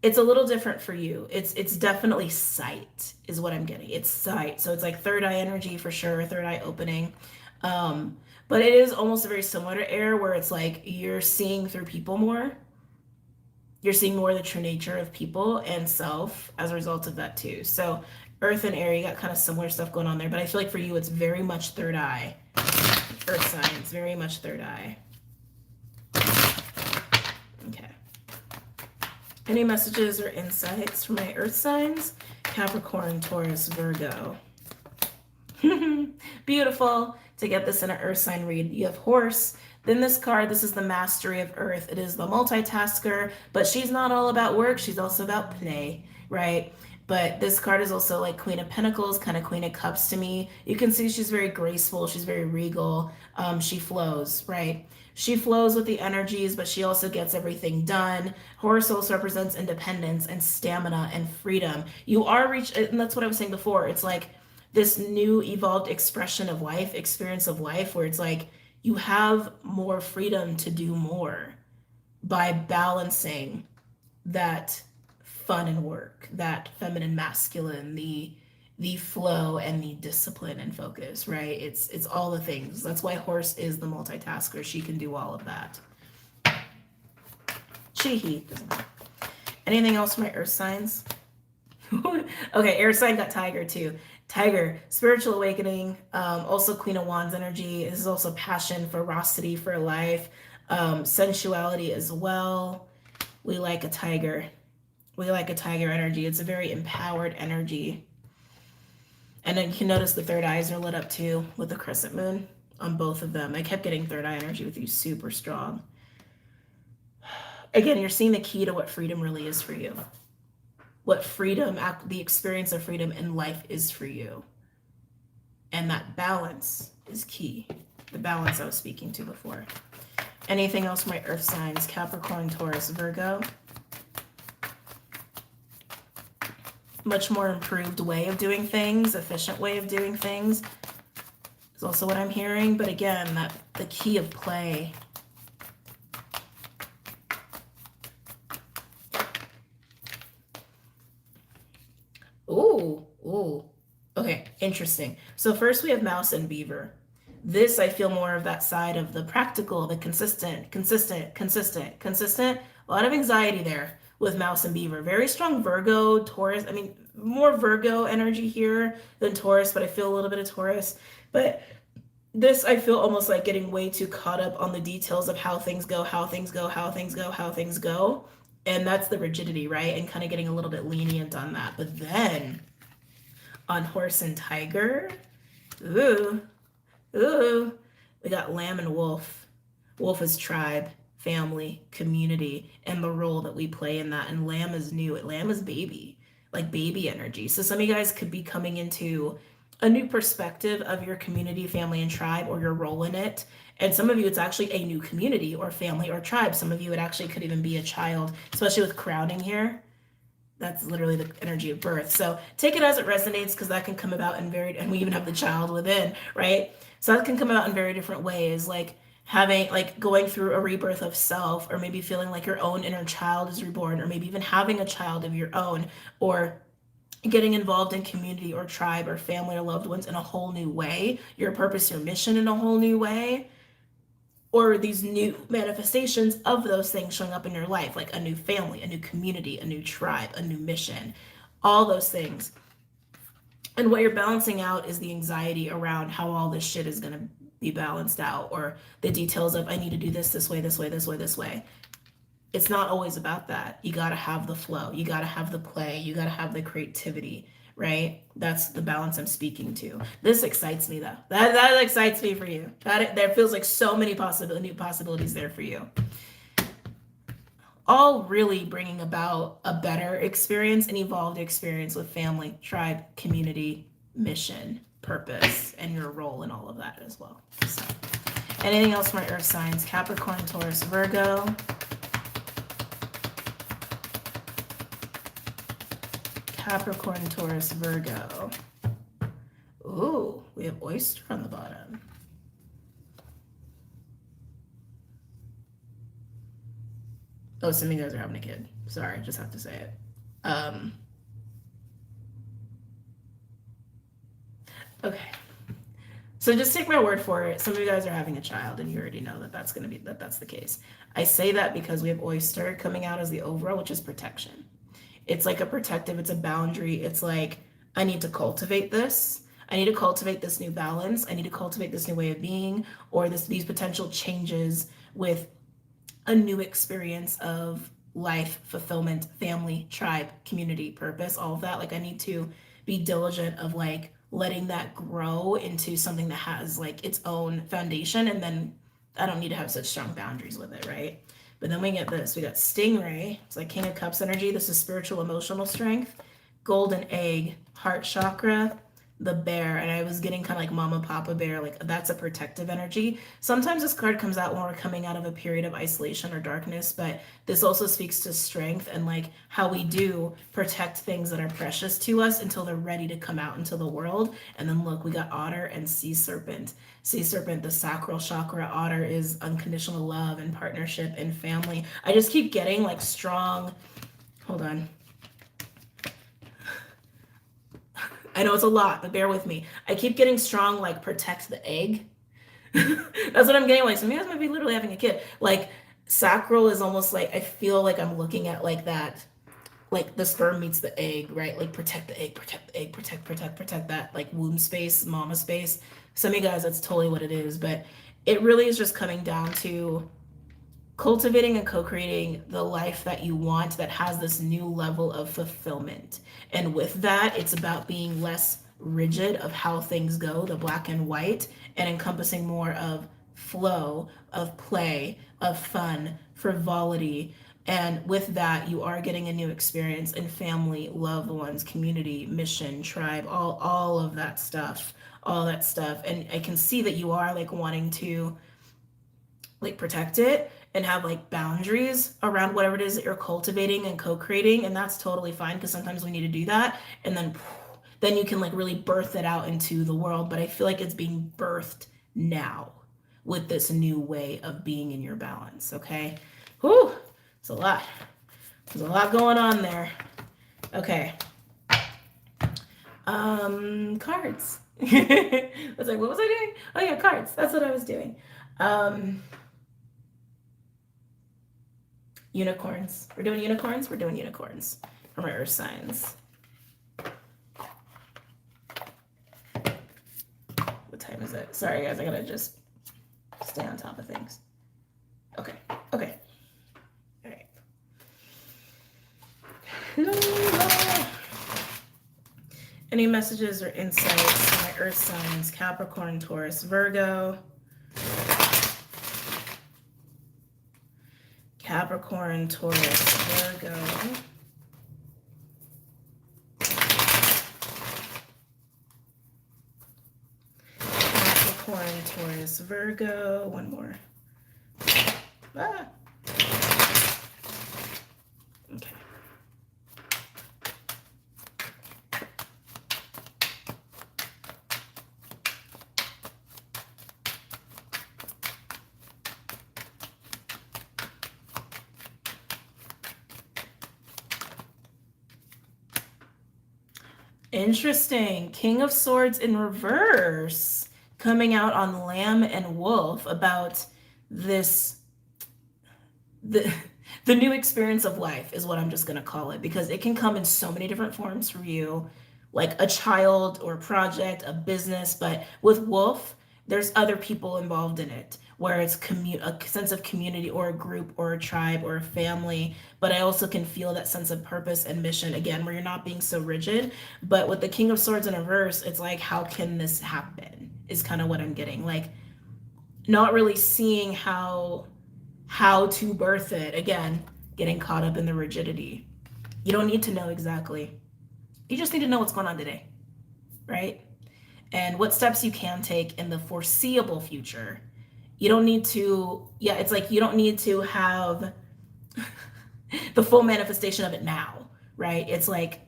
It's a little different for you. It's definitely sight is what I'm getting. It's sight. So it's like third eye energy for sure, third eye opening. But it is almost very similar to air where it's like you're seeing through people more. You're seeing more of the true nature of people and self as a result of that too. So earth and air, you got kind of similar stuff going on there. But I feel like for you, it's very much third eye. Earth signs, very much third eye. Okay. Any messages or insights from my earth signs? Capricorn, Taurus, Virgo. Beautiful. To get this in an earth sign read, you have horse. Then this card, this is the mastery of earth. It is the multitasker, but she's not all about work. She's also about play, right? But this card is also like Queen of Pentacles, kind of Queen of Cups to me. You can see she's very graceful. She's very regal. She flows, right? She flows with the energies, but she also gets everything done. Horse also represents independence and stamina and freedom. You are and that's what I was saying before. It's like this new evolved expression of life, experience of life, where it's like you have more freedom to do more by balancing that fun and work, that feminine masculine, the flow and the discipline and focus, right? It's all the things. That's why horse is the multitasker. She can do all of that. He doesn't know. Anything else from my earth signs? Okay, air sign got tiger too. Tiger, spiritual awakening, also Queen of Wands energy. This is also passion, ferocity for life, sensuality as well. We like a tiger. We like a tiger energy. It's a very empowered energy. And then you can notice the third eyes are lit up too with the crescent moon on both of them. I kept getting third eye energy with you, super strong. Again, you're seeing the key to what freedom really is for you. What freedom, the experience of freedom in life is for you. And that balance is key. The balance I was speaking to before. Anything else from my earth signs? Capricorn, Taurus, Virgo. Much more improved way of doing things, efficient way of doing things is also what I'm hearing. But again, the key of play. Ooh. Okay, interesting. So first we have mouse and beaver. This, I feel more of that side of the practical, the consistent. A lot of anxiety there with mouse and beaver. Very strong Virgo, Taurus. I mean, more Virgo energy here than Taurus, but I feel a little bit of Taurus. But this, I feel almost like getting way too caught up on the details of how things go. And that's the rigidity, right? And kind of getting a little bit lenient on that. But then on horse and tiger, ooh, we got lamb and wolf. Wolf is tribe, family, community, and the role that we play in that. And lamb is new. Lamb is baby, like baby energy. So some of you guys could be coming into a new perspective of your community, family, and tribe, or your role in it. And some of you, it's actually a new community or family or tribe. Some of you, it actually could even be a child, especially with crowning here. That's literally the energy of birth. So take it as it resonates, because that can come about in very, and we even have the child within, right? So that can come about in very different ways, like having, like going through a rebirth of self, or maybe feeling like your own inner child is reborn, or maybe even having a child of your own, or getting involved in community or tribe or family or loved ones in a whole new way, your purpose, your mission in a whole new way, or these new manifestations of those things showing up in your life, like a new family, a new community, a new tribe, a new mission, all those things. And what you're balancing out is the anxiety around how all this shit is going to be balanced out, or the details of, I need to do this way, this way, this way, this way. It's not always about that. You got to have the flow. You got to have the play. You got to have the creativity, right? That's the balance I'm speaking to. This excites me, though. That excites me for you. There feels like so many new possibilities there for you. All really bringing about a better experience, an evolved experience with family, tribe, community, mission, purpose, and your role in all of that as well. So, anything else for my earth signs? Capricorn, Taurus, Virgo. Capricorn, Taurus, Virgo. Ooh, we have oyster on the bottom. Oh, some of you guys are having a kid. Sorry, just have to say it. Okay. So just take my word for it. Some of you guys are having a child, and you already know that that's the case. I say that because we have oyster coming out as the overall, which is protection. It's like a protective, it's a boundary. It's like, I need to cultivate this. I need to cultivate this new balance. I need to cultivate this new way of being, or these potential changes with a new experience of life, fulfillment, family, tribe, community, purpose, all of that. Like, I need to be diligent of like letting that grow into something that has like its own foundation. And then I don't need to have such strong boundaries with it, right? But then we get this. We got Stingray. It's like King of Cups energy. This is spiritual, emotional strength. Golden Egg, heart chakra, the bear. And I was getting kind of like Mama Papa Bear. Like, that's a protective energy. Sometimes this card comes out when we're coming out of a period of isolation or darkness. But this also speaks to strength and like how we do protect things that are precious to us until they're ready to come out into the world. And then look, we got Otter and Sea Serpent. Sea Serpent, the sacral chakra. Otter is unconditional love and partnership and family. I just keep getting like strong, hold on. I know it's a lot, but bear with me. I keep getting strong, like protect the egg. That's what I'm getting. Like, some of you guys might be literally having a kid. Like, sacral is almost like, I feel like I'm looking at like that, like the sperm meets the egg, right? Like, protect the egg, protect that, like womb space, mama space. Some of you guys, that's totally what it is. But it really is just coming down to cultivating and co-creating the life that you want that has this new level of fulfillment. And with that, it's about being less rigid of how things go, the black and white, and encompassing more of flow, of play, of fun, frivolity. And with that, you are getting a new experience in family, loved ones, community, mission, tribe, all of that stuff, all that stuff. And I can see that you are like wanting to like protect it and have like boundaries around whatever it is that you're cultivating and co-creating. And that's totally fine, because sometimes we need to do that. And then you can like really birth it out into the world. But I feel like it's being birthed now with this new way of being in your balance. Okay. Whew. It's a lot. There's a lot going on there. Okay. Cards. I was like, what was I doing? Oh yeah, cards. That's what I was doing. Unicorns. We're doing unicorns? We're doing unicorns for my earth signs. What time is it? Sorry, guys. I gotta just stay on top of things. Okay. Okay. All right. Any messages or insights for my earth signs? Capricorn, Taurus, Virgo. Capricorn, Taurus, Virgo. Capricorn, Taurus, Virgo. One more. Ah. Okay. Interesting. King of Swords in reverse, coming out on Lamb and Wolf about this the the new experience of life is what I'm just going to call it, because it can come in so many different forms for you, like a child or a project, a business. But with Wolf, there's other people involved in it, where it's a sense of community or a group or a tribe or a family. But I also can feel that sense of purpose and mission again, where you're not being so rigid. But with the King of Swords in reverse, it's like, how can this happen is kind of what I'm getting, like not really seeing how to birth it. Again, getting caught up in the rigidity. You don't need to know exactly. You just need to know what's going on today, right? And what steps you can take in the foreseeable future. You don't need to, it's like you don't need to have the full manifestation of it now, right? It's like,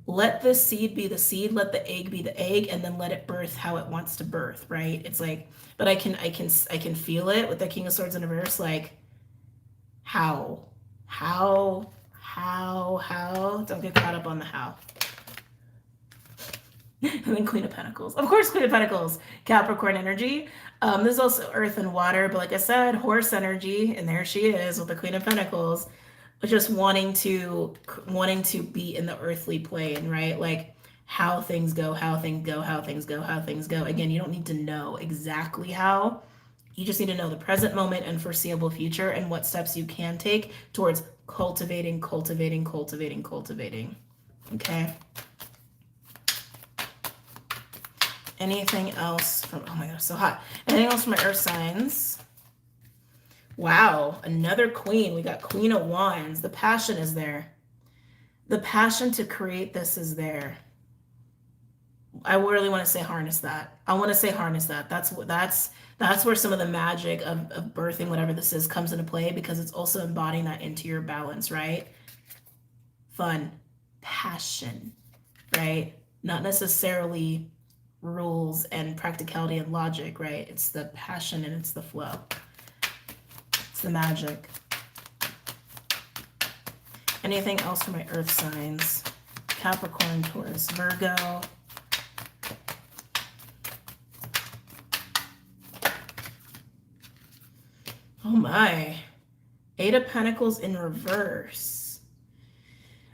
let the seed be the seed, let the egg be the egg, and then let it birth how it wants to birth, right? It's like, but I can feel it with the King of Swords in reverse, like, how? Don't get caught up on the how. And then Queen of Pentacles. Of course, Queen of Pentacles, Capricorn energy. There's also earth and water, but like I said, horse energy, and there she is with the Queen of Pentacles, just wanting to be in the earthly plane, right? Like how things go. Again, you don't need to know exactly how. You just need to know the present moment and foreseeable future and what steps you can take towards cultivating. Okay. Anything else from, oh my gosh, so hot. Anything else from my earth signs? Wow, another queen. We got Queen of Wands. The passion is there. The passion to create this is there. I really want to say harness that. That's where some of the magic of birthing whatever this is comes into play, because it's also embodying that into your balance, right? Fun, passion, right? Not necessarily rules and practicality and logic, right? It's the passion and it's the flow. It's the magic. Anything else for my earth signs? Capricorn, Taurus, Virgo. Oh my. Eight of Pentacles in reverse.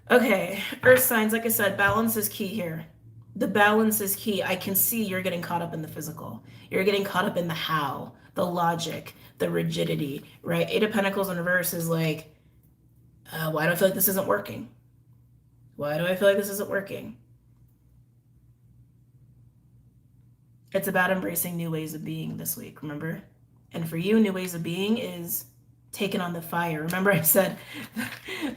Okay, earth signs, like I said, balance is key here. The balance is key. I can see you're getting caught up in the physical. You're getting caught up in the how, the logic, the rigidity, right? Eight of Pentacles in reverse is like, why do I feel like this isn't working? It's about embracing new ways of being this week, remember? And for you, new ways of being is taking on the fire. Remember I said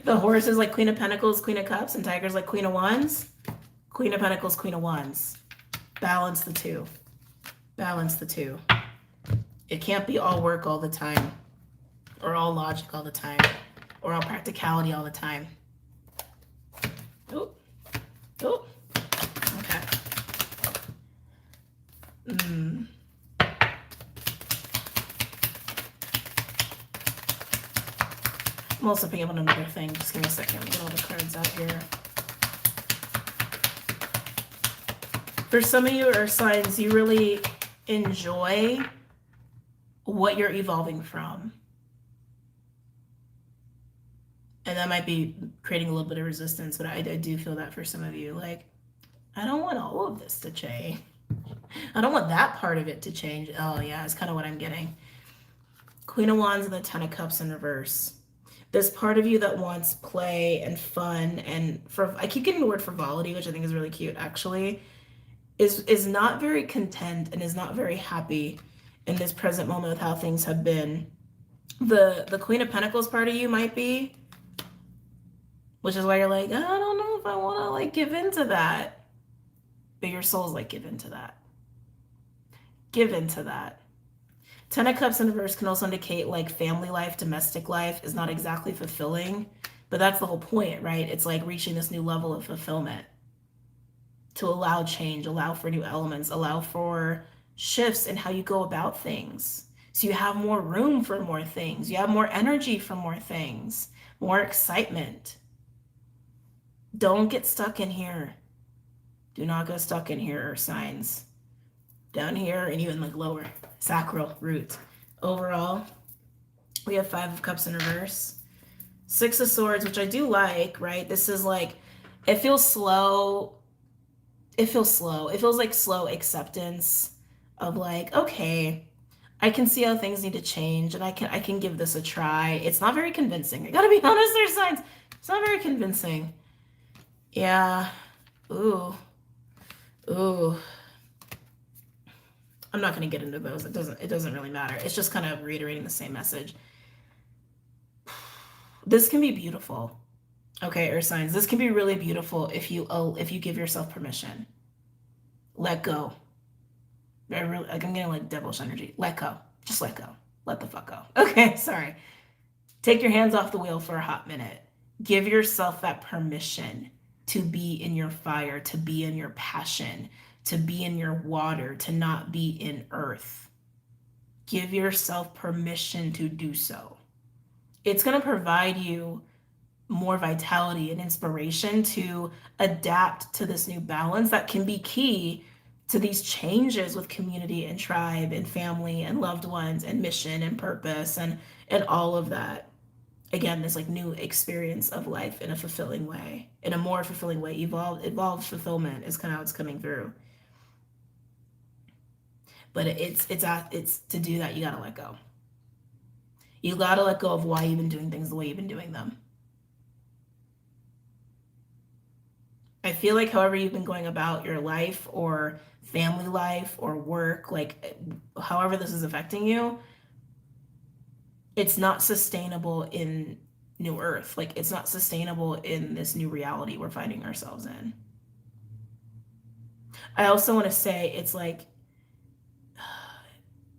the horse is like Queen of Pentacles, Queen of Cups, and Tiger's like Queen of Wands? Queen of Pentacles, Queen of Wands. Balance the two. It can't be all work all the time, or all logic all the time, or all practicality all the time. Oh. Okay. I'm also picking up on another thing. Just give me a second. Get all the cards out here. For some of you earth signs, you really enjoy what you're evolving from. And that might be creating a little bit of resistance, but I do feel that for some of you. Like, I don't want all of this to change. I don't want that part of it to change. Oh yeah, it's kind of what I'm getting. Queen of Wands and the Ten of Cups in reverse. This part of you that wants play and fun, and I keep getting the word frivolity, which I think is really cute actually, is not very content and is not very happy in this present moment with how things have been. The Queen of Pentacles part of you might be, which is why you're like, I don't know if I want to like give into that. But your soul's like, give into that. Give into that. Ten of Cups in reverse can also indicate like family life, domestic life is not exactly fulfilling, but that's the whole point, right? It's like reaching this new level of fulfillment to allow change, allow for new elements, allow for shifts in how you go about things. So you have more room for more things, you have more energy for more things, more excitement. Don't get stuck in here. Do not get stuck in here, signs. Down here and even like lower, sacral, root. Overall, we have Five of Cups in reverse. Six of Swords, which I do like, right? This is like, it feels slow. It feels slow. It feels like slow acceptance of like, okay, I can see how things need to change and I can give this a try. It's not very convincing. I gotta be honest, there's signs. It's not very convincing. Yeah. Ooh. Ooh. I'm not going to get into those. It doesn't really matter. It's just kind of reiterating the same message. This can be beautiful. Okay, Earth signs. This can be really beautiful if you give yourself permission. Let go. I'm getting like devilish energy. Let go. Just let go. Let the fuck go. Okay, sorry. Take your hands off the wheel for a hot minute. Give yourself that permission to be in your fire, to be in your passion, to be in your water, to not be in earth. Give yourself permission to do so. It's going to provide you more vitality and inspiration to adapt to this new balance that can be key to these changes with community and tribe and family and loved ones and mission and purpose and all of that. Again, this like new experience of life in a fulfilling way, in a more fulfilling way. Evolved fulfillment is kind of how it's coming through. But it's to do that, you gotta let go. You gotta let go of why you've been doing things the way you've been doing them. I feel like however you've been going about your life or family life or work, like however this is affecting you, it's not sustainable in New Earth. Like it's not sustainable in this new reality we're finding ourselves in. I also want to say it's like,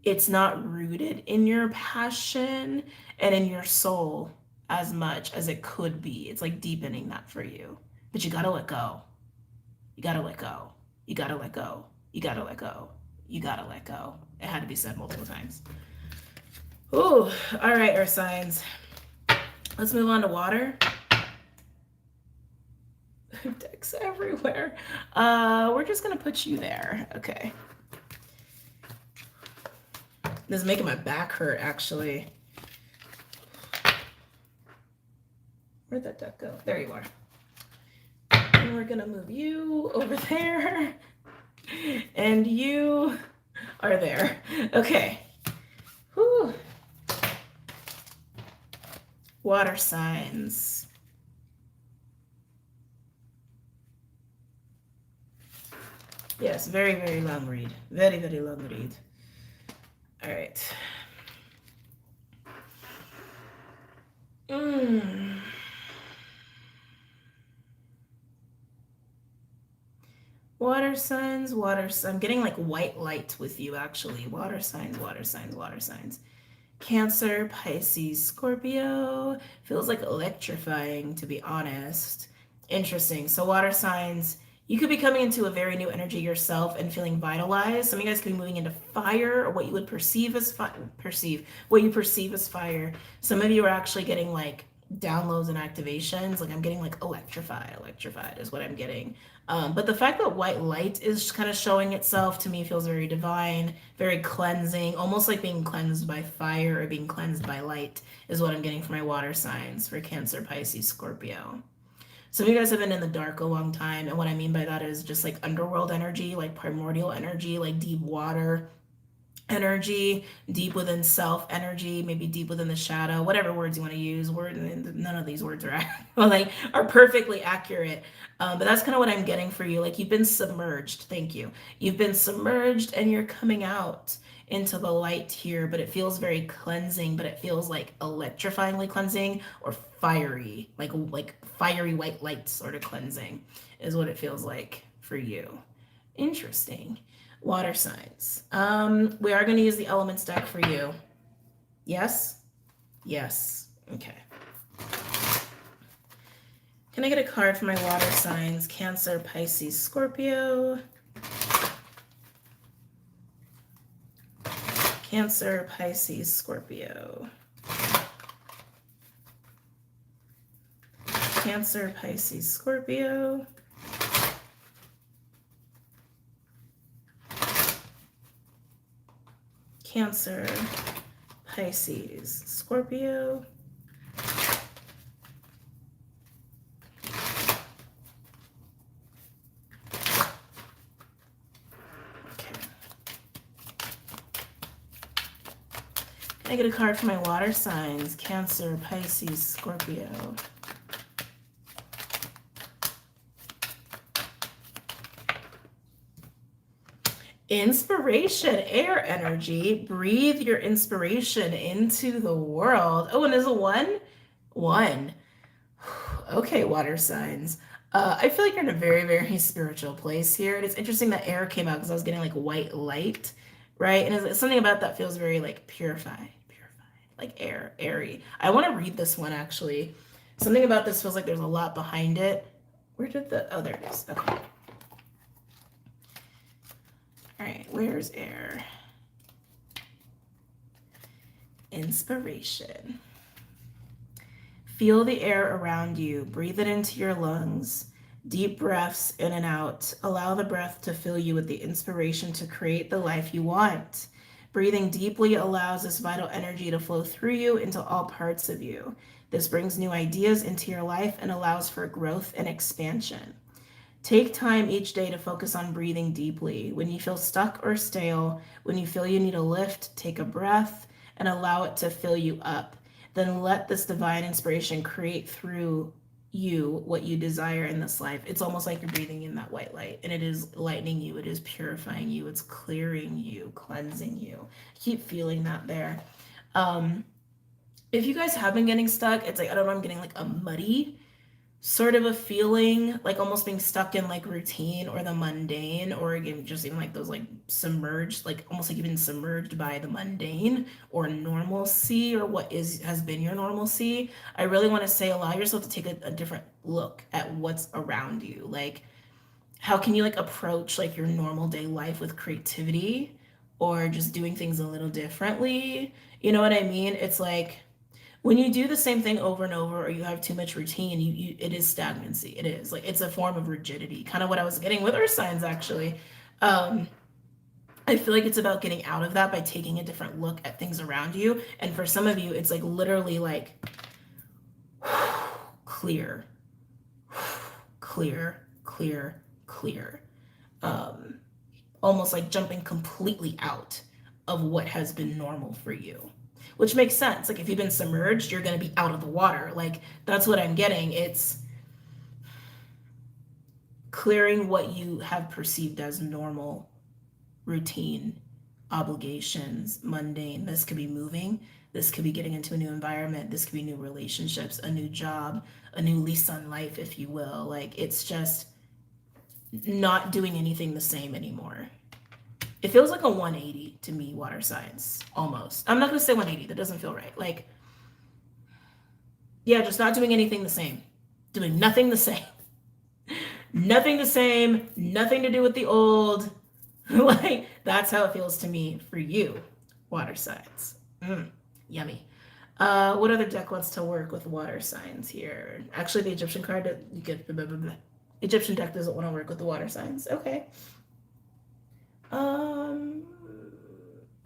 it's not rooted in your passion and in your soul as much as it could be. It's like deepening that for you. But you gotta let go. You gotta let go. You gotta let go. You gotta let go. You gotta let go. It had to be said multiple times. Ooh, all right, Earth signs. Let's move on to water. Decks everywhere. We're just gonna put you there. Okay. This is making my back hurt, actually. Where'd that deck go? There you are. And we're gonna move you over there. And you are there. Okay. Whew. Water signs. Yes, very, very long read. Very, very long read. All right. Water signs, I'm getting like white light with you actually. Water signs, water signs, water signs. Cancer, Pisces, Scorpio. Feels like electrifying, to be honest. Interesting. So water signs, you could be coming into a very new energy yourself and feeling vitalized. Some of you guys could be moving into fire, or what you would perceive as what you perceive as fire. Some of you are actually getting like downloads and activations. Like I'm getting like electrified is what I'm getting. But the fact that white light is kind of showing itself to me feels very divine, very cleansing, almost like being cleansed by fire or being cleansed by light is what I'm getting for my water signs for Cancer, Pisces, Scorpio. Some of you guys have been in the dark a long time, and what I mean by that is just like underworld energy, like primordial energy, like deep water energy, deep within self energy, maybe deep within the shadow, whatever words you want to use. None of these words are perfectly accurate. But that's kind of what I'm getting for you. Like you've been submerged. Thank you. You've been submerged and you're coming out into the light here, but it feels very cleansing, but it feels like electrifyingly cleansing or fiery, like fiery white light sort of cleansing is what it feels like for you. Interesting. Water signs. We are going to use the elements deck for you. Yes? Yes. Okay. Can I get a card for my water signs? Cancer, Pisces, Scorpio. Cancer, Pisces, Scorpio. Cancer, Pisces, Scorpio. Cancer, Pisces, Scorpio. I get a card for my water signs, Cancer, Pisces, Scorpio. Inspiration, air energy. Breathe your inspiration into the world. Oh, and there's a one? One. Okay, water signs. I feel like you're in a very, very spiritual place here. And it's interesting that air came out because I was getting like white light, right? And it's something about that feels very like purified, like air, airy. I want to read this one actually. Something about this feels like there's a lot behind it. Where did the, oh, there it is. Okay. All right, where's air? Inspiration. Feel the air around you. Breathe it into your lungs. Deep breaths in and out. Allow the breath to fill you with the inspiration to create the life you want. Breathing deeply allows this vital energy to flow through you into all parts of you. This brings new ideas into your life and allows for growth and expansion. Take time each day to focus on breathing deeply. When you feel stuck or stale, when you feel you need a lift, take a breath and allow it to fill you up. Then let this divine inspiration create through you what you desire in this life. It's almost like you're breathing in that white light, and it is lightening you, it is purifying you, it's clearing you, cleansing you. Keep feeling that there. If you guys have been getting stuck, it's like, I don't know, I'm getting like a muddy sort of a feeling, like almost being stuck in like routine or the mundane, or again just even like those like submerged, like almost like you've been submerged by the mundane or normalcy or what has been your normalcy. I really want to say allow yourself to take a different look at what's around you. Like how can you like approach like your normal day life with creativity or just doing things a little differently? You know what I mean? It's like when you do the same thing over and over or you have too much routine, it is stagnancy. It is like it's a form of rigidity, kind of what I was getting with earth signs actually. I feel like it's about getting out of that by taking a different look at things around you. And for some of you, it's like literally like clear, clear, clear, clear. Almost like jumping completely out of what has been normal for you. Which makes sense. Like if you've been submerged, you're going to be out of the water. Like that's what I'm getting. It's clearing what you have perceived as normal, routine, obligations, mundane. This could be moving. This could be getting into a new environment. This could be new relationships, a new job, a new lease on life, if you will. Like it's just not doing anything the same anymore. It feels like a 180 to me, water signs, almost. I'm not going to say 180. That doesn't feel right. Like, yeah, just not doing anything the same. Doing nothing the same. Nothing the same. Nothing to do with the old. Like, that's how it feels to me for you, water signs. Yummy. What other deck wants to work with water signs here? Actually, the Egyptian card, you get Egyptian deck doesn't want to work with the water signs. Okay.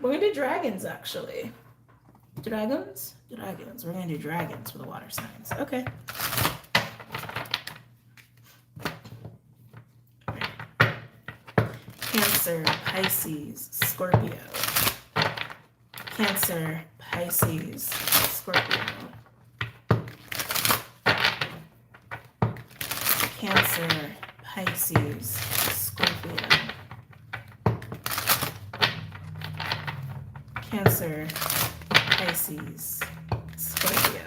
We're gonna do dragons actually. Dragons? Dragons. We're gonna do dragons for the water signs. Okay. Cancer, Pisces, Scorpio. Cancer, Pisces, Scorpio. Cancer, Pisces, Scorpio. Cancer, Pisces, Scorpio.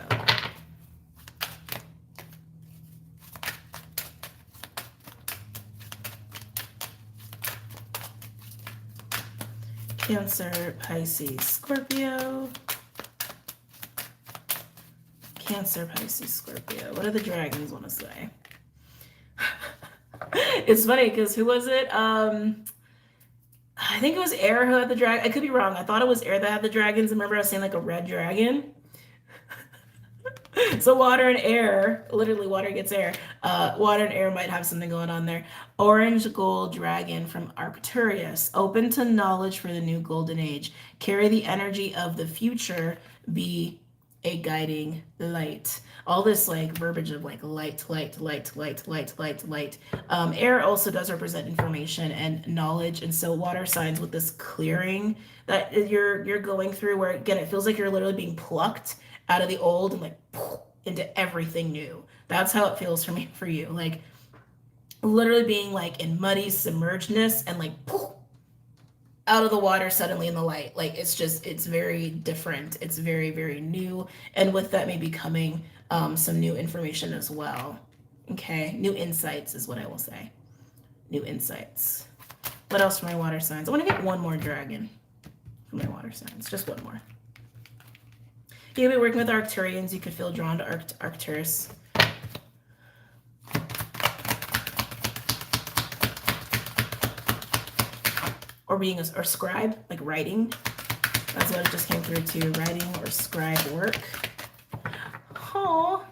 Cancer, Pisces, Scorpio. Cancer, Pisces, Scorpio. What do the dragons want to say? It's funny because who was it? I think it was Air who had the dragon. I could be wrong. I thought it was Air that had the dragons. Remember I was saying like a red dragon? So water and air, literally water gets air. Water and air might have something going on there. Orange gold dragon from Arcturus, open to knowledge for the new golden age. Carry the energy of the future, be a guiding light. All this like verbiage of like light, light, light, light, light, light, light. Air also does represent information and knowledge, and so water signs with this clearing that you're going through, where again it feels like you're literally being plucked out of the old and like into everything new. That's how it feels for you. Like literally being like in muddy submergedness and like out of the water suddenly in the light. Like it's very different. It's very, very new. And with that maybe coming some new information as well. Okay, new insights is what I will say. New insights. What else for my water signs? I want to get one more dragon for my water signs. Just one more. You'll be working with Arcturians. You could feel drawn to Arcturus. Or being or scribe, like writing. That's what it just came through to, writing or scribe work. Oh.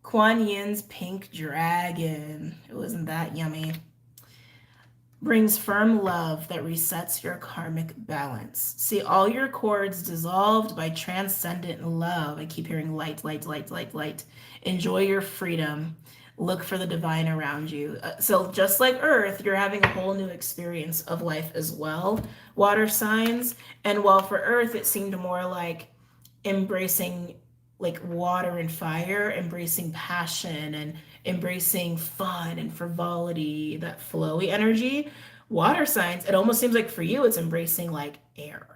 Kuan Yin's pink dragon. It wasn't that yummy. Brings firm love that resets your karmic balance. See all your cords dissolved by transcendent love. I keep hearing light, light, light, light, light. Enjoy your freedom. Look for the divine around you. So just like Earth, you're having a whole new experience of life as well, water signs. And while for Earth, it seemed more like embracing like water and fire, embracing passion and embracing fun and frivolity, that flowy energy. Water signs, it almost seems like for you, it's embracing like air.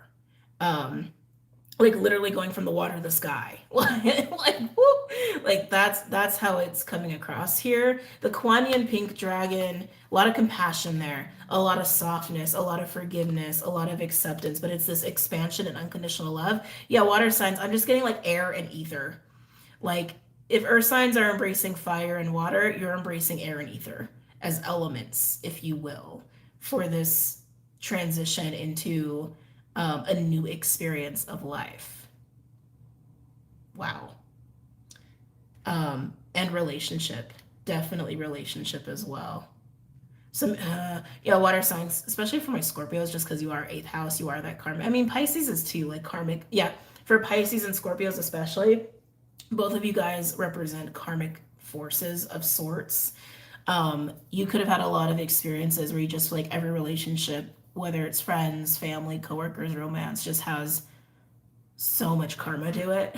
Like literally going from the water to the sky. Like that's how it's coming across here. The Kuan Yin pink dragon, a lot of compassion there, a lot of softness, a lot of forgiveness, a lot of acceptance, but it's this expansion and unconditional love. Yeah, water signs, I'm just getting like air and ether. Like if earth signs are embracing fire and water, you're embracing air and ether as elements, if you will, for this transition into a new experience of life. Wow. And relationship, definitely relationship as well. Some yeah, water signs, especially for my Scorpios, just because you are 8th house, you are that karmic. I mean, Pisces is too, like karmic. Yeah, for Pisces and Scorpios especially, both of you guys represent karmic forces of sorts. You could have had a lot of experiences where you just like every relationship, whether it's friends, family, coworkers, romance, just has so much karma to it.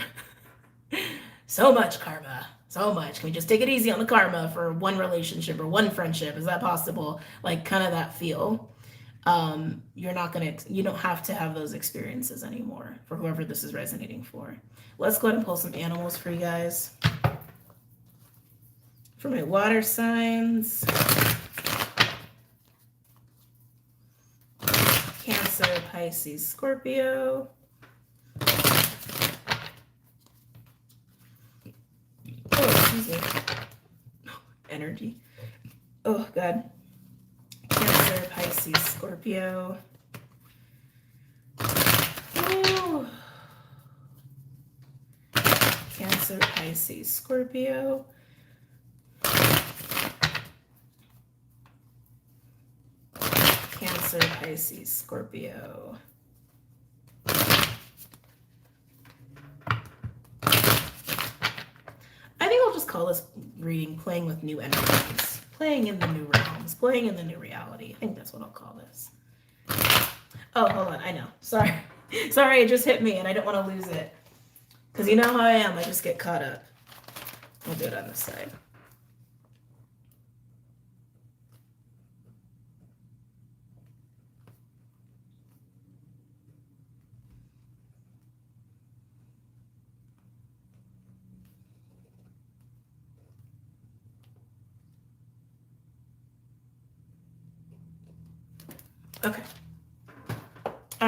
So much karma. So much. Can we just take it easy on the karma for one relationship or one friendship? Is that possible? Like kind of that feel. You don't have to have those experiences anymore for whoever this is resonating for. Let's go ahead and pull some animals for you guys. For my water signs. Cancer, Pisces, Scorpio. Oh, excuse me. Energy. Oh, God. Cancer, Pisces, Scorpio. Ooh. Cancer, Pisces, Scorpio. Cancer, Pisces, Scorpio. I think I'll just call this reading playing with new energies, playing in the new realms, playing in the new reality. I think that's what I'll call this. Oh, hold on. I know. Sorry. Sorry, it just hit me and I don't want to lose it. Because you know how I am. I just get caught up. I'll do it on this side. Okay.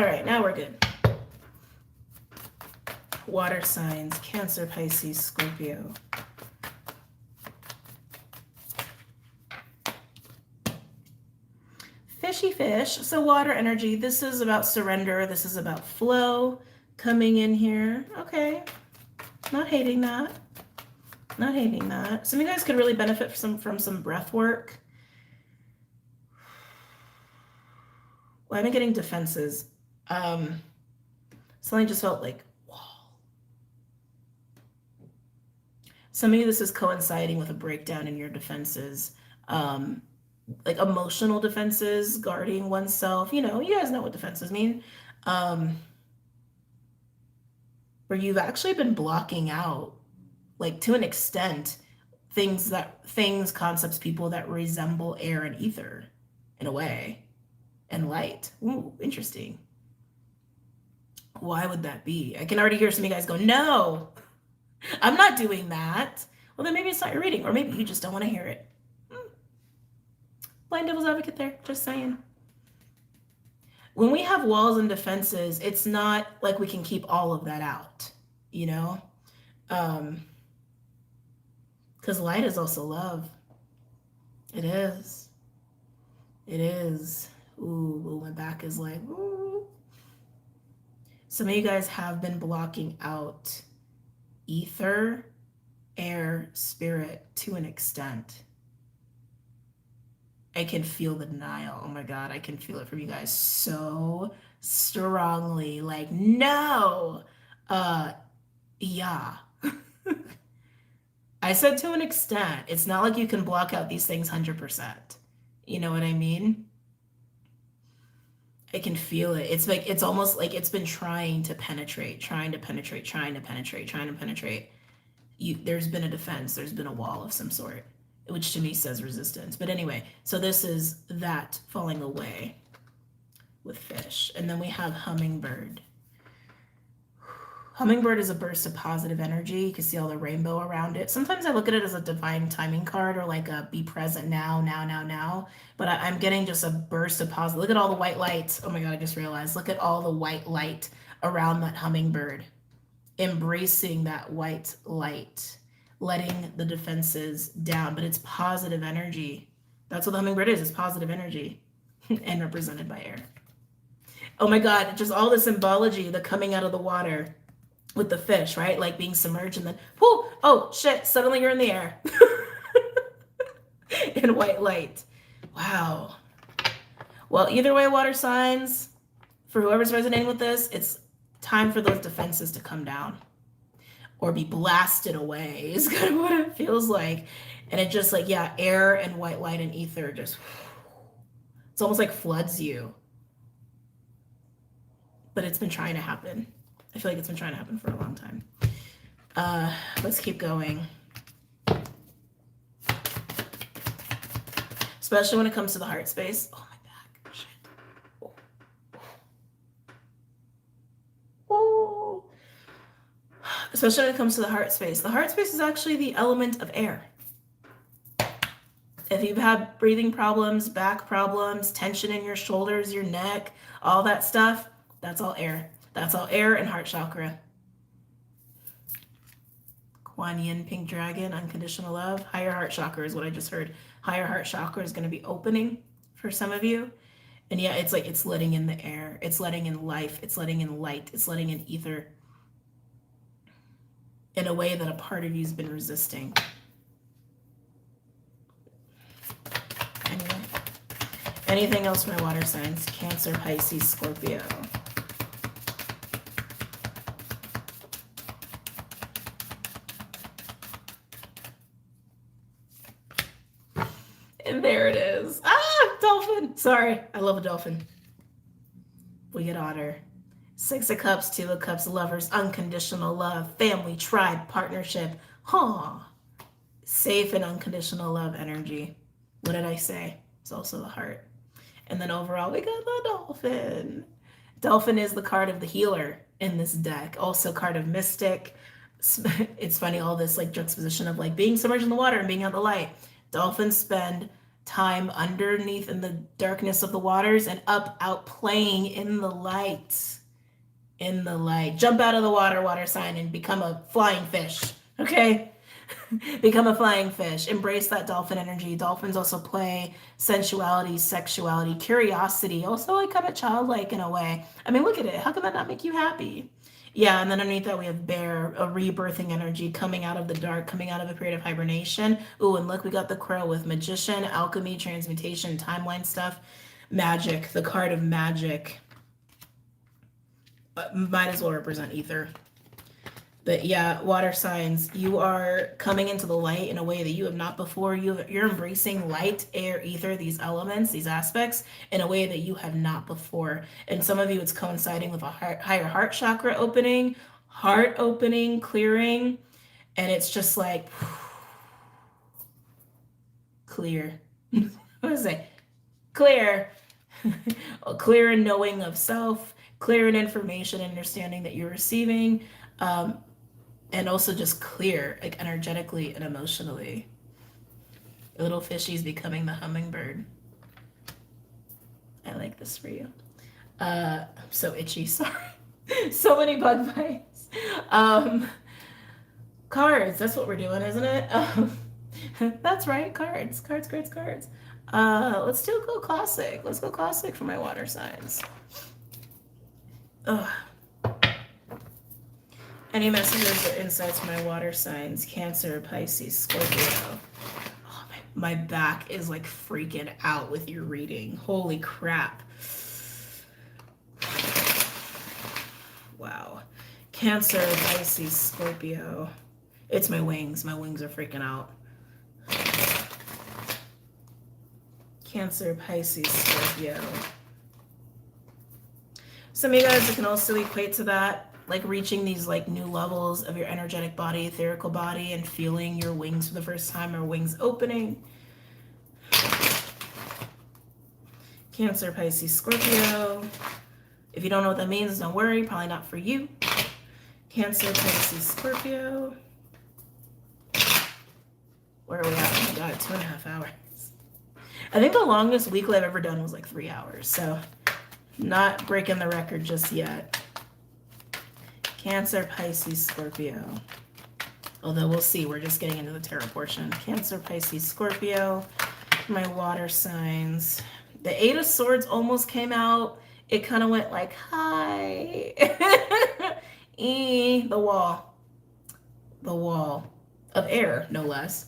All right, now we're good. Water signs, Cancer, Pisces, Scorpio. Fishy fish. So water energy. This is about surrender. This is about flow coming in here. Okay. Not hating that. Not hating that. Some of you guys could really benefit from some breath work. Well, I've been getting defenses. Something just felt like wall. Some of you, this is coinciding with a breakdown in your defenses. Like emotional defenses, guarding oneself. You know, you guys know what defenses mean. Where you've actually been blocking out, like to an extent, things, concepts, people that resemble air and ether in a way, and light. Ooh, interesting. Why would that be? I can already hear some of you guys go, no, I'm not doing that. Well, then maybe it's not your reading, or maybe you just don't want to hear it. Blind devil's advocate there, just saying. When we have walls and defenses, it's not like we can keep all of that out, you know? Because light is also love. It is. It is. Ooh, my back is like, ooh. Some of you guys have been blocking out ether, air, spirit to an extent. I can feel the denial. Oh my God, I can feel it from you guys so strongly. Like, no. Yeah. I said to an extent. It's not like you can block out these things 100%. You know what I mean? I can feel it. It's like, it's almost like it's been trying to penetrate. There's been a defense. There's been a wall of some sort, which to me says resistance. But anyway, so this is that falling away with fish. And then we have hummingbird. Hummingbird is a burst of positive energy. You can see all the rainbow around it. Sometimes I look at it as a divine timing card, or like a be present now. But I'm getting just a burst of positive. Look at all the white lights. Oh my God, I just realized. Look at all the white light around that hummingbird. Embracing that white light. Letting the defenses down, but it's positive energy. That's what the hummingbird is. It's positive energy and represented by air. Oh my God, just all the symbology, the coming out of the water with the fish, right? Like being submerged and then, whoo, oh shit, suddenly you're in the air. In white light. Wow. Well, either way, water signs, for whoever's resonating with this, it's time for those defenses to come down. Or be blasted away is kind of what it feels like. And it just like, yeah, air and white light and ether just, it's almost like floods you. But it's been trying to happen. I feel like it's been trying to happen for a long time. Let's keep going. Especially when it comes to the heart space. Oh, my back. Shit. Oh. Especially when it comes to the heart space. The heart space is actually the element of air. If you've had breathing problems, back problems, tension in your shoulders, your neck, all that stuff, that's all air. That's all air and heart chakra. Kuan Yin, Pink Dragon, unconditional love. Higher heart chakra is what I just heard. Higher heart chakra is going to be opening for some of you. And yeah, it's like it's letting in the air. It's letting in life. It's letting in light. It's letting in ether. In a way that a part of you has been resisting. Anyway. Anything else for my water signs? Cancer, Pisces, Scorpio. And there it is. Ah, dolphin. Sorry, I love a dolphin. We get otter. 6 of Cups, 2 of Cups, lovers, unconditional love, family, tribe, partnership. Safe and unconditional love energy. What did I say? It's also the heart. And then overall, we got the dolphin. Dolphin is the card of the healer in this deck. Also card of mystic. It's funny, all this like juxtaposition of like being submerged in the water and being out the light. Dolphins spend time underneath in the darkness of the waters and up out playing in the light. In the light. Jump out of the water sign, and become a flying fish. Okay? Become a flying fish. Embrace that dolphin energy. Dolphins also play sensuality, sexuality, curiosity. Also, like kind of childlike in a way. I mean, look at it. How can that not make you happy? Yeah, and then underneath that we have bear, a rebirthing energy coming out of the dark, coming out of a period of hibernation. Ooh, and look, we got the crow with magician, alchemy, transmutation, timeline stuff, magic, the card of magic. Might as well represent ether. But yeah, water signs, you are coming into the light in a way that you have not before. You're embracing light, air, ether, these elements, these aspects, in a way that you have not before. And some of you, it's coinciding with a higher heart chakra opening, heart opening, clearing. And it's just like, clear. What is it? Clear. Clear in knowing of self, clear in information, understanding that you're receiving. And also just clear, like energetically and emotionally. Little fishy's becoming the hummingbird. I like this for you. I'm so itchy, sorry. So many bug bites. Cards, that's what we're doing, isn't it? That's right, cards. Let's still go classic. Let's go classic for my water signs. Ugh. Any messages or insights for my water signs? Cancer, Pisces, Scorpio. Oh, my back is like freaking out with your reading. Holy crap. Wow. Cancer, Pisces, Scorpio. It's my wings. My wings are freaking out. Cancer, Pisces, Scorpio. Some of you guys, it can also equate to that, like reaching these like new levels of your energetic body, etherical body, and feeling your wings for the first time, or wings opening. Cancer, Pisces, Scorpio. If you don't know what that means, don't worry, probably not for you. Cancer, Pisces, Scorpio. Where are we at? Oh my God, 2.5 hours. I think the longest weekly I've ever done was like 3 hours, so not breaking the record just yet. Cancer, Pisces, Scorpio. Although we'll see, we're just getting into the tarot portion. Cancer, Pisces, Scorpio. My water signs. The Eight of Swords almost came out. It kind of went like, hi. The wall. The wall of air, no less.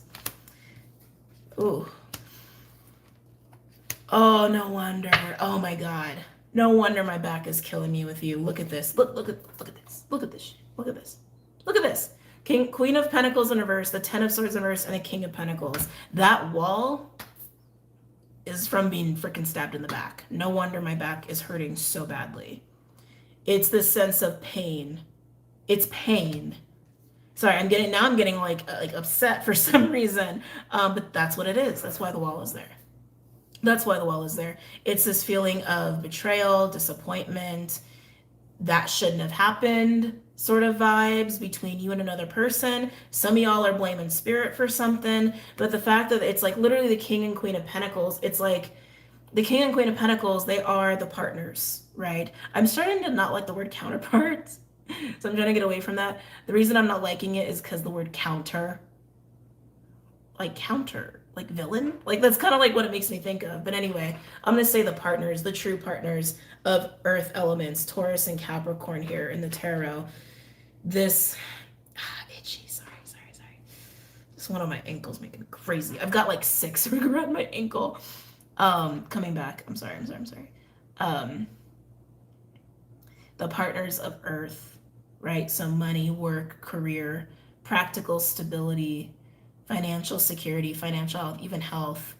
Ooh. Oh, no wonder. Oh my God. No wonder my back is killing me with you. Look at this. Look at this. Look at this. Look at this. Look at this. Queen of Pentacles in reverse, the Ten of Swords in reverse, and the King of Pentacles. That wall is from being freaking stabbed in the back. No wonder my back is hurting so badly. It's this sense of pain. It's pain. Sorry, I'm getting like upset for some reason. But that's what it is. That's why the wall is there. That's why the wall is there. It's this feeling of betrayal, disappointment, that shouldn't have happened sort of vibes between you and another person. Some of y'all are blaming spirit for something, but the fact that it's like literally the King and Queen of Pentacles, it's like the King and Queen of Pentacles, they are the partners, right? I'm starting to not like the word counterparts, so I'm trying to get away from that. The reason I'm not liking it is because the word counter, like villain, like that's kind of like what it makes me think of. But anyway, I'm gonna say the partners, the true partners of earth elements, Taurus and Capricorn here in the tarot. This itchy, sorry. Just one of my ankles making crazy. I've got like 6 around my ankle. Coming back. I'm sorry. The partners of earth, right? So money, work, career, practical stability, financial security, financial health, even health,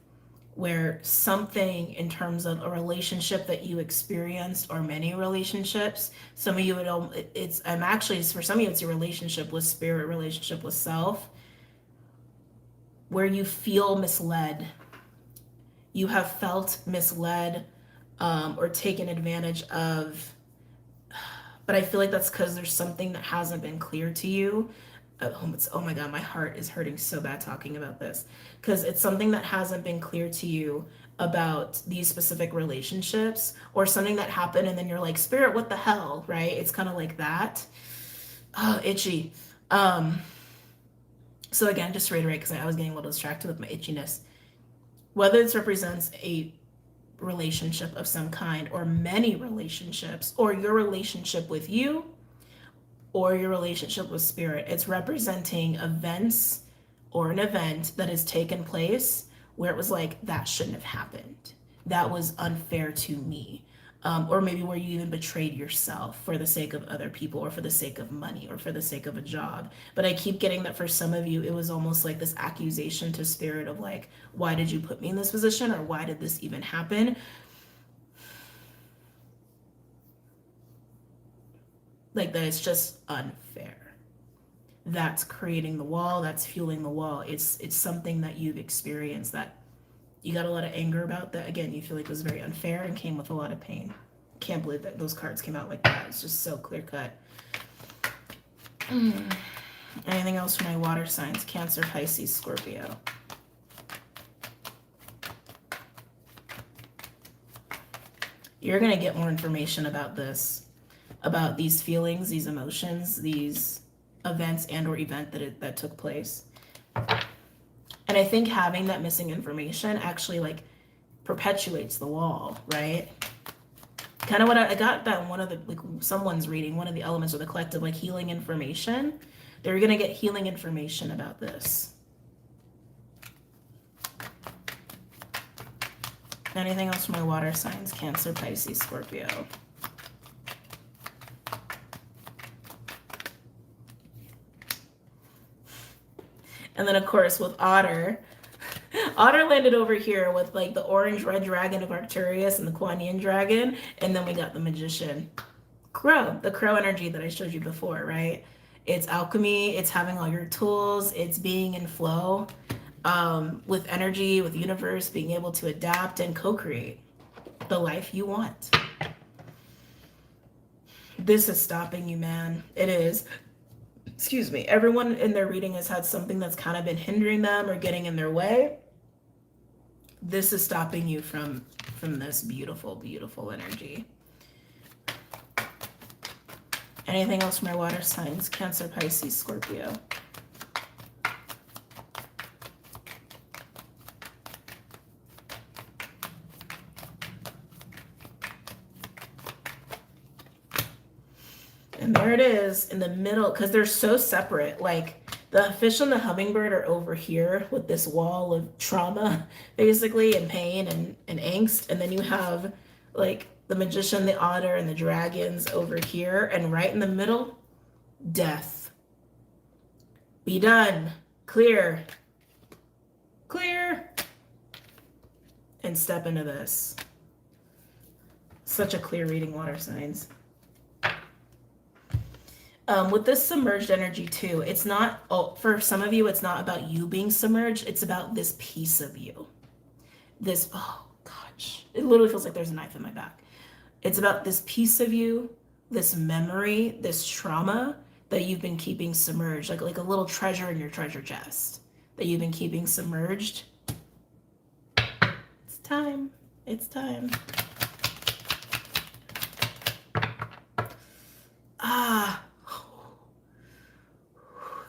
where something in terms of a relationship that you experienced, or many relationships, some of you for some of you, it's your relationship with spirit, relationship with self, where you feel misled. You have felt misled, or taken advantage of. But I feel like that's because there's something that hasn't been clear to you. Oh my God, my heart is hurting so bad talking about this because it's something that hasn't been clear to you about these specific relationships, or something that happened and then you're like, Spirit, what the hell, right? It's kind of like that. Oh, itchy. Um, so again, just to reiterate, because I was getting a little distracted with my itchiness. Whether this represents a relationship of some kind, or many relationships, or your relationship with you, or your relationship with spirit, it's representing events or an event that has taken place where it was like, that shouldn't have happened. That was unfair to me. Or maybe where you even betrayed yourself for the sake of other people, or for the sake of money, or for the sake of a job. But I keep getting that for some of you, it was almost like this accusation to spirit of like, why did you put me in this position? Or why did this even happen? Like that, it's just unfair. That's creating the wall, that's fueling the wall. It's something that you've experienced that you got a lot of anger about, that again you feel like was very unfair and came with a lot of pain. Can't believe that those cards came out like that. It's just so clear cut. Anything else for my water signs? Cancer, Pisces, Scorpio. You're going to get more information about this, about these feelings, these emotions, these events and or event that took place. And I think having that missing information actually like perpetuates the wall, right? Kind of what I got that one of the, like someone's reading one of the elements of the collective, like healing information. They're going to get healing information about this. Anything else for my water signs? Cancer, Pisces, Scorpio. And then of course with Otter, Otter landed over here with like the orange red dragon of Arcturus and the Kuan Yin dragon. And then we got the magician. Crow, the crow energy that I showed you before, right? It's alchemy, it's having all your tools, it's being in flow with energy, with the universe, being able to adapt and co-create the life you want. This is stopping you, man. It is. Excuse me. Everyone in their reading has had something that's kind of been hindering them or getting in their way. This is stopping you from this beautiful, beautiful energy. Anything else for my water signs? Cancer, Pisces, Scorpio. And there it is in the middle, because they're so separate. Like the fish and the hummingbird are over here with this wall of trauma, basically, and pain and angst. And then you have like the magician, the otter, and the dragons over here. And right in the middle, death. Be done. Clear. Clear. And step into this. Such a clear reading, water signs. With this submerged energy too, it's not, for some of you, it's not about you being submerged. It's about this piece of you. This, oh gosh, it literally feels like there's a knife in my back. It's about this piece of you, this memory, this trauma that you've been keeping submerged, like a little treasure in your treasure chest that you've been keeping submerged. It's time. It's time.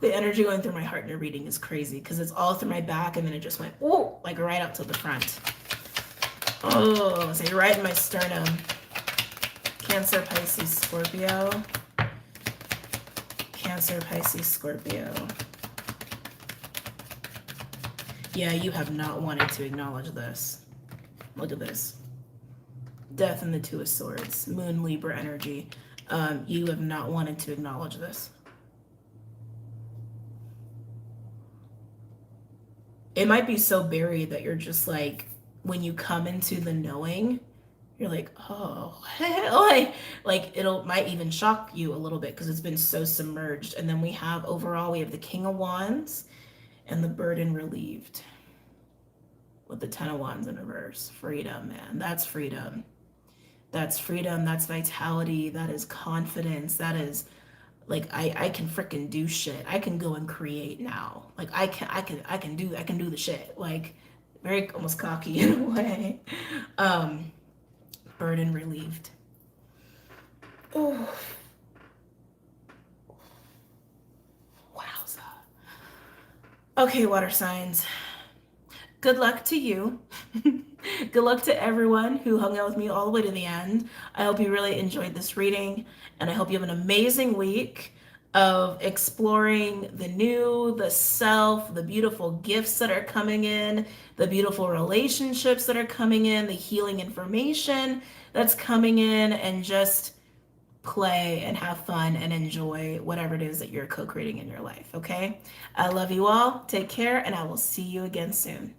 The energy going through my heart in your reading is crazy because it's all through my back and then it just went, oh, like right up to the front. Oh, so right in my sternum. Cancer, Pisces, Scorpio. Cancer, Pisces, Scorpio. Yeah, you have not wanted to acknowledge this. Look at this. Death and the Two of Swords. Moon, Libra energy. You have not wanted to acknowledge this. It might be so buried that you're just like, when you come into the knowing, you're like, oh, like might even shock you a little bit because it's been so submerged. And then we have the King of Wands and the Burden relieved with the Ten of Wands in reverse. Freedom, man. That's freedom. That's freedom. That's vitality. That is confidence. That is like I can freaking do shit. I can go and create now. Like I can do the shit. Like very almost cocky in a way. Um, burden relieved. Oh, wowza. Okay, water signs. Good luck to you. Good luck to everyone who hung out with me all the way to the end. I hope you really enjoyed this reading, and I hope you have an amazing week of exploring the new, the self, the beautiful gifts that are coming in, the beautiful relationships that are coming in, the healing information that's coming in, and just play and have fun and enjoy whatever it is that you're co creating in your life. Okay? I love you all. Take care, and I will see you again soon.